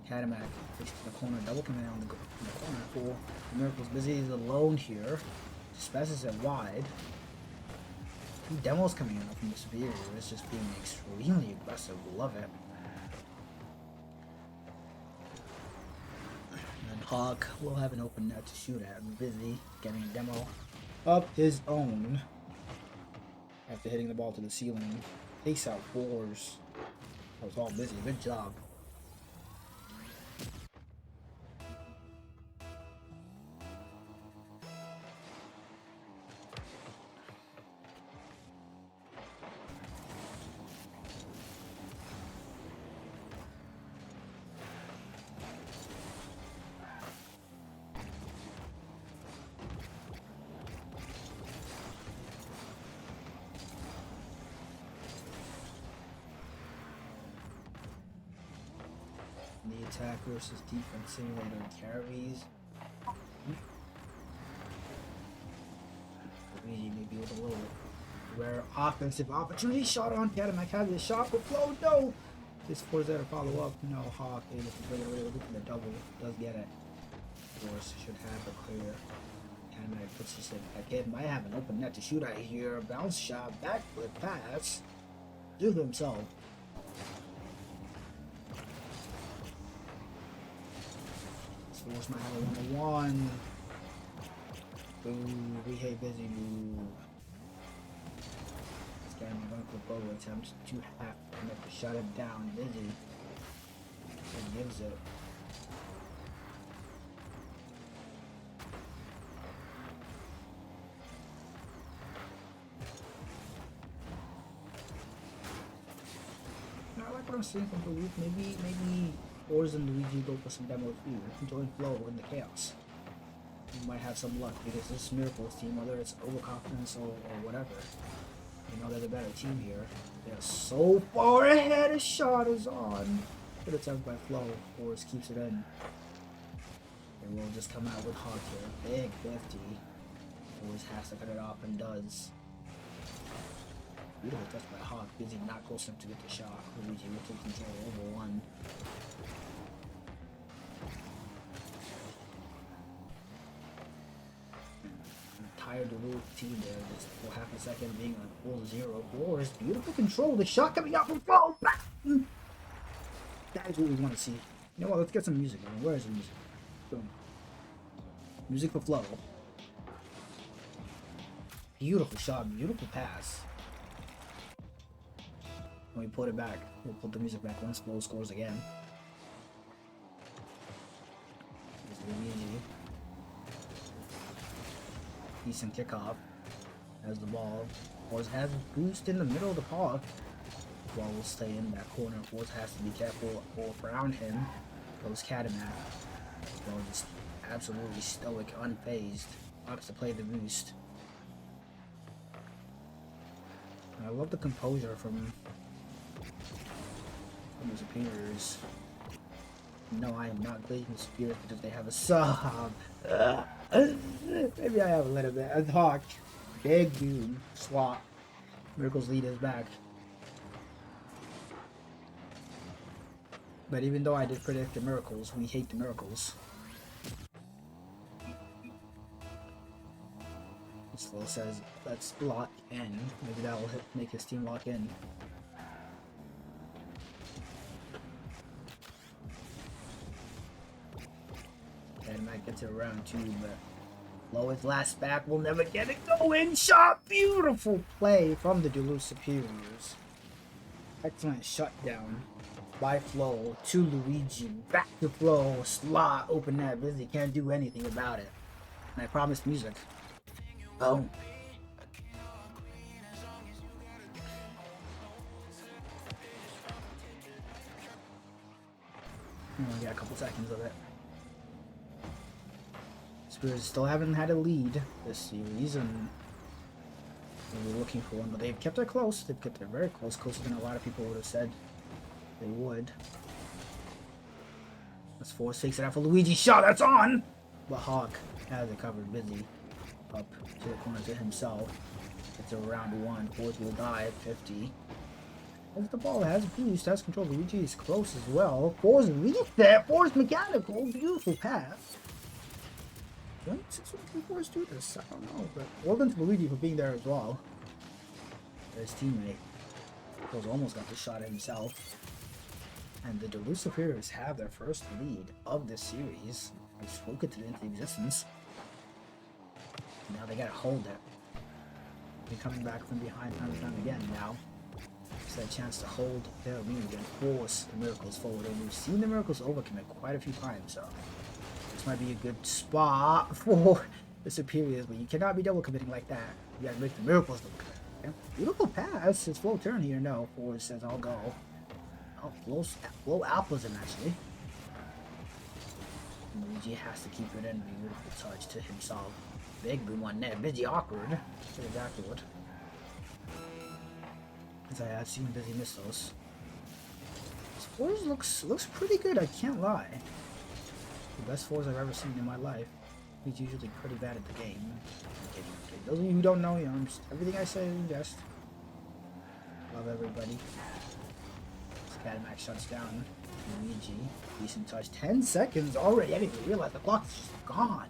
Katamak takes to the corner. Double coming out in the corner for Miracles. Busy is alone here. Just passes it wide. 2 demos coming out from the Superior. It's just being extremely aggressive. Love it. And Hawk will have an open net to shoot at. Busy getting a demo of his own after hitting the ball to the ceiling. Takes out 4s. That was all Busy. Good job. attack versus defense simulator carries. Maybe with a little rare offensive opportunity. Shot on Cadillac has his shot for flow. No! This force there to follow up. No, Hawk able to bring it away. Looking for the double. Does get it. Force should have a clear. Cadillac puts his head back in. Might have an open net to shoot at here. Bounce shot. Backflip pass. Do himself. This force might have a 1-on-1. Boom, we hate busy move. This guy going for bow attempts to have to shut him down. Busy. He gives it. I like what I'm seeing from Luigi. Maybe Ors and Luigi go for some demo too. Join flow in the chaos. You might have some luck because this Miracles team, whether it's overconfidence or whatever, you know they're the better team here. They're so far ahead. A shot is on. Good attempt by Flo. Force keeps it in. And we'll just come out with Hawk here. Big 50. Force has to cut it off and does. Beautiful touch by Hawk. Busy not close enough to get the shot. Luigi will take control over one. Entire Duluth team there just for half a second being on full 0-4. Beautiful control. The shot coming out from Flo. That is what we want to see. You know what? Let's get some music on. Where is the music? Boom. Music for Flo. Beautiful shot. Beautiful pass. When we put it back, we'll put the music back once Flo scores again. It's really easy. Decent kickoff. Has the ball. Force has boost in the middle of the park. Ball will stay in that corner. Force has to be careful around him. Goes Cadillac. Ball just absolutely stoic, unfazed. Opts to play the boost. I love the composure from the Superiors. No, I am not glazing the Superiors because they have a sub. Maybe I have a little bit. A Hawk. Big boom. Swap. Miracles lead is back. But even though I did predict the Miracles, we hate the Miracles. Slow says, let's lock in. Maybe that will make his team lock in. And might get to round 2, but Lois last back will never get it going. Shot! Beautiful play from the Duluth Superiors. Excellent shutdown by Flo to Luigi. Back to Flo. Slot, open net. Busy can't do anything about it. And I promised music. Oh. We only got a couple seconds of it. Spurs still haven't had a lead this series, and we were looking for one, but they've kept it close. They've kept it very close, closer than a lot of people would have said they would. Let's Force takes it out for Luigi. Shot, that's on! But Hawk has it covered. Busy. Up to the corner to himself. It's a round 1. Force will die at 50. As the ball has boost, has control. Luigi is close as well. Force reset. Force mechanical. Beautiful pass. When did Force do this? I don't know. But well done to Luigi for being there as well. His teammate. Force almost got the shot himself. And the Duluth Superiors have their first lead of this series. They spoke it into existence. Now they gotta hold it. They're coming back from behind time and time again now. It's a chance to hold their lead and force the Miracles forward. And we've seen the Miracles overcommit quite a few times, so this might be a good spot for the Superiors, but you cannot be double committing like that. You gotta make the Miracles double commit. Okay? Beautiful pass. It's full turn here. No, Force says I'll go. Oh, Flow Alpha's in actually. Luigi has to keep it in. Beautiful touch to himself. Big boom on net. Busy awkward. To the backward. As I had seen Busy miss those. Fours looks pretty good, I can't lie. The best fours I've ever seen in my life. He's usually pretty bad at the game. Those of you who don't know, you know, everything I say is just love everybody. Scatamax shuts down Luigi. Decent touch. 10 seconds already. I didn't even realize the clock is just gone.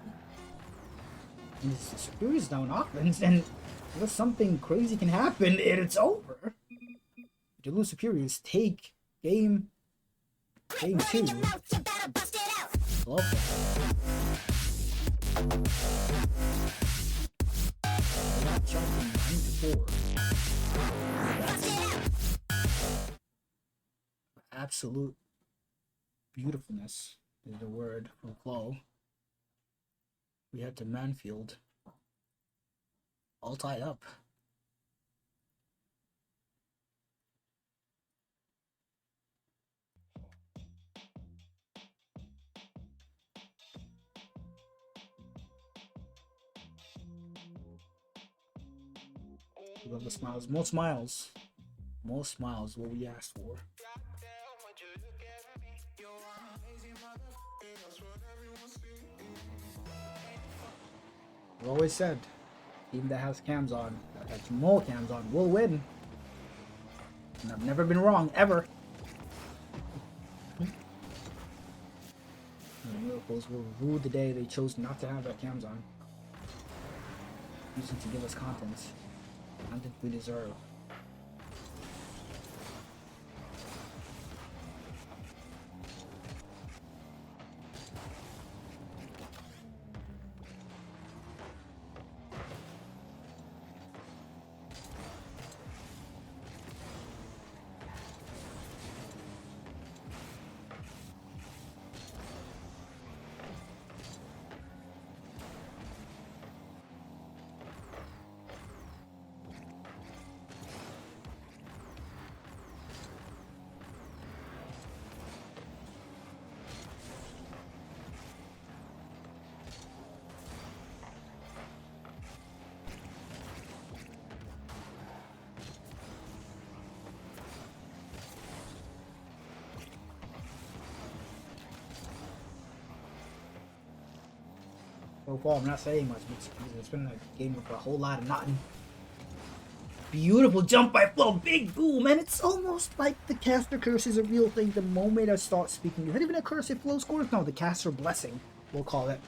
And it's Superior's down offense, and unless something crazy can happen, and it's over. Duluth Superiors take game 2. Love that. They got jumping 9-4. Absolute beautifulness is the word from Chloe. We head to Manfield. All tied up. We love the smiles. More smiles. More smiles, what we asked for. I've always said, team that has cams on, that has more cams on, will win. And I've never been wrong, ever. And the Miracles will rue the day they chose not to have their cams on. Using to give us content. Content we deserve. So far, I'm not saying much because it's been a game with a whole lot of nothing. Beautiful jump by Flo, big boom, and it's almost like the caster curse is a real thing the moment I start speaking. Is that even a curse if Flo scores? No, the caster blessing, we'll call it.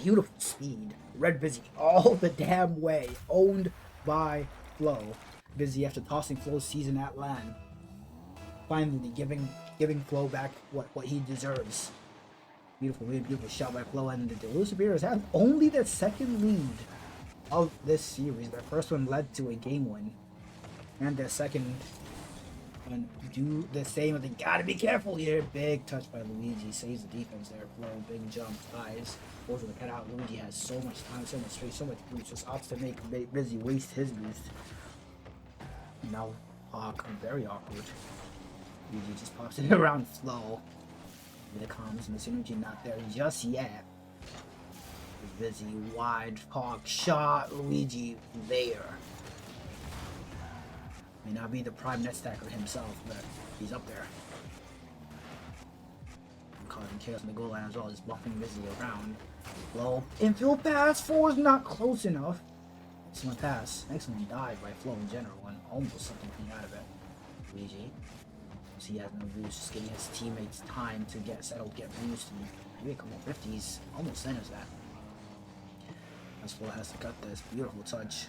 Beautiful speed. Red Busy all the damn way, owned by Flo. Busy after tossing Flo's season at LAN. Finally giving Flo back what he deserves. Beautiful, really beautiful shot by Flo, and the Duluth Superiors have only their second lead of this series. Their first one led to a game win, and their second one do the same. They gotta be careful here. Big touch by Luigi, saves the defense there. Flo, big jump, eyes, goes for the cut out. Luigi has so much time, so much space, so much boost. Just opts to make Busy waste his boost. Now, Hawk, very awkward. Luigi just pops it around Flo. The comms and the synergy not there just yet. Busy, wide, Hawk, shot, Luigi there. May not be the prime net stacker himself, but he's up there. Causing chaos in the goal line as well, just buffing Busy around. Low infield pass, 4 is not close enough. Excellent pass, excellent dive by Flo in general, and almost something came out of it. Luigi. He has no boost, just giving his teammates time to get settled, get boost, and maybe a couple 50s. Almost centers that. As Flo has to cut this. Beautiful touch.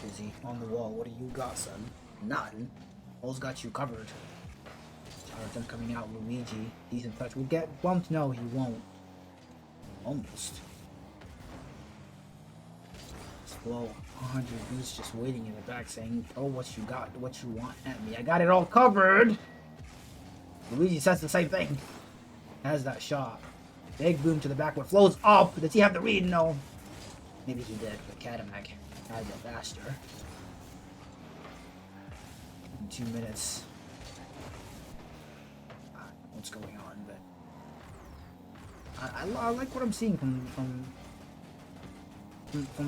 Busy on the wall. What do you got, son? Nothing. Flo's got you covered. Jonathan coming out. Luigi. Decent touch. Will get bumped? No, he won't. Almost. Flo, 100 boost just waiting in the back saying, oh, what you got, what you want at me. I got it all covered. Luigi says the same thing. Has that shot. Big boom to the back where Flo's up. Does he have the read? No. Maybe he did, but Catamac had it faster. In 2 minutes. I don't know what's going on, but I like what I'm seeing from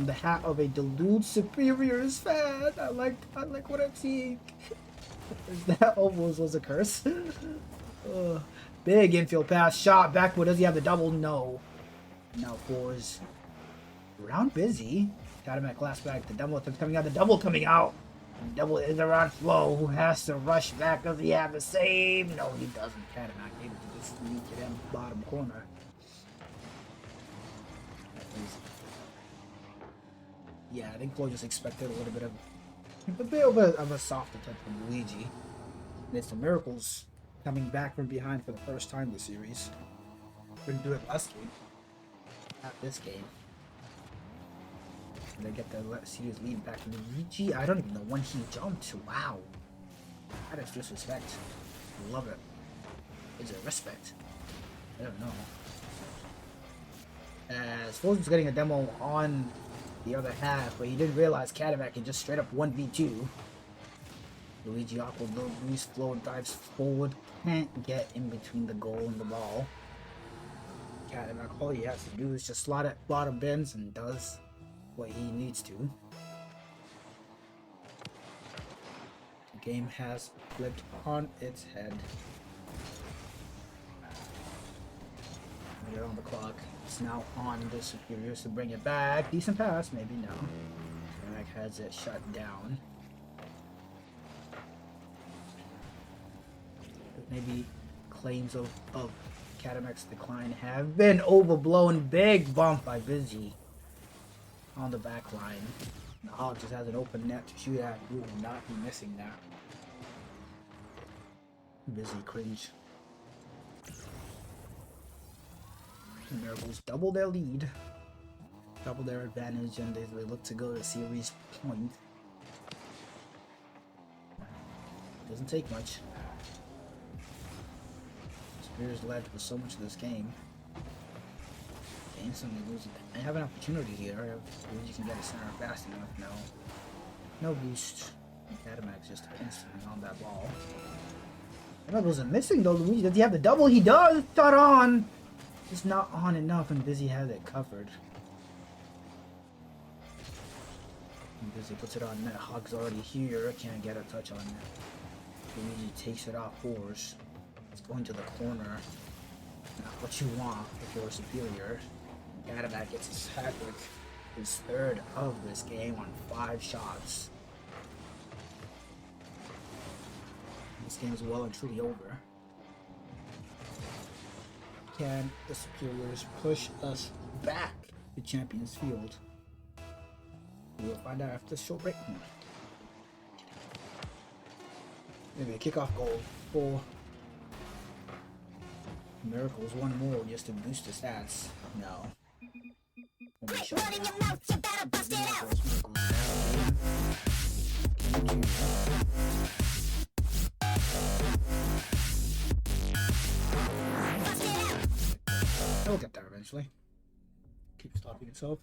the hat of a Duluth Superiors fan. I like what I'm seeing. That almost was a curse. Big infield pass, shot backward. Does he have the double? No. Now fours. Around busy. Katamak glass back. The double attempts coming out. The double coming out. And double is around Flo, who has to rush back. Does he have the save? No, he doesn't. Katamak able to just sneak it in bottom corner. Yeah, I think Flo just expected a little bit of a soft attempt from Luigi. And it's the Miracles coming back from behind for the first time this series. Couldn't do it last game. Not this game. And they get the series lead back to Luigi. I don't even know when he jumped. Wow. That is disrespect. Love it. Is it respect? I don't know. As Flo's getting a demo on the other half, but he didn't realize Katamak can just straight up 1v2. Luigi awkward little boost, Flo dives forward, can't get in between the goal and the ball. Katamak, all he has to do is just slot it bottom bins and does what he needs to. The game has flipped on its head. They're on the clock. It's now on the Superiors to bring it back. Decent pass, maybe no. Katamak has it shut down. Maybe claims of Katamak's decline have been overblown. Big bump by Busy on the back line. The Hawk just has an open net to shoot at. You will not be missing that. Busy cringe. The Miracles double their lead, double their advantage, and they look to go to series point. Doesn't take much. Spears led for so much of this game. They instantly lose it. They have an opportunity here if Luigi can get a center fast enough. No boost. Katamak's just instantly on that ball. Katamak wasn't missing though. Luigi, does he have the double? He does! Shot on! It's not on enough, and Busy has it covered. And Busy puts it on net. Hog's already here. Can't get a touch on net. Luigi takes it off fours. It's going to the corner. Not what you want if you're superior. Katamak gets his hat trick, his third of this game on 5 shots. This game is well and truly over. Can the Superiors push us back to Champions Field? We'll find out after the short break. Maybe a kickoff goal for Miracles. One more just to boost the stats. No. He'll get there eventually. Keep stopping itself.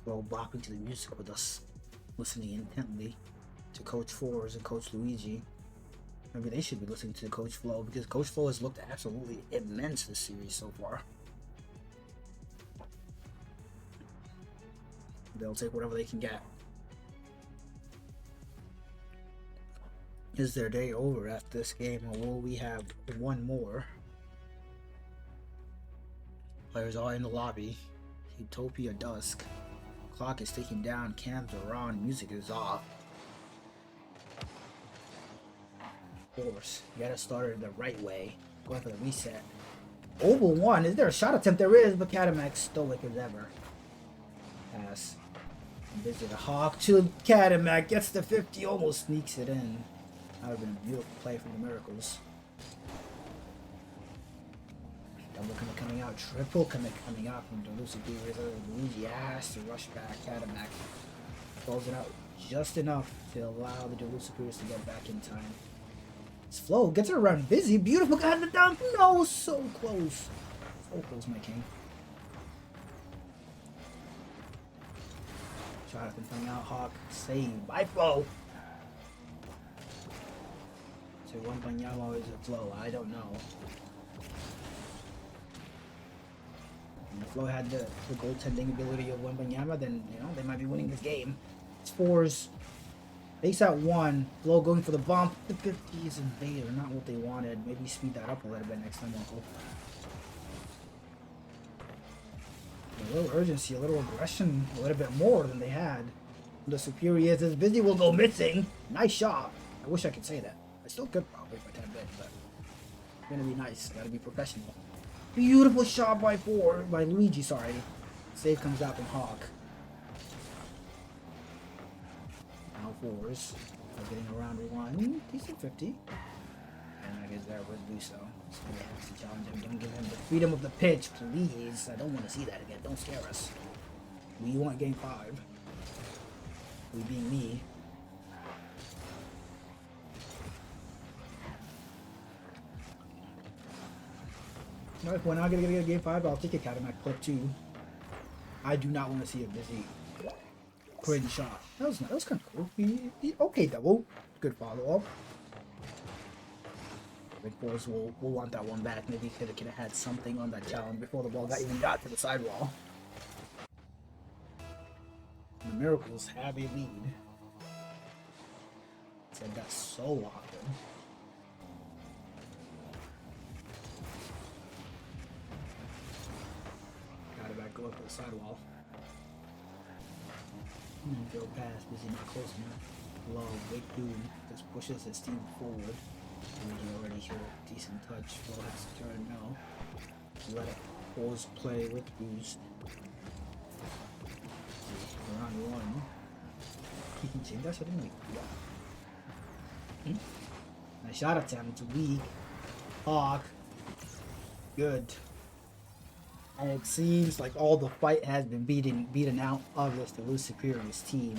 Well, bopping to the music with us, listening intently to Coach Fours and Coach Luigi. Maybe they should be listening to Coach Flo, because Coach Flo has looked absolutely immense this series so far. They'll take whatever they can get. Is their day over after this game, or will we have one more? Players are in the lobby. Utopia Dusk. Clock is ticking down, cams are on, music is off. Of course, you gotta start it the right way. Going for the reset. Over 1, is there a shot attempt? There is, but Katamak stoic as ever. Pass. Busy the Hawk to Katamak, gets the 50, almost sneaks it in. That would have been a beautiful play from the Miracles. Double coming out, triple coming out from the Superiors. Luigi has to rush back. Katamak pulls it out just enough to allow the Duluth Superiors to get back in time. This Flo gets it around Busy. Beautiful, got the dunk. No, so close. So close, my king. Shot up and coming out. Hawk saved by Flo. to Wembanyama is it Flo? I don't know. And if Flo had the goaltending ability of Wembanyama, then they might be winning this game. It's fours. Base at 1. Flo going for the bump. The 50s and they are not what they wanted. Maybe speed that up a little bit next time, Uncle. A little urgency, a little aggression, a little bit more than they had. The Superior is busy will go missing. Nice shot. I wish I could say that. I still could probably if I 10 bit, but it's gonna be nice. Gotta be professional. Beautiful shot by Luigi, sorry. Save comes out from Hawk. Now fours. They're getting around 1. Decent 50. And I guess there was Luso. Somebody has to challenge him. Don't give him the freedom of the pitch, please. I don't want to see that again. Don't scare us. We want game 5. We being me. No, if we're not gonna get game 5, I'll take a Cadillac clip too. I do not want to see a busy cringe shot. That was kind of cool. Okay, double. Good follow up. Big boys will want that one back. Maybe could have had something on that challenge before the ball even got to the sidewall. The Miracles have a lead. Said that so often. Got it back, go up to the sidewall. Go past, busy not close enough. Low, big boom, just pushes his team forward. Already here, decent touch. Flo has to turn now. Let it pause play with boost. Round 1. He can change that, didn't we? Nice shot attempt. Weak. Hawk. Good. And it seems like all the fight has been beaten out of this the Blue Superior's team.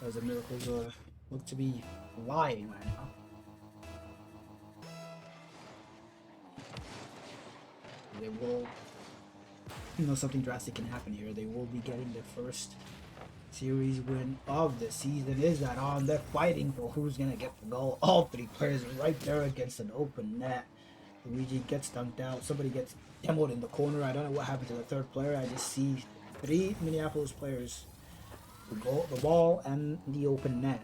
As the Miracles look to be lying right now. They will, something drastic can happen here. They will be getting their first series win of the season. Is that on? They're fighting for who's gonna get the goal. All 3 players right there against an open net. Luigi gets dunked out. Somebody gets demoed in the corner. I don't know what happened to the 3rd player. I just see 3 Minneapolis players. The ball and the open net.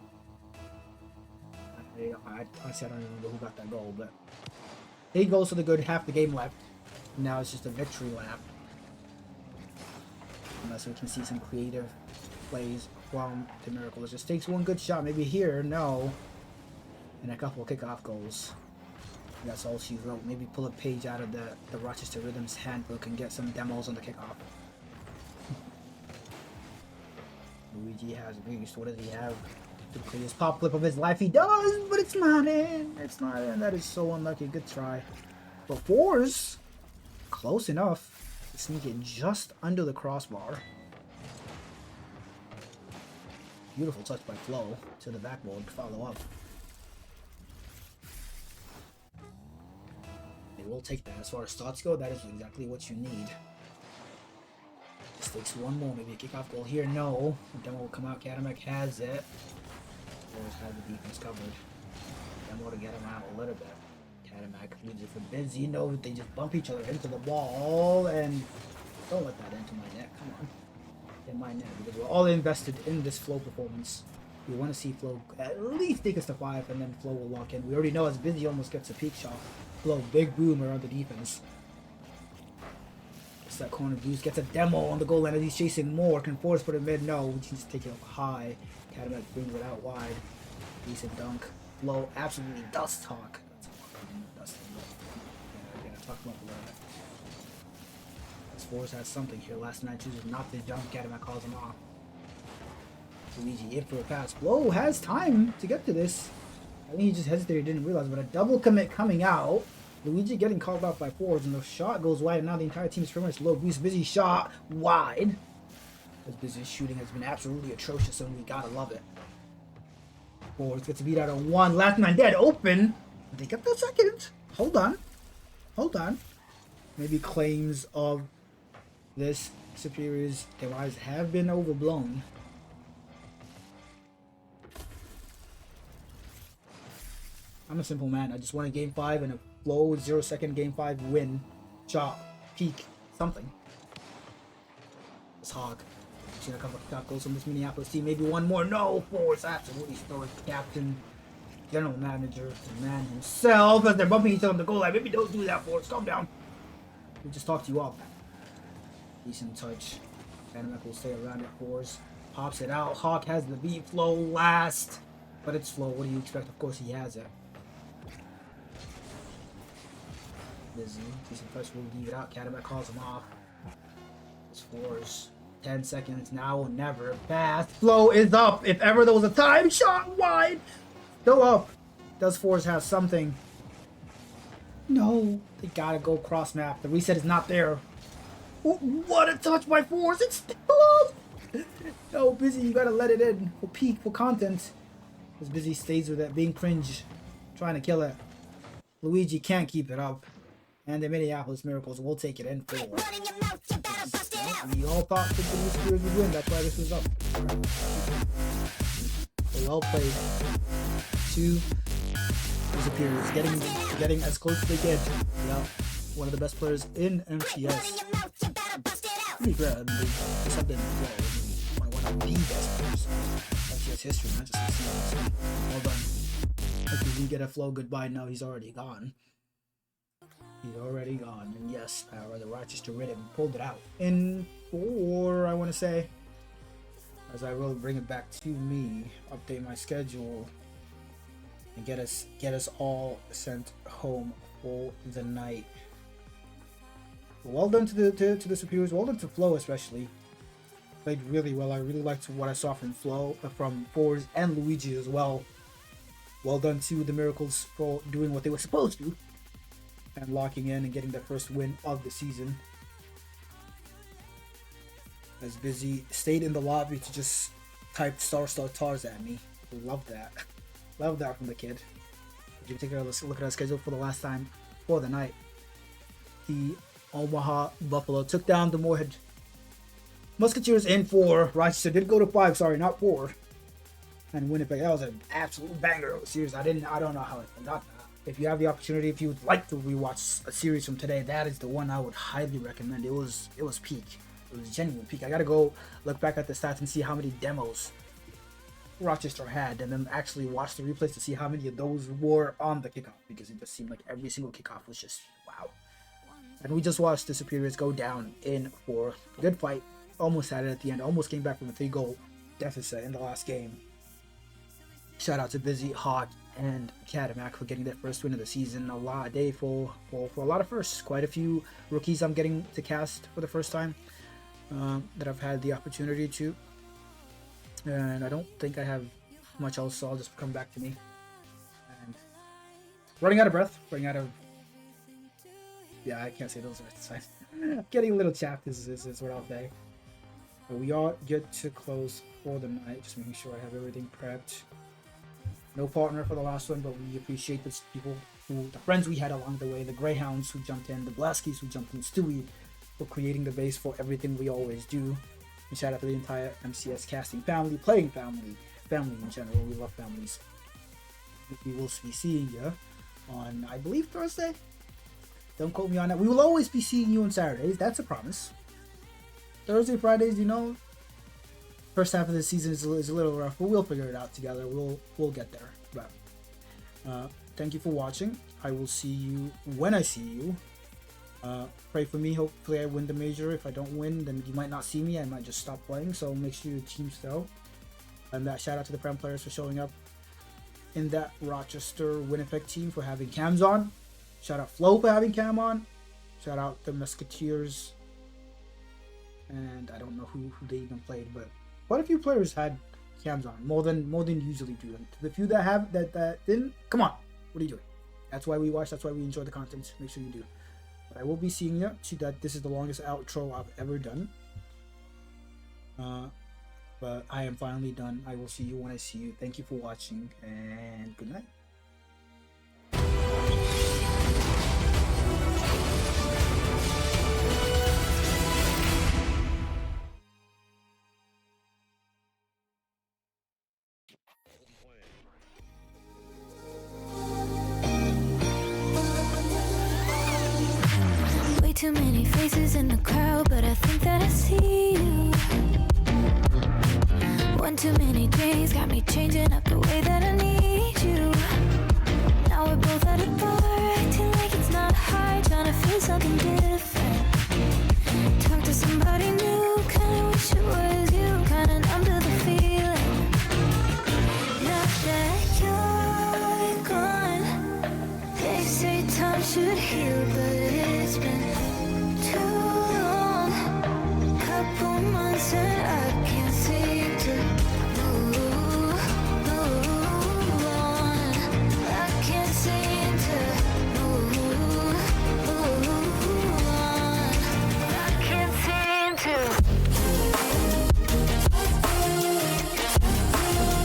I honestly, I don't remember who got that goal, but 8 goals to the good, half the game left. Now it's just a victory lap. Unless we can see some creative plays from the Miracles. It just takes 1 good shot, maybe here, no. And a couple of kickoff goals. That's all she wrote. Maybe pull a page out of the Rochester Rhythms handbook and get some demos on the kickoff. Luigi has boost. What does he have? The clearest pop flip of his life. He does, but it's not in. It's not in. That is so unlucky. Good try. But fours, close enough to sneak it just under the crossbar. Beautiful touch by Flo to the backboard. Follow up. They will take that. As far as thoughts go, that is exactly what you need. This takes 1 more, maybe a kickoff goal here. No. Demo will come out. Cadillac has it. Always have the defense covered. Demo to get him out a little bit. Cadillac leaves it for Biz. You know they just bump each other into the wall, and don't let that into my net. Come on. In my net, because we're all invested in this Flo performance. We want to see Flo at least take us to 5, and then Flo will lock in. We already know as Busy almost gets a peak shot. Flo, big boom around the defense. Gets that corner boost, gets a demo on the goal line as he's chasing more. Can force put it mid? No, we just take it up high. Cadillac brings it out wide. Decent dunk. Flo absolutely dust talk. That's dust. Yeah, talk about the line. Force has something here. Last night chooses not to jump. Cadillac calls him off. Luigi in for a pass. Flo has time to get to this. I think he just hesitated, didn't realize, but a double commit coming out. Luigi getting called out by fours, and the shot goes wide, and now the entire team's pretty much low boost. Busy shot wide. This Busy's shooting has been absolutely atrocious, and we gotta love it. Fours gets beat out of 1. Last man dead open. They get the second. Hold on. Hold on. Maybe claims of this Superior's demise have been overblown. I'm a simple man. I just want a game 5 and a flow 0-second game 5 win, chop, peak, something. This hog. Seen a couple of tackles from this Minneapolis team. Maybe one more. No, Force absolutely stoic. Captain, general manager, the man himself. As they're bumping each other on the goal line. Maybe don't do that, Force. Calm down. We just talked you up. Decent touch. Dynamic will stay around it. Force pops it out. Hawk has the beat flow last. But it's flow. What do you expect? Of course he has it. Busy. Decent touch will leave it out. Cadillac calls him off. It's Force. 10 seconds now or never. Fast flow is up. If ever there was a time shot wide. Still up. Does Force have something? No. They gotta go cross map. The reset is not there. What a touch by Force. It's still up. No, Busy, you gotta let it in. For peak, for content. As Busy stays with that being cringe. Trying to kill it. Luigi can't keep it up. And the Minneapolis Miracles will take it in 4. We all thought that the Spears would win. That's why this was up. So well played. 2 Superiors getting as close as they can. Yeah, one of the best players in MCS. Pretty fair. I mean, they subbed in well. One of the best players in MCS history, not just MCS. Well done. If we get a flow goodbye, no, he's already gone. He's already gone. And yes, Power, the Rochester Rhythm pulled it out in 4, I want to say. As I will bring it back to me, update my schedule, and get us all sent home for the night. Well done to the Superiors. Well done to Flo especially. Played really well. I really liked what I saw from Flo, from Force and Luigi as well. Well done to the Miracles for doing what they were supposed to. And locking in and getting their first win of the season. As Busy stayed in the lobby to just type star tars at me. Love that. Love that from the kid. You take a look at our schedule for the last time for the night. The Omaha Buffalo took down the Moorhead Musketeers in 4. Rochester did go to 5, sorry, not 4. And Winnipeg, that was an absolute banger of a series. I don't know how I forgot that. If you have the opportunity, if you would like to rewatch a series from today, that is the one I would highly recommend. It was peak. It was genuine peak. I gotta go look back at the stats and see how many demos Rochester had, and then actually watch the replays to see how many of those were on the kickoff, because it just seemed like every single kickoff was just wow. And we just watched the Superiors go down in 4. Good fight. Almost had it at the end. Almost came back from a 3-goal deficit in the last game. Shout out to Busy, Hawk, and Cadillac for getting their first win of the season. A lot of day for a lot of firsts. Quite a few rookies I'm getting to cast for the first time that I've had the opportunity to. And I don't think I have much else, so I'll just come back to me. And running out of breath, yeah, I can't say those words. Getting a little chapped is what I'll say. But we are good to close for the night. Just making sure I have everything prepped. No partner for the last one, but we appreciate the people the friends we had along the way, the Greyhounds who jumped in, the Blaskies who jumped in, Stewie for creating the base for everything we always do. And shout out to the entire MCS casting family, playing family in general. We love families. We will be seeing you on, I believe, Thursday. Don't quote me on that. We will always be seeing you on Saturdays. That's a promise. Thursday, Fridays, first half of the season is a little rough, but we'll figure it out together. We'll get there. But thank you for watching. I will see you when I see you. Pray for me. Hopefully I win the major. If I don't win, then you might not see me. I might just stop playing. So make sure your teams throw. And that shout out to the Prem players for showing up in that Rochester Winnipeg team for having cams on. Shout out Flo for having cam on. Shout out the Musketeers. And I don't know who they even played, but quite a few players had cams on, more than usually do. And to the few that have that didn't, come on, what are you doing? That's why we watch. That's why we enjoy the content. Make sure you do. But I will be seeing you. See that this is the longest outro I've ever done. But I am finally done. I will see you when I see you. Thank you for watching, and good night. faces in the crowd, but I think that I see you. One too many drinks got me changing up the way that I need you. Now we're both at a bar, acting like it's not hard, trying to feel something different. Talk to somebody new, kinda wish it was you, kinda numb to the feeling. Now that you're gone, they say time should heal, but it's been too long. Couple months and I can't seem to move on. I can't seem to move on. I can't seem to.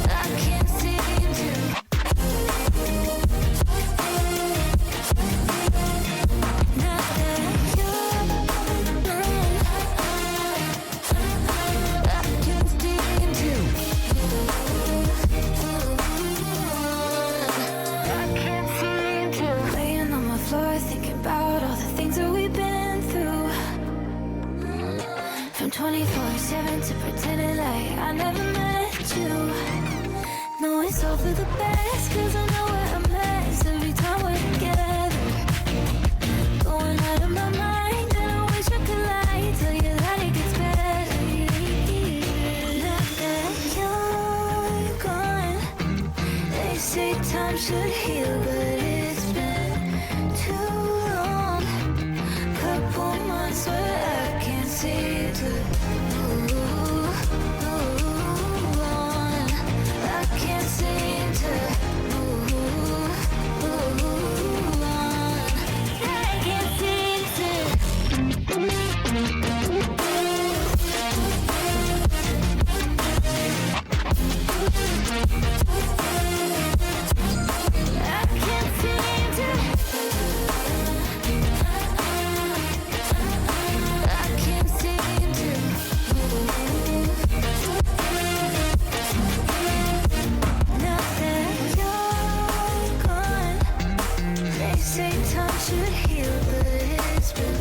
I can't seem to. Now that you're gone, I can't seem to. I can't seem to. Laying on my floor, thinking about all the things that we've been through. From 24/7 to pretending like I never met you. No, it's all for the best, cause I know we're a mess every time we're together. Going out of my mind, and I wish I could lie, tell you that it gets better. Now that you're gone, they say time should heal, but it's been too long. Couple months where I can't seem to move on. I can't seem to move on. I can't seem to. I can't seem to. I can't seem to. Now that you're gone, they say time should heal, but it's been